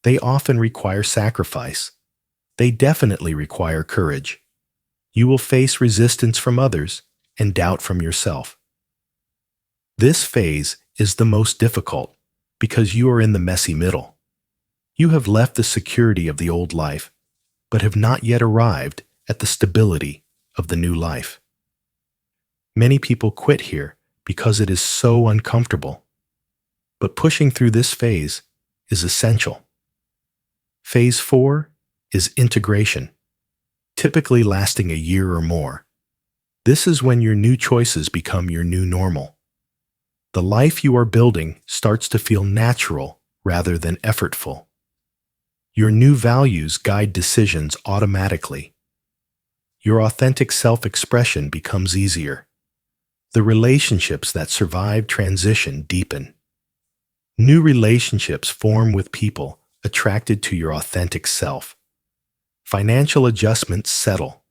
They often require sacrifice. They definitely require courage. You will face resistance from others and doubt from yourself. This phase is the most difficult because you are in the messy middle. You have left the security of the old life, but have not yet arrived at the stability of the new life. Many people quit here because it is so uncomfortable. But pushing through this phase is essential. Phase 4 is integration, typically lasting a year or more. This is when your new choices become your new normal. The life you are building starts to feel natural rather than effortful. Your new values guide decisions automatically. Your authentic self-expression becomes easier. The relationships that survive transition deepen. New relationships form with people attracted to your authentic self. Financial adjustments settle.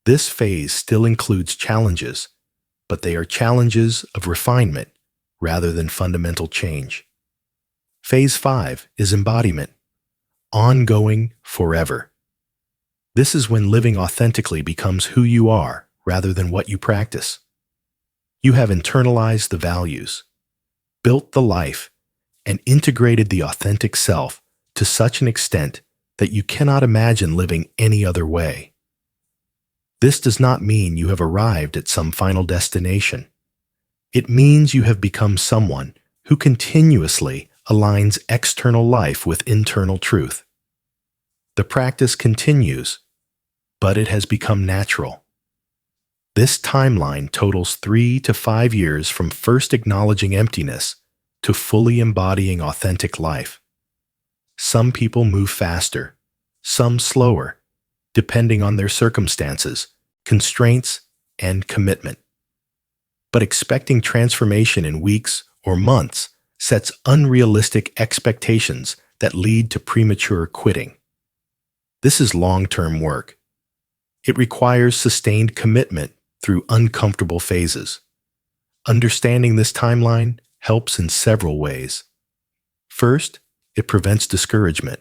This phase still includes challenges, but they are challenges of refinement rather than fundamental change. Phase 5 is embodiment, ongoing forever. This is when living authentically becomes who you are rather than what you practice. You have internalized the values, built the life, and integrated the authentic self to such an extent that you cannot imagine living any other way. This does not mean you have arrived at some final destination. It means you have become someone who continuously aligns external life with internal truth. The practice continues, but it has become natural. This timeline totals 3 to 5 years from first acknowledging emptiness to fully embodying authentic life. Some people move faster, some slower, depending on their circumstances, constraints, and commitment. But expecting transformation in weeks or months sets unrealistic expectations that lead to premature quitting. This is long-term work. It requires sustained commitment through uncomfortable phases. Understanding this timeline helps in several ways. First, it prevents discouragement.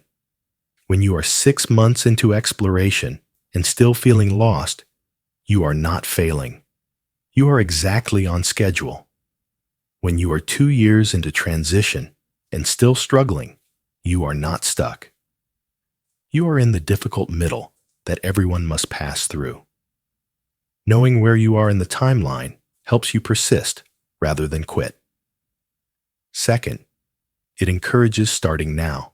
When you are 6 months into exploration and still feeling lost, you are not failing. You are exactly on schedule. When you are 2 years into transition and still struggling, you are not stuck. You are in the difficult middle that everyone must pass through. Knowing where you are in the timeline helps you persist rather than quit. Second, it encourages starting now.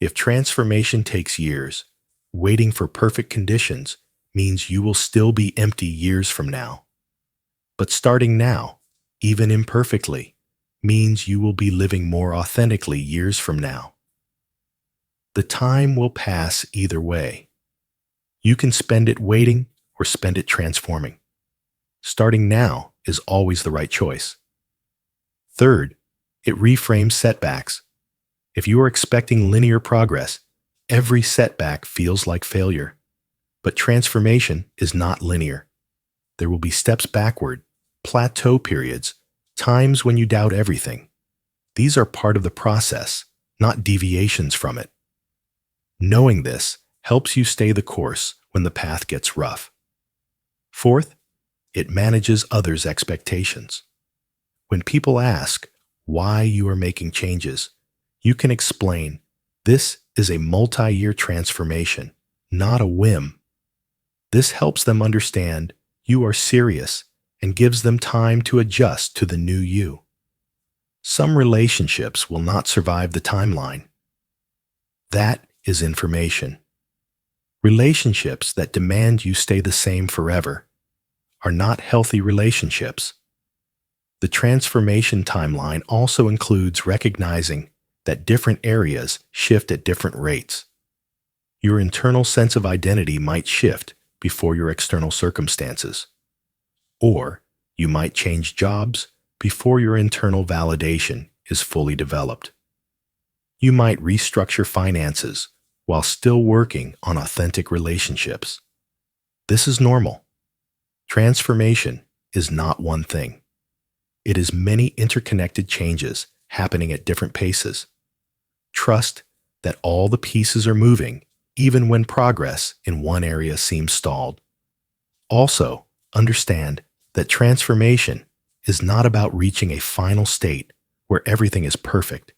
If transformation takes years, waiting for perfect conditions means you will still be empty years from now. But starting now, even imperfectly, means you will be living more authentically years from now. The time will pass either way. You can spend it waiting or spend it transforming. Starting now is always the right choice. Third, it reframes setbacks. If you are expecting linear progress, every setback feels like failure. But transformation is not linear. There will be steps backward, plateau periods, times when you doubt everything. These are part of the process, not deviations from it. Knowing this helps you stay the course when the path gets rough. Fourth, it manages others' expectations. When people ask why you are making changes, you can explain, this is a multi-year transformation, not a whim. This helps them understand you are serious and gives them time to adjust to the new you. Some relationships will not survive the timeline. That is information. Relationships that demand you stay the same forever are not healthy relationships. The transformation timeline also includes recognizing that different areas shift at different rates. Your internal sense of identity might shift before your external circumstances. Or you might change jobs before your internal validation is fully developed. You might restructure finances while still working on authentic relationships. This is normal. Transformation is not one thing. It is many interconnected changes happening at different paces. Trust that all the pieces are moving, even when progress in one area seems stalled. Also, understand that transformation is not about reaching a final state where everything is perfect.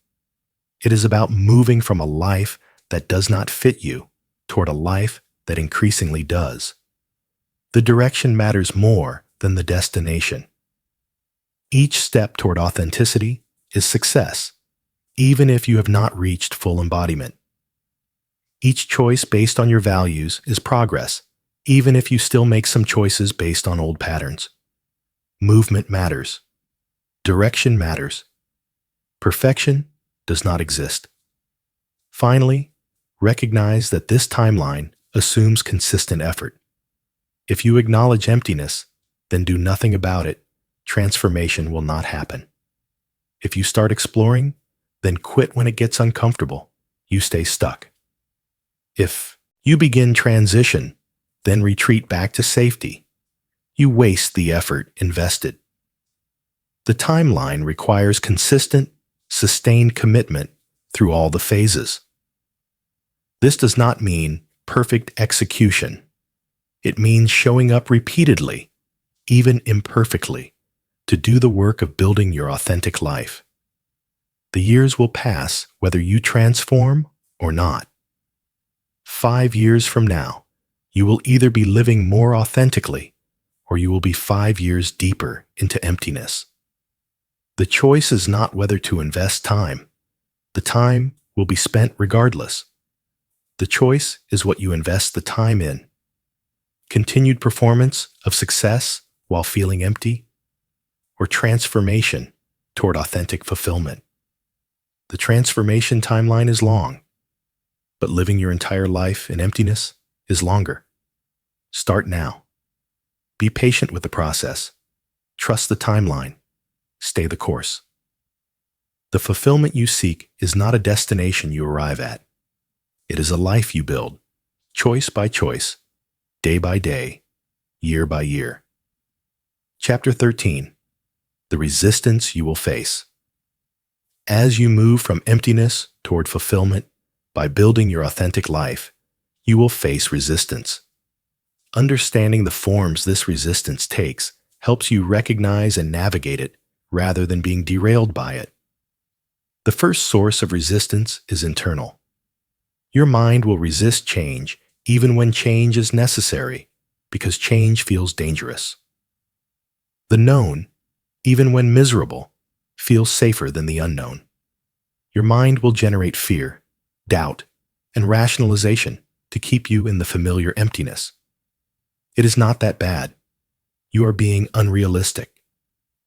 It is about moving from a life that does not fit you toward a life that increasingly does. The direction matters more than the destination. Each step toward authenticity is success, even if you have not reached full embodiment. Each choice based on your values is progress, even if you still make some choices based on old patterns. Movement matters. Direction matters. Perfection does not exist. Finally, recognize that this timeline assumes consistent effort. If you acknowledge emptiness, then do nothing about it, transformation will not happen. If you start exploring, then quit when it gets uncomfortable. You stay stuck. If you begin transition, then retreat back to safety. You waste the effort invested. The timeline requires consistent, sustained commitment through all the phases. This does not mean perfect execution. It means showing up repeatedly, even imperfectly, to do the work of building your authentic life. The years will pass whether you transform or not. 5 years from now, you will either be living more authentically or you will be 5 years deeper into emptiness. The choice is not whether to invest time. The time will be spent regardless. The choice is what you invest the time in. Continued performance of success while feeling empty, or transformation toward authentic fulfillment. The transformation timeline is long, but living your entire life in emptiness is longer. Start now. Be patient with the process. Trust the timeline. Stay the course. The fulfillment you seek is not a destination you arrive at. It is a life you build, choice by choice, day by day, year by year. Chapter 13. The resistance you will face. As you move from emptiness toward fulfillment by building your authentic life, you will face resistance. Understanding the forms this resistance takes helps you recognize and navigate it rather than being derailed by it. The first source of resistance is internal. Your mind will resist change even when change is necessary, because change feels dangerous. The known, even when miserable, feels safer than the unknown. Your mind will generate fear, doubt, and rationalization to keep you in the familiar emptiness. It is not that bad. You are being unrealistic.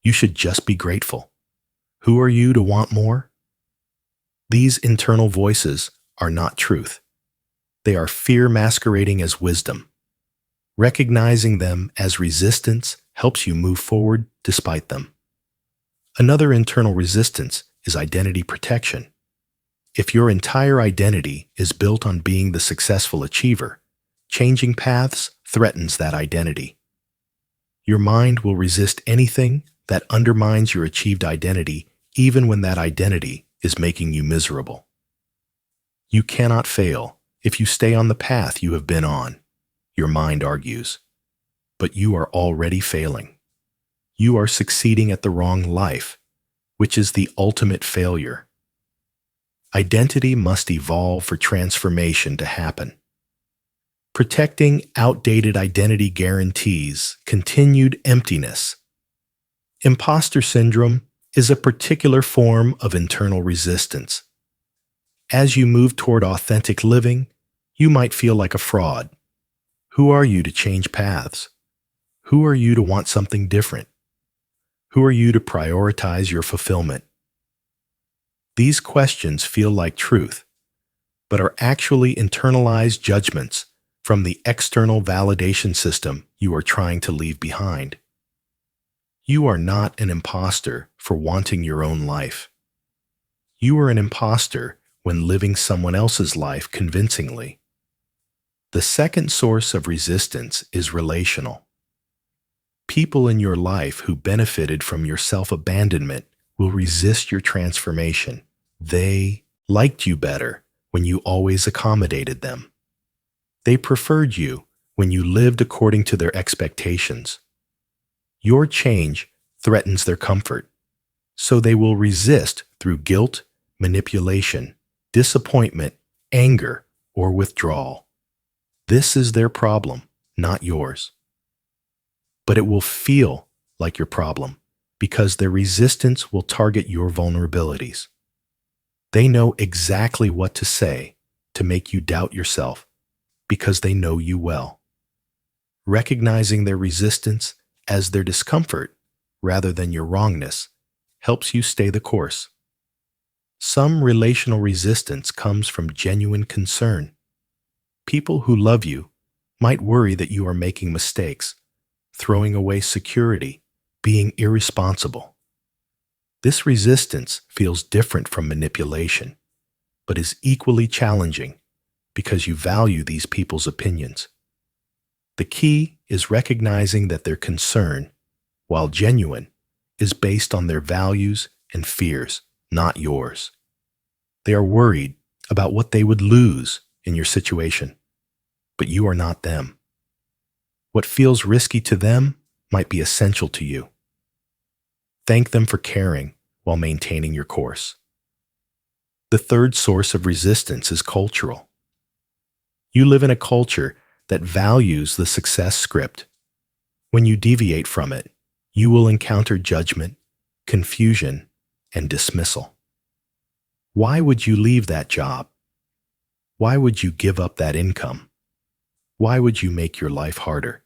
You should just be grateful. Who are you to want more? These internal voices are not truth. They are fear masquerading as wisdom. Recognizing them as resistance helps you move forward despite them. Another internal resistance is identity protection. If your entire identity is built on being the successful achiever, changing paths threatens that identity. Your mind will resist anything that undermines your achieved identity, even when that identity is making you miserable. You cannot fail if you stay on the path you have been on, your mind argues. But you are already failing. You are succeeding at the wrong life, which is the ultimate failure. Identity must evolve for transformation to happen. Protecting outdated identity guarantees continued emptiness. Imposter syndrome is a particular form of internal resistance. As you move toward authentic living, you might feel like a fraud. Who are you to change paths? Who are you to want something different? Who are you to prioritize your fulfillment? These questions feel like truth, but are actually internalized judgments from the external validation system you are trying to leave behind. You are not an imposter for wanting your own life. You are an imposter when living someone else's life convincingly. The second source of resistance is relational. People in your life who benefited from your self-abandonment will resist your transformation. They liked you better when you always accommodated them. They preferred you when you lived according to their expectations. Your change threatens their comfort, so they will resist through guilt, manipulation, disappointment, anger, or withdrawal. This is their problem, not yours. But it will feel like your problem because their resistance will target your vulnerabilities. They know exactly what to say to make you doubt yourself because they know you well. Recognizing their resistance as their discomfort rather than your wrongness helps you stay the course. Some relational resistance comes from genuine concern. People who love you might worry that you are making mistakes, throwing away security, being irresponsible. This resistance feels different from manipulation, but is equally challenging because you value these people's opinions. The key is recognizing that their concern, while genuine, is based on their values and fears, not yours. They are worried about what they would lose in your situation, but you are not them. What feels risky to them might be essential to you. Thank them for caring while maintaining your course. The third source of resistance is cultural. You live in a culture that values the success script. When you deviate from it, you will encounter judgment, confusion, and dismissal. Why would you leave that job? Why would you give up that income? Why would you make your life harder?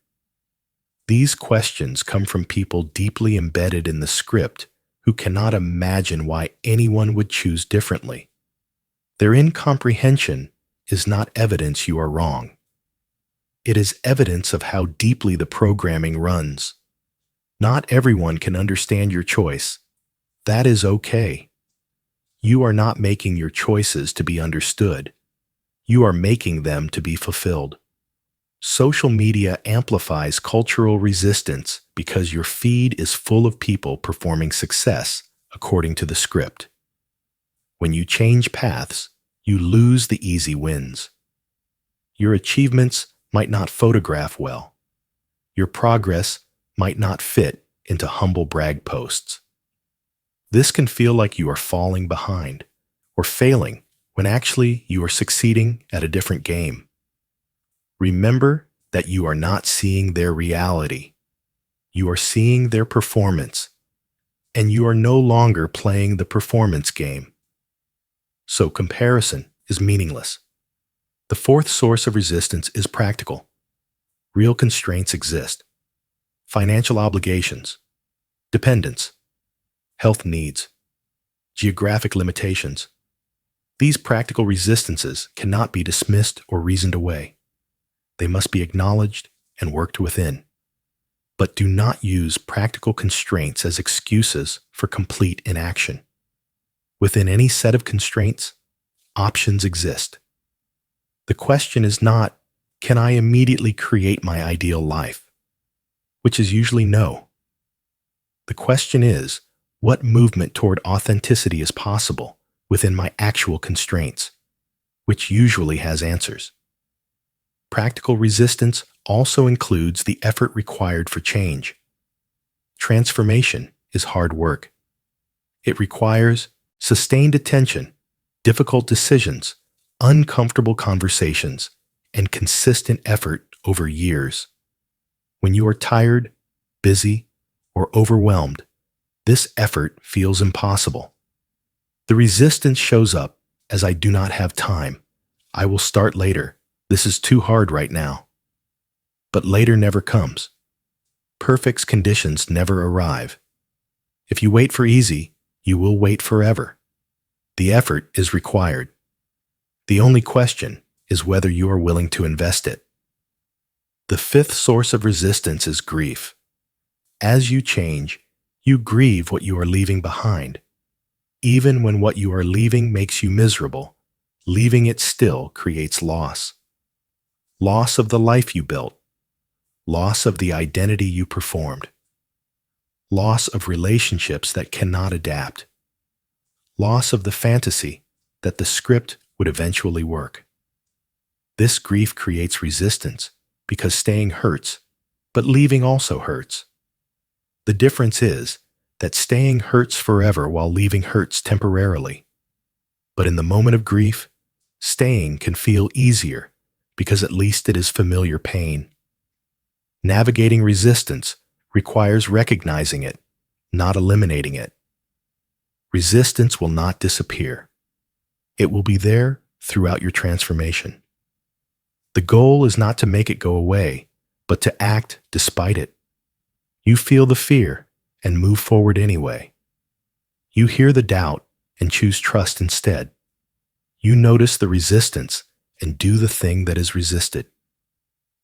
These questions come from people deeply embedded in the script who cannot imagine why anyone would choose differently. Their incomprehension is not evidence you are wrong. It is evidence of how deeply the programming runs. Not everyone can understand your choice. That is okay. You are not making your choices to be understood. You are making them to be fulfilled. Social media amplifies cultural resistance because your feed is full of people performing success according to the script. When you change paths, you lose the easy wins. Your achievements might not photograph well. Your progress might not fit into humble brag posts. This can feel like you are falling behind or failing when actually you are succeeding at a different game. Remember that you are not seeing their reality. You are seeing their performance, and you are no longer playing the performance game. So comparison is meaningless. The fourth source of resistance is practical. Real constraints exist. Financial obligations, dependence, health needs, geographic limitations. These practical resistances cannot be dismissed or reasoned away. They must be acknowledged and worked within. But do not use practical constraints as excuses for complete inaction. Within any set of constraints, options exist. The question is not, can I immediately create my ideal life? Which is usually no. The question is, what movement toward authenticity is possible within my actual constraints, which usually has answers. Practical resistance also includes the effort required for change. Transformation is hard work. It requires sustained attention, difficult decisions, uncomfortable conversations, and consistent effort over years. When you are tired, busy, or overwhelmed, this effort feels impossible. The resistance shows up as I do not have time. I will start later. This is too hard right now. But later never comes. Perfect conditions never arrive. If you wait for easy, you will wait forever. The effort is required. The only question is whether you are willing to invest it. The fifth source of resistance is grief. As you change, you grieve what you are leaving behind. Even when what you are leaving makes you miserable, leaving it still creates loss. Loss of the life you built. Loss of the identity you performed. Loss of relationships that cannot adapt. Loss of the fantasy that the script would eventually work. This grief creates resistance because staying hurts, but leaving also hurts. The difference is that staying hurts forever while leaving hurts temporarily. But in the moment of grief, staying can feel easier because at least it is familiar pain. Navigating resistance requires recognizing it, not eliminating it. Resistance will not disappear. It will be there throughout your transformation. The goal is not to make it go away, but to act despite it. You feel the fear and move forward anyway. You hear the doubt and choose trust instead. You notice the resistance and do the thing that is resisted.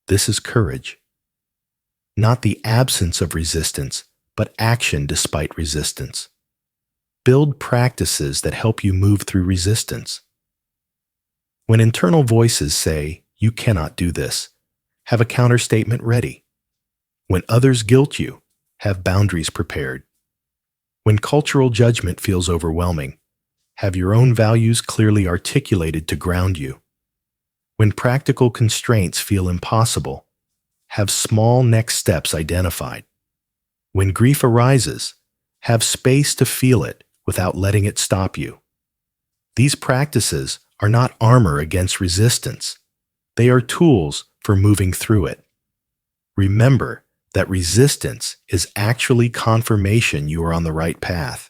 This is courage. Not the absence of resistance, but action despite resistance. Build practices that help you move through resistance. When internal voices say, "You cannot do this," have a counterstatement ready. When others guilt you, have boundaries prepared. When cultural judgment feels overwhelming, have your own values clearly articulated to ground you. When practical constraints feel impossible, have small next steps identified. When grief arises, have space to feel it without letting it stop you. These practices are not armor against resistance. They are tools for moving through it. Remember that resistance is actually confirmation you are on the right path.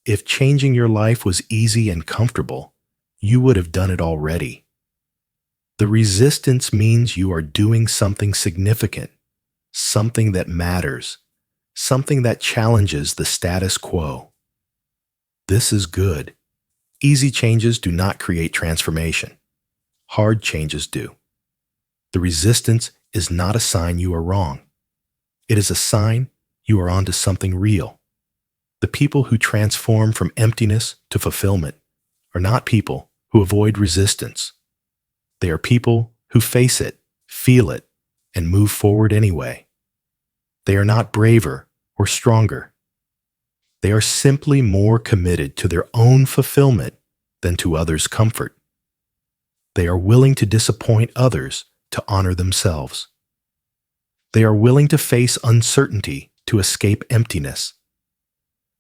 If changing your life was easy and comfortable, you would have done it already. The resistance means you are doing something significant, something that matters, something that challenges the status quo. This is good. Easy changes do not create transformation. Hard changes do. The resistance is not a sign you are wrong. It is a sign you are onto something real. The people who transform from emptiness to fulfillment are not people who avoid resistance. They are people who face it, feel it, and move forward anyway. They are not braver or stronger. They are simply more committed to their own fulfillment than to others' comfort. They are willing to disappoint others to honor themselves. They are willing to face uncertainty to escape emptiness.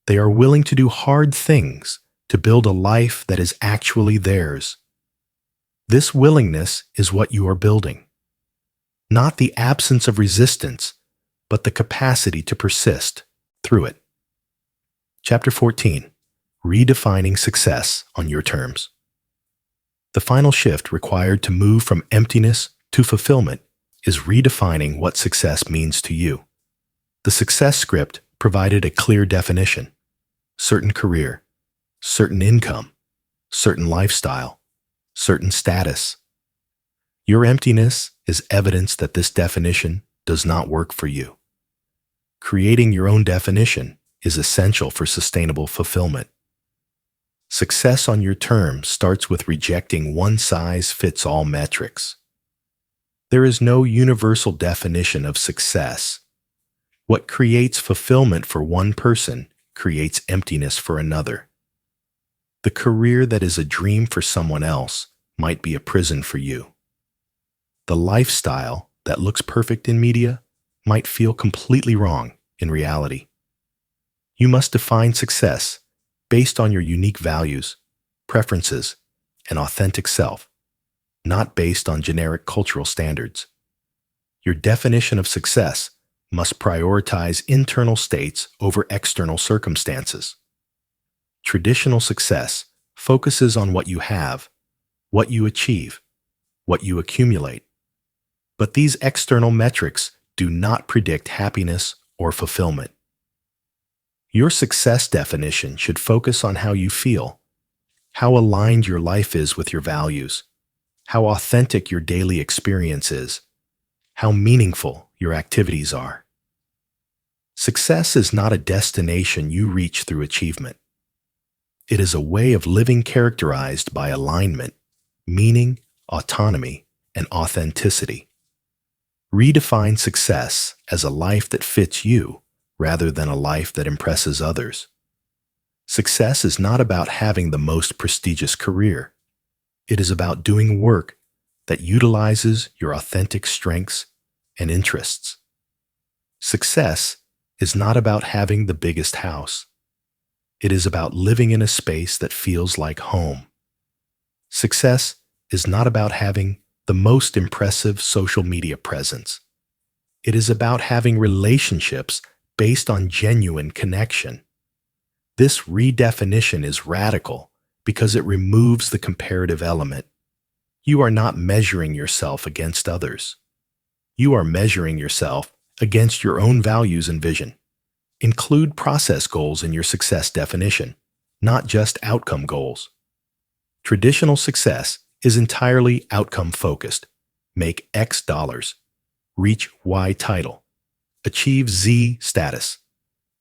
They are willing to do hard things to build a life that is actually theirs. This willingness is what you are building. Not the absence of resistance, but the capacity to persist through it. Chapter 14. Redefining Success on Your Terms. The final shift required to move from emptiness to fulfillment is redefining what success means to you. The success script provided a clear definition: certain career, certain income, certain lifestyle, certain status. Your emptiness is evidence that this definition does not work for you. Creating your own definition is essential for sustainable fulfillment. Success on your terms starts with rejecting one-size-fits-all metrics. There is no universal definition of success. What creates fulfillment for one person creates emptiness for another. The career that is a dream for someone else might be a prison for you. The lifestyle that looks perfect in media might feel completely wrong in reality. You must define success based on your unique values, preferences, and authentic self, not based on generic cultural standards. Your definition of success must prioritize internal states over external circumstances. Traditional success focuses on what you have, what you achieve, what you accumulate. But these external metrics do not predict happiness or fulfillment. Your success definition should focus on how you feel, how aligned your life is with your values, how authentic your daily experience is, how meaningful your activities are. Success is not a destination you reach through achievement. It is a way of living characterized by alignment, meaning, autonomy, and authenticity. Redefine success as a life that fits you rather than a life that impresses others. Success is not about having the most prestigious career. It is about doing work that utilizes your authentic strengths and interests. Success is not about having the biggest house. It is about living in a space that feels like home. Success is not about having the most impressive social media presence. It is about having relationships based on genuine connection. This redefinition is radical because it removes the comparative element. You are not measuring yourself against others. You are measuring yourself against your own values and vision. Include process goals in your success definition, not just outcome goals. Traditional success is entirely outcome-focused. Make X dollars, reach Y title, achieve Z status.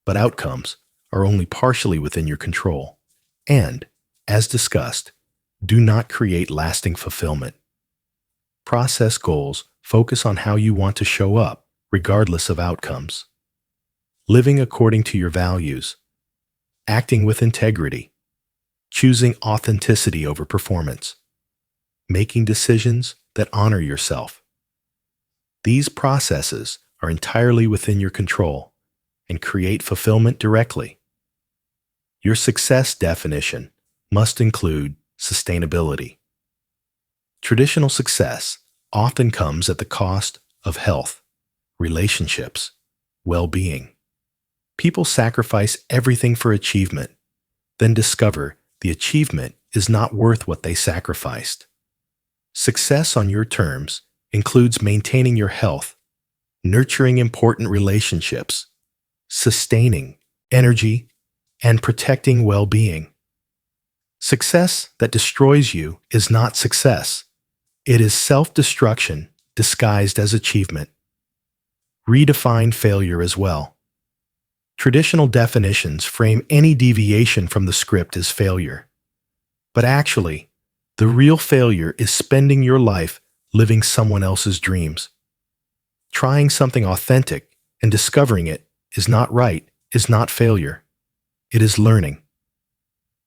But outcomes are only partially within your control. And, as discussed, do not create lasting fulfillment. Process goals focus on how you want to show up, regardless of outcomes. Living according to your values, acting with integrity, choosing authenticity over performance, making decisions that honor yourself. These processes are entirely within your control and create fulfillment directly. Your success definition must include sustainability. Traditional success often comes at the cost of health, relationships, well-being. People sacrifice everything for achievement, then discover the achievement is not worth what they sacrificed. Success on your terms includes maintaining your health, nurturing important relationships, sustaining energy, and protecting well-being. Success that destroys you is not success. It is self-destruction disguised as achievement. Redefine failure as well. Traditional definitions frame any deviation from the script as failure. But actually, the real failure is spending your life living someone else's dreams. Trying something authentic and discovering it is not right is not failure. It is learning.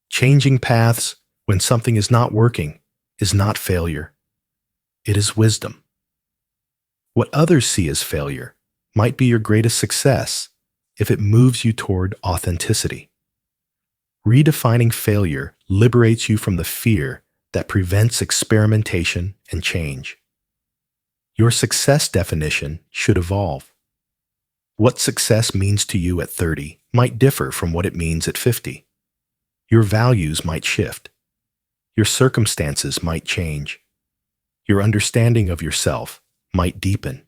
Changing paths when something is not working is not failure. It is wisdom. What others see as failure might be your greatest success if it moves you toward authenticity. Redefining failure liberates you from the fear that prevents experimentation and change. Your success definition should evolve. What success means to you at 30 might differ from what it means at 50. Your values might shift. Your circumstances might change. Your understanding of yourself might deepen.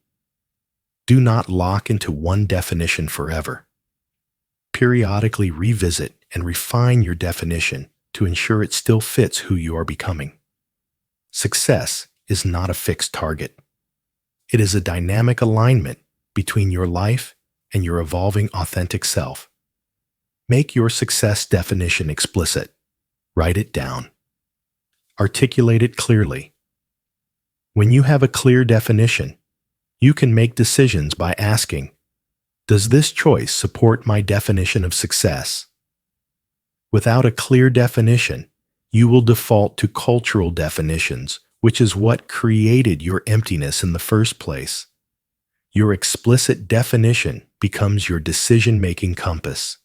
Do not lock into one definition forever. Periodically revisit and refine your definition to ensure it still fits who you are becoming. Success is not a fixed target. It is a dynamic alignment between your life and your evolving authentic self. Make your success definition explicit. Write it down. Articulate it clearly. When you have a clear definition, you can make decisions by asking, does this choice support my definition of success? Without a clear definition, you will default to cultural definitions, which is what created your emptiness in the first place. Your explicit definition becomes your decision-making compass.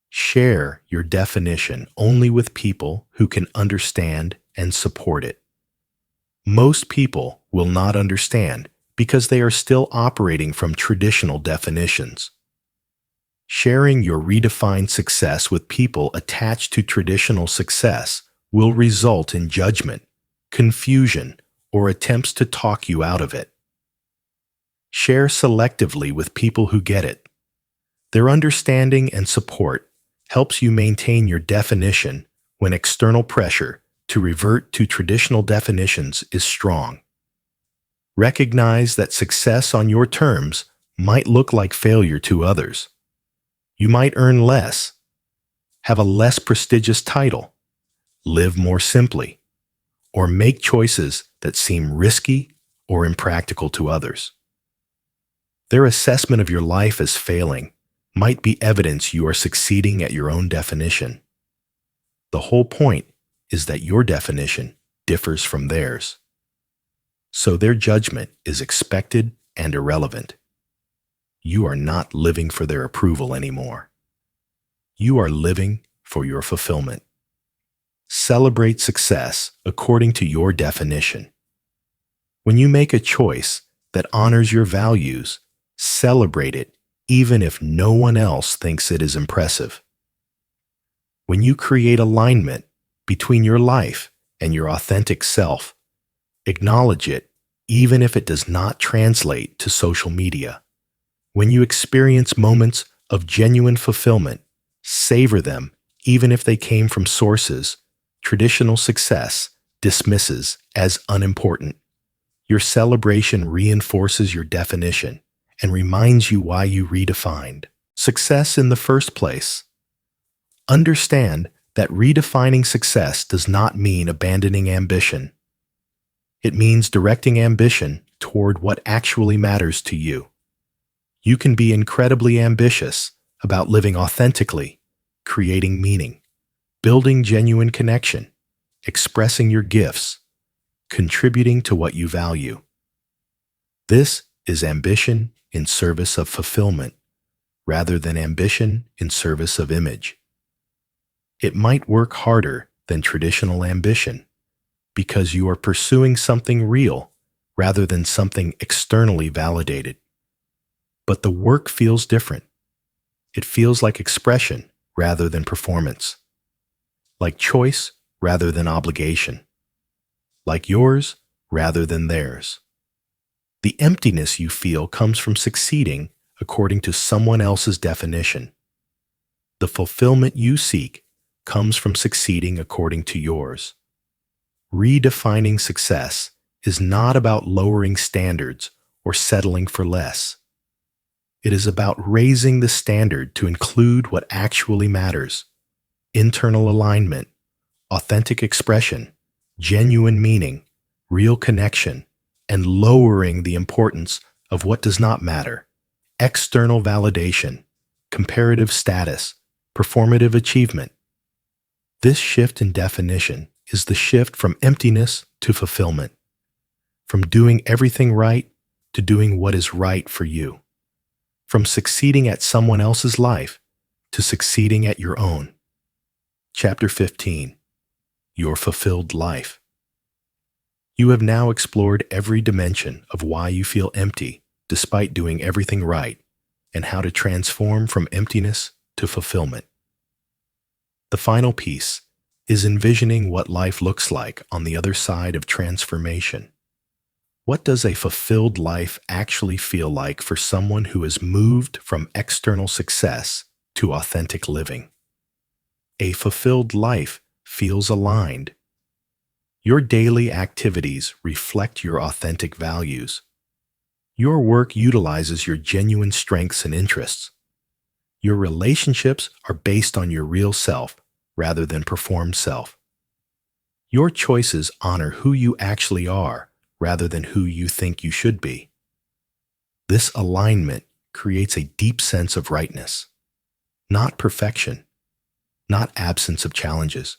Share your definition only with people who can understand and support it. Most people will not understand because they are still operating from traditional definitions. Sharing your redefined success with people attached to traditional success will result in judgment, confusion, or attempts to talk you out of it. Share selectively with people who get it. Their understanding and support helps you maintain your definition when external pressure to revert to traditional definitions is strong. Recognize that success on your terms might look like failure to others. You might earn less, have a less prestigious title, live more simply, or make choices that seem risky or impractical to others. Their assessment of your life as failing might be evidence you are succeeding at your own definition. The whole point is that your definition differs from theirs. So their judgment is expected and irrelevant. You are not living for their approval anymore. You are living for your fulfillment. Celebrate success according to your definition. When you make a choice that honors your values, celebrate it even if no one else thinks it is impressive. When you create alignment between your life and your authentic self, acknowledge it even if it does not translate to social media. When you experience moments of genuine fulfillment, savor them even if they came from sources traditional success dismisses as unimportant. Your celebration reinforces your definition and reminds you why you redefined success in the first place. Understand that redefining success does not mean abandoning ambition. It means directing ambition toward what actually matters to you. You can be incredibly ambitious about living authentically, creating meaning, building genuine connection, expressing your gifts, contributing to what you value. This is ambition in service of fulfillment, rather than ambition in service of image. It might work harder than traditional ambition because you are pursuing something real rather than something externally validated. But the work feels different. It feels like expression rather than performance, like choice rather than obligation, like yours rather than theirs. The emptiness you feel comes from succeeding according to someone else's definition. The fulfillment you seek comes from succeeding according to yours. Redefining success is not about lowering standards or settling for less. It is about raising the standard to include what actually matters: internal alignment, authentic expression, genuine meaning, real connection, and lowering the importance of what does not matter: external validation, comparative status, performative achievement. This shift in definition is the shift from emptiness to fulfillment, from doing everything right to doing what is right for you, from succeeding at someone else's life to succeeding at your own. Chapter 15. Your Fulfilled Life. You have now explored every dimension of why you feel empty despite doing everything right, and how to transform from emptiness to fulfillment. The final piece is envisioning what life looks like on the other side of transformation. What does a fulfilled life actually feel like for someone who has moved from external success to authentic living? A fulfilled life feels aligned. Your daily activities reflect your authentic values. Your work utilizes your genuine strengths and interests. Your relationships are based on your real self rather than performed self. Your choices honor who you actually are rather than who you think you should be. This alignment creates a deep sense of rightness, not perfection, not absence of challenges,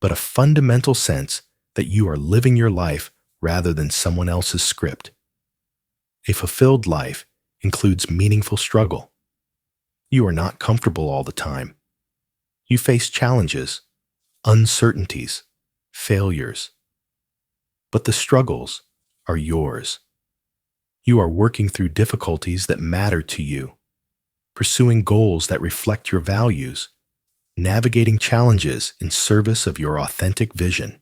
but a fundamental sense that you are living your life rather than someone else's script. A fulfilled life includes meaningful struggle. You are not comfortable all the time. You face challenges, uncertainties, failures. But the struggles are yours. You are working through difficulties that matter to you, pursuing goals that reflect your values, navigating challenges in service of your authentic vision.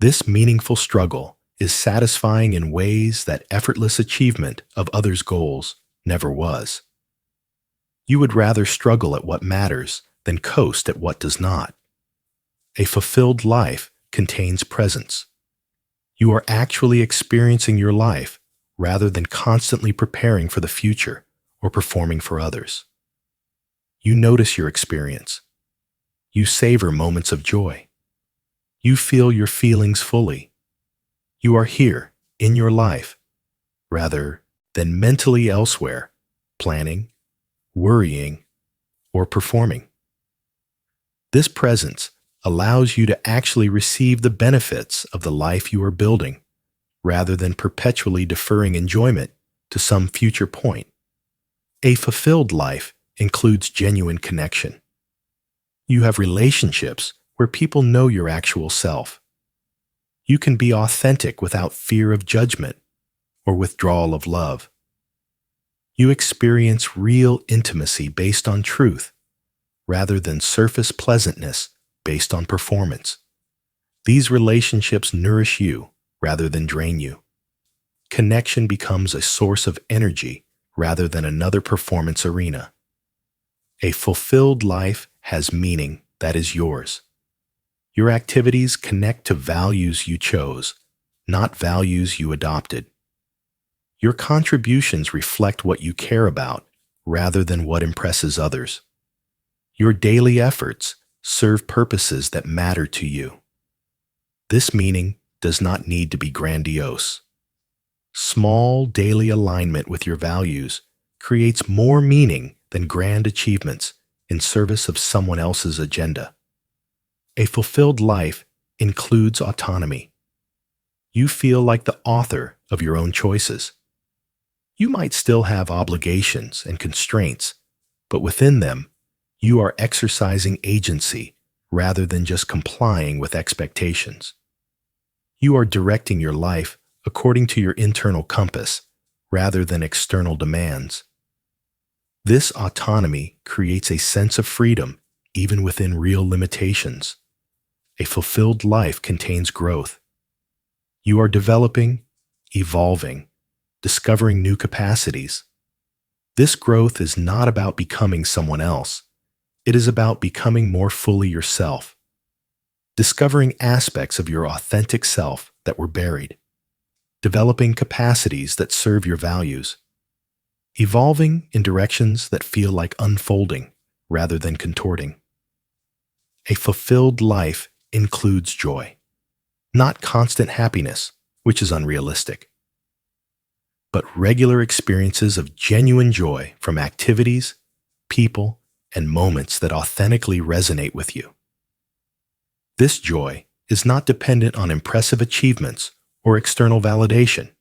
This meaningful struggle is satisfying in ways that effortless achievement of others' goals never was. You would rather struggle at what matters than coast at what does not. A fulfilled life contains presence. You are actually experiencing your life rather than constantly preparing for the future or performing for others. You notice your experience. You savor moments of joy. You feel your feelings fully. You are here in your life rather than mentally elsewhere, planning, worrying, or performing. This presence allows you to actually receive the benefits of the life you are building, rather than perpetually deferring enjoyment to some future point. A fulfilled life includes genuine connection. You have relationships where people know your actual self. You can be authentic without fear of judgment or withdrawal of love. You experience real intimacy based on truth, rather than surface pleasantness based on performance. These relationships nourish you rather than drain you. Connection becomes a source of energy rather than another performance arena. A fulfilled life has meaning that is yours. Your activities connect to values you chose, not values you adopted. Your contributions reflect what you care about rather than what impresses others. Your daily efforts serve purposes that matter to you. This meaning does not need to be grandiose. Small daily alignment with your values creates more meaning than grand achievements in service of someone else's agenda. A fulfilled life includes autonomy. You feel like the author of your own choices. You might still have obligations and constraints, but within them, you are exercising agency rather than just complying with expectations. You are directing your life according to your internal compass rather than external demands. This autonomy creates a sense of freedom even within real limitations. A fulfilled life contains growth. You are developing, evolving, discovering new capacities. This growth is not about becoming someone else. It is about becoming more fully yourself, discovering aspects of your authentic self that were buried, developing capacities that serve your values, evolving in directions that feel like unfolding rather than contorting. A fulfilled life includes joy, not constant happiness, which is unrealistic, but regular experiences of genuine joy from activities, people, and moments that authentically resonate with you. This joy is not dependent on impressive achievements or external validation.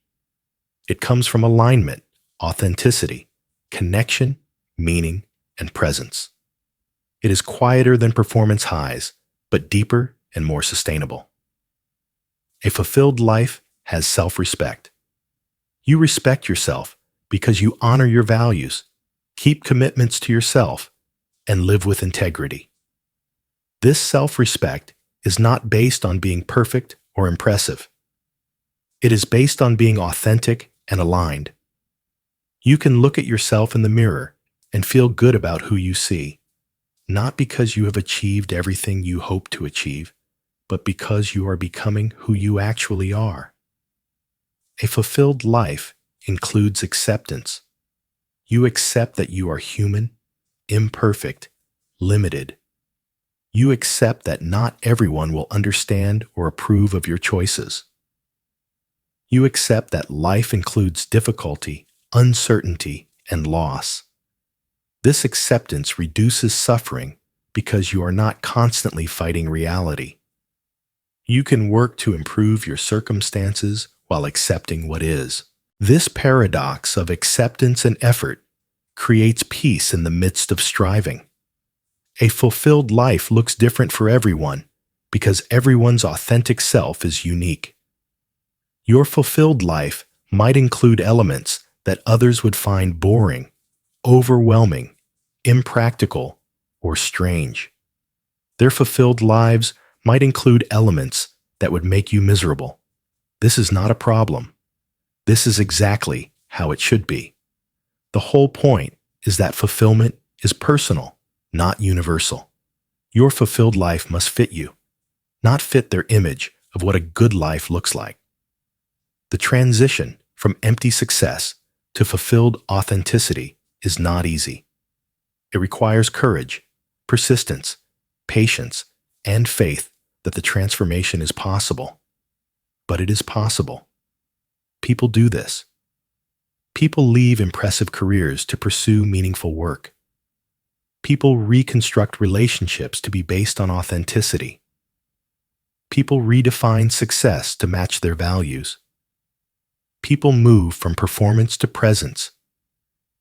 It comes from alignment, authenticity, connection, meaning, and presence. It is quieter than performance highs, but deeper and more sustainable. A fulfilled life has self-respect. You respect yourself because you honor your values, keep commitments to yourself, and live with integrity. This self-respect is not based on being perfect or impressive. It is based on being authentic and aligned. You can look at yourself in the mirror and feel good about who you see, not because you have achieved everything you hope to achieve, but because you are becoming who you actually are. A fulfilled life includes acceptance. You accept that you are human, imperfect, limited. You accept that not everyone will understand or approve of your choices. You accept that life includes difficulty, uncertainty, and loss. This acceptance reduces suffering because you are not constantly fighting reality. You can work to improve your circumstances while accepting what is. This paradox of acceptance and effort creates peace in the midst of striving. A fulfilled life looks different for everyone because everyone's authentic self is unique. Your fulfilled life might include elements that others would find boring, overwhelming, impractical, or strange. Their fulfilled lives might include elements that would make you miserable. This is not a problem. This is exactly how it should be. The whole point is that fulfillment is personal, not universal. Your fulfilled life must fit you, not fit their image of what a good life looks like. The transition from empty success to fulfilled authenticity is not easy. It requires courage, persistence, patience, and faith that the transformation is possible. But it is possible. People do this. People leave impressive careers to pursue meaningful work. People reconstruct relationships to be based on authenticity. People redefine success to match their values. People move from performance to presence.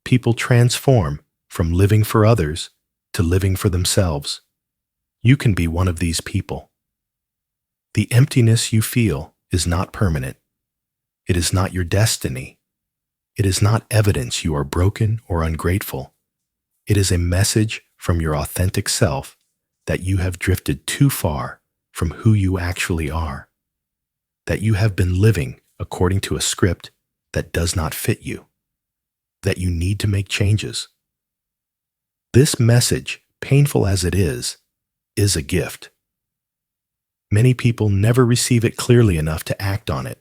People transform from living for others to living for themselves. You can be one of these people. The emptiness you feel is not permanent. It is not your destiny. It is not evidence you are broken or ungrateful. It is a message from your authentic self that you have drifted too far from who you actually are, that you have been living according to a script that does not fit you, that you need to make changes. This message, painful as it is a gift. Many people never receive it clearly enough to act on it.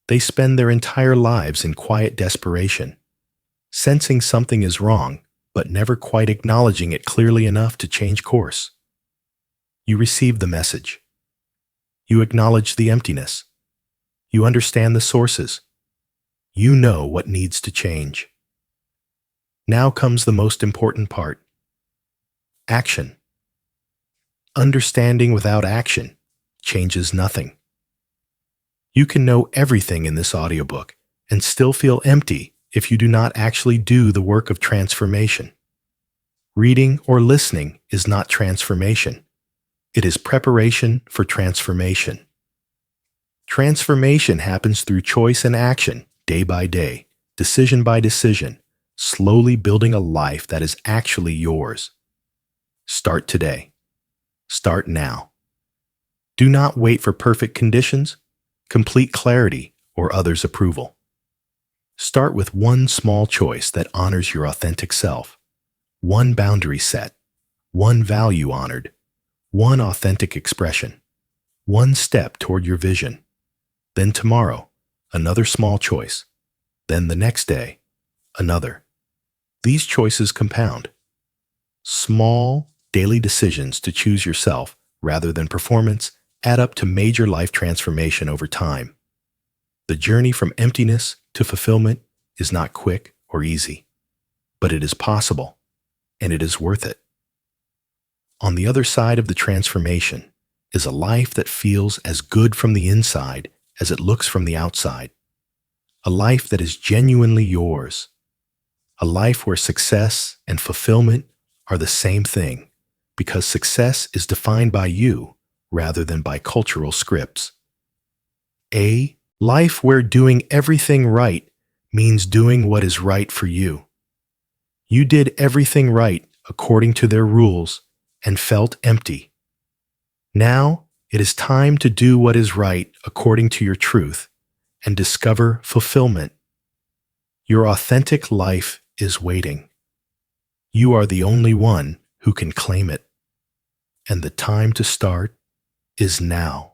They spend their entire lives in quiet desperation, sensing something is wrong, but never quite acknowledging it clearly enough to change course. You receive the message. You acknowledge the emptiness. You understand the sources. You know what needs to change. Now comes the most important part. Action. Understanding without action changes nothing. You can know everything in this audiobook and still feel empty if you do not actually do the work of transformation. Reading or listening is not transformation. It is preparation for transformation. Transformation happens through choice and action, day by day, decision by decision, slowly building a life that is actually yours. Start today. Start now. Do not wait for perfect conditions, complete clarity, or others' approval. Start with one small choice that honors your authentic self, one boundary set, one value honored, one authentic expression, one step toward your vision. Then tomorrow, another small choice. Then the next day, another. These choices compound. Small, daily decisions to choose yourself rather than performance add up to major life transformation over time. The journey from emptiness to fulfillment is not quick or easy, but it is possible, and it is worth it. On the other side of the transformation is a life that feels as good from the inside as it looks from the outside. A life that is genuinely yours. A life where success and fulfillment are the same thing, because success is defined by you rather than by cultural scripts. A life where doing everything right means doing what is right for you. You did everything right according to their rules and felt empty. Now it is time to do what is right according to your truth and discover fulfillment. Your authentic life is waiting. You are the only one who can claim it. And the time to start is now.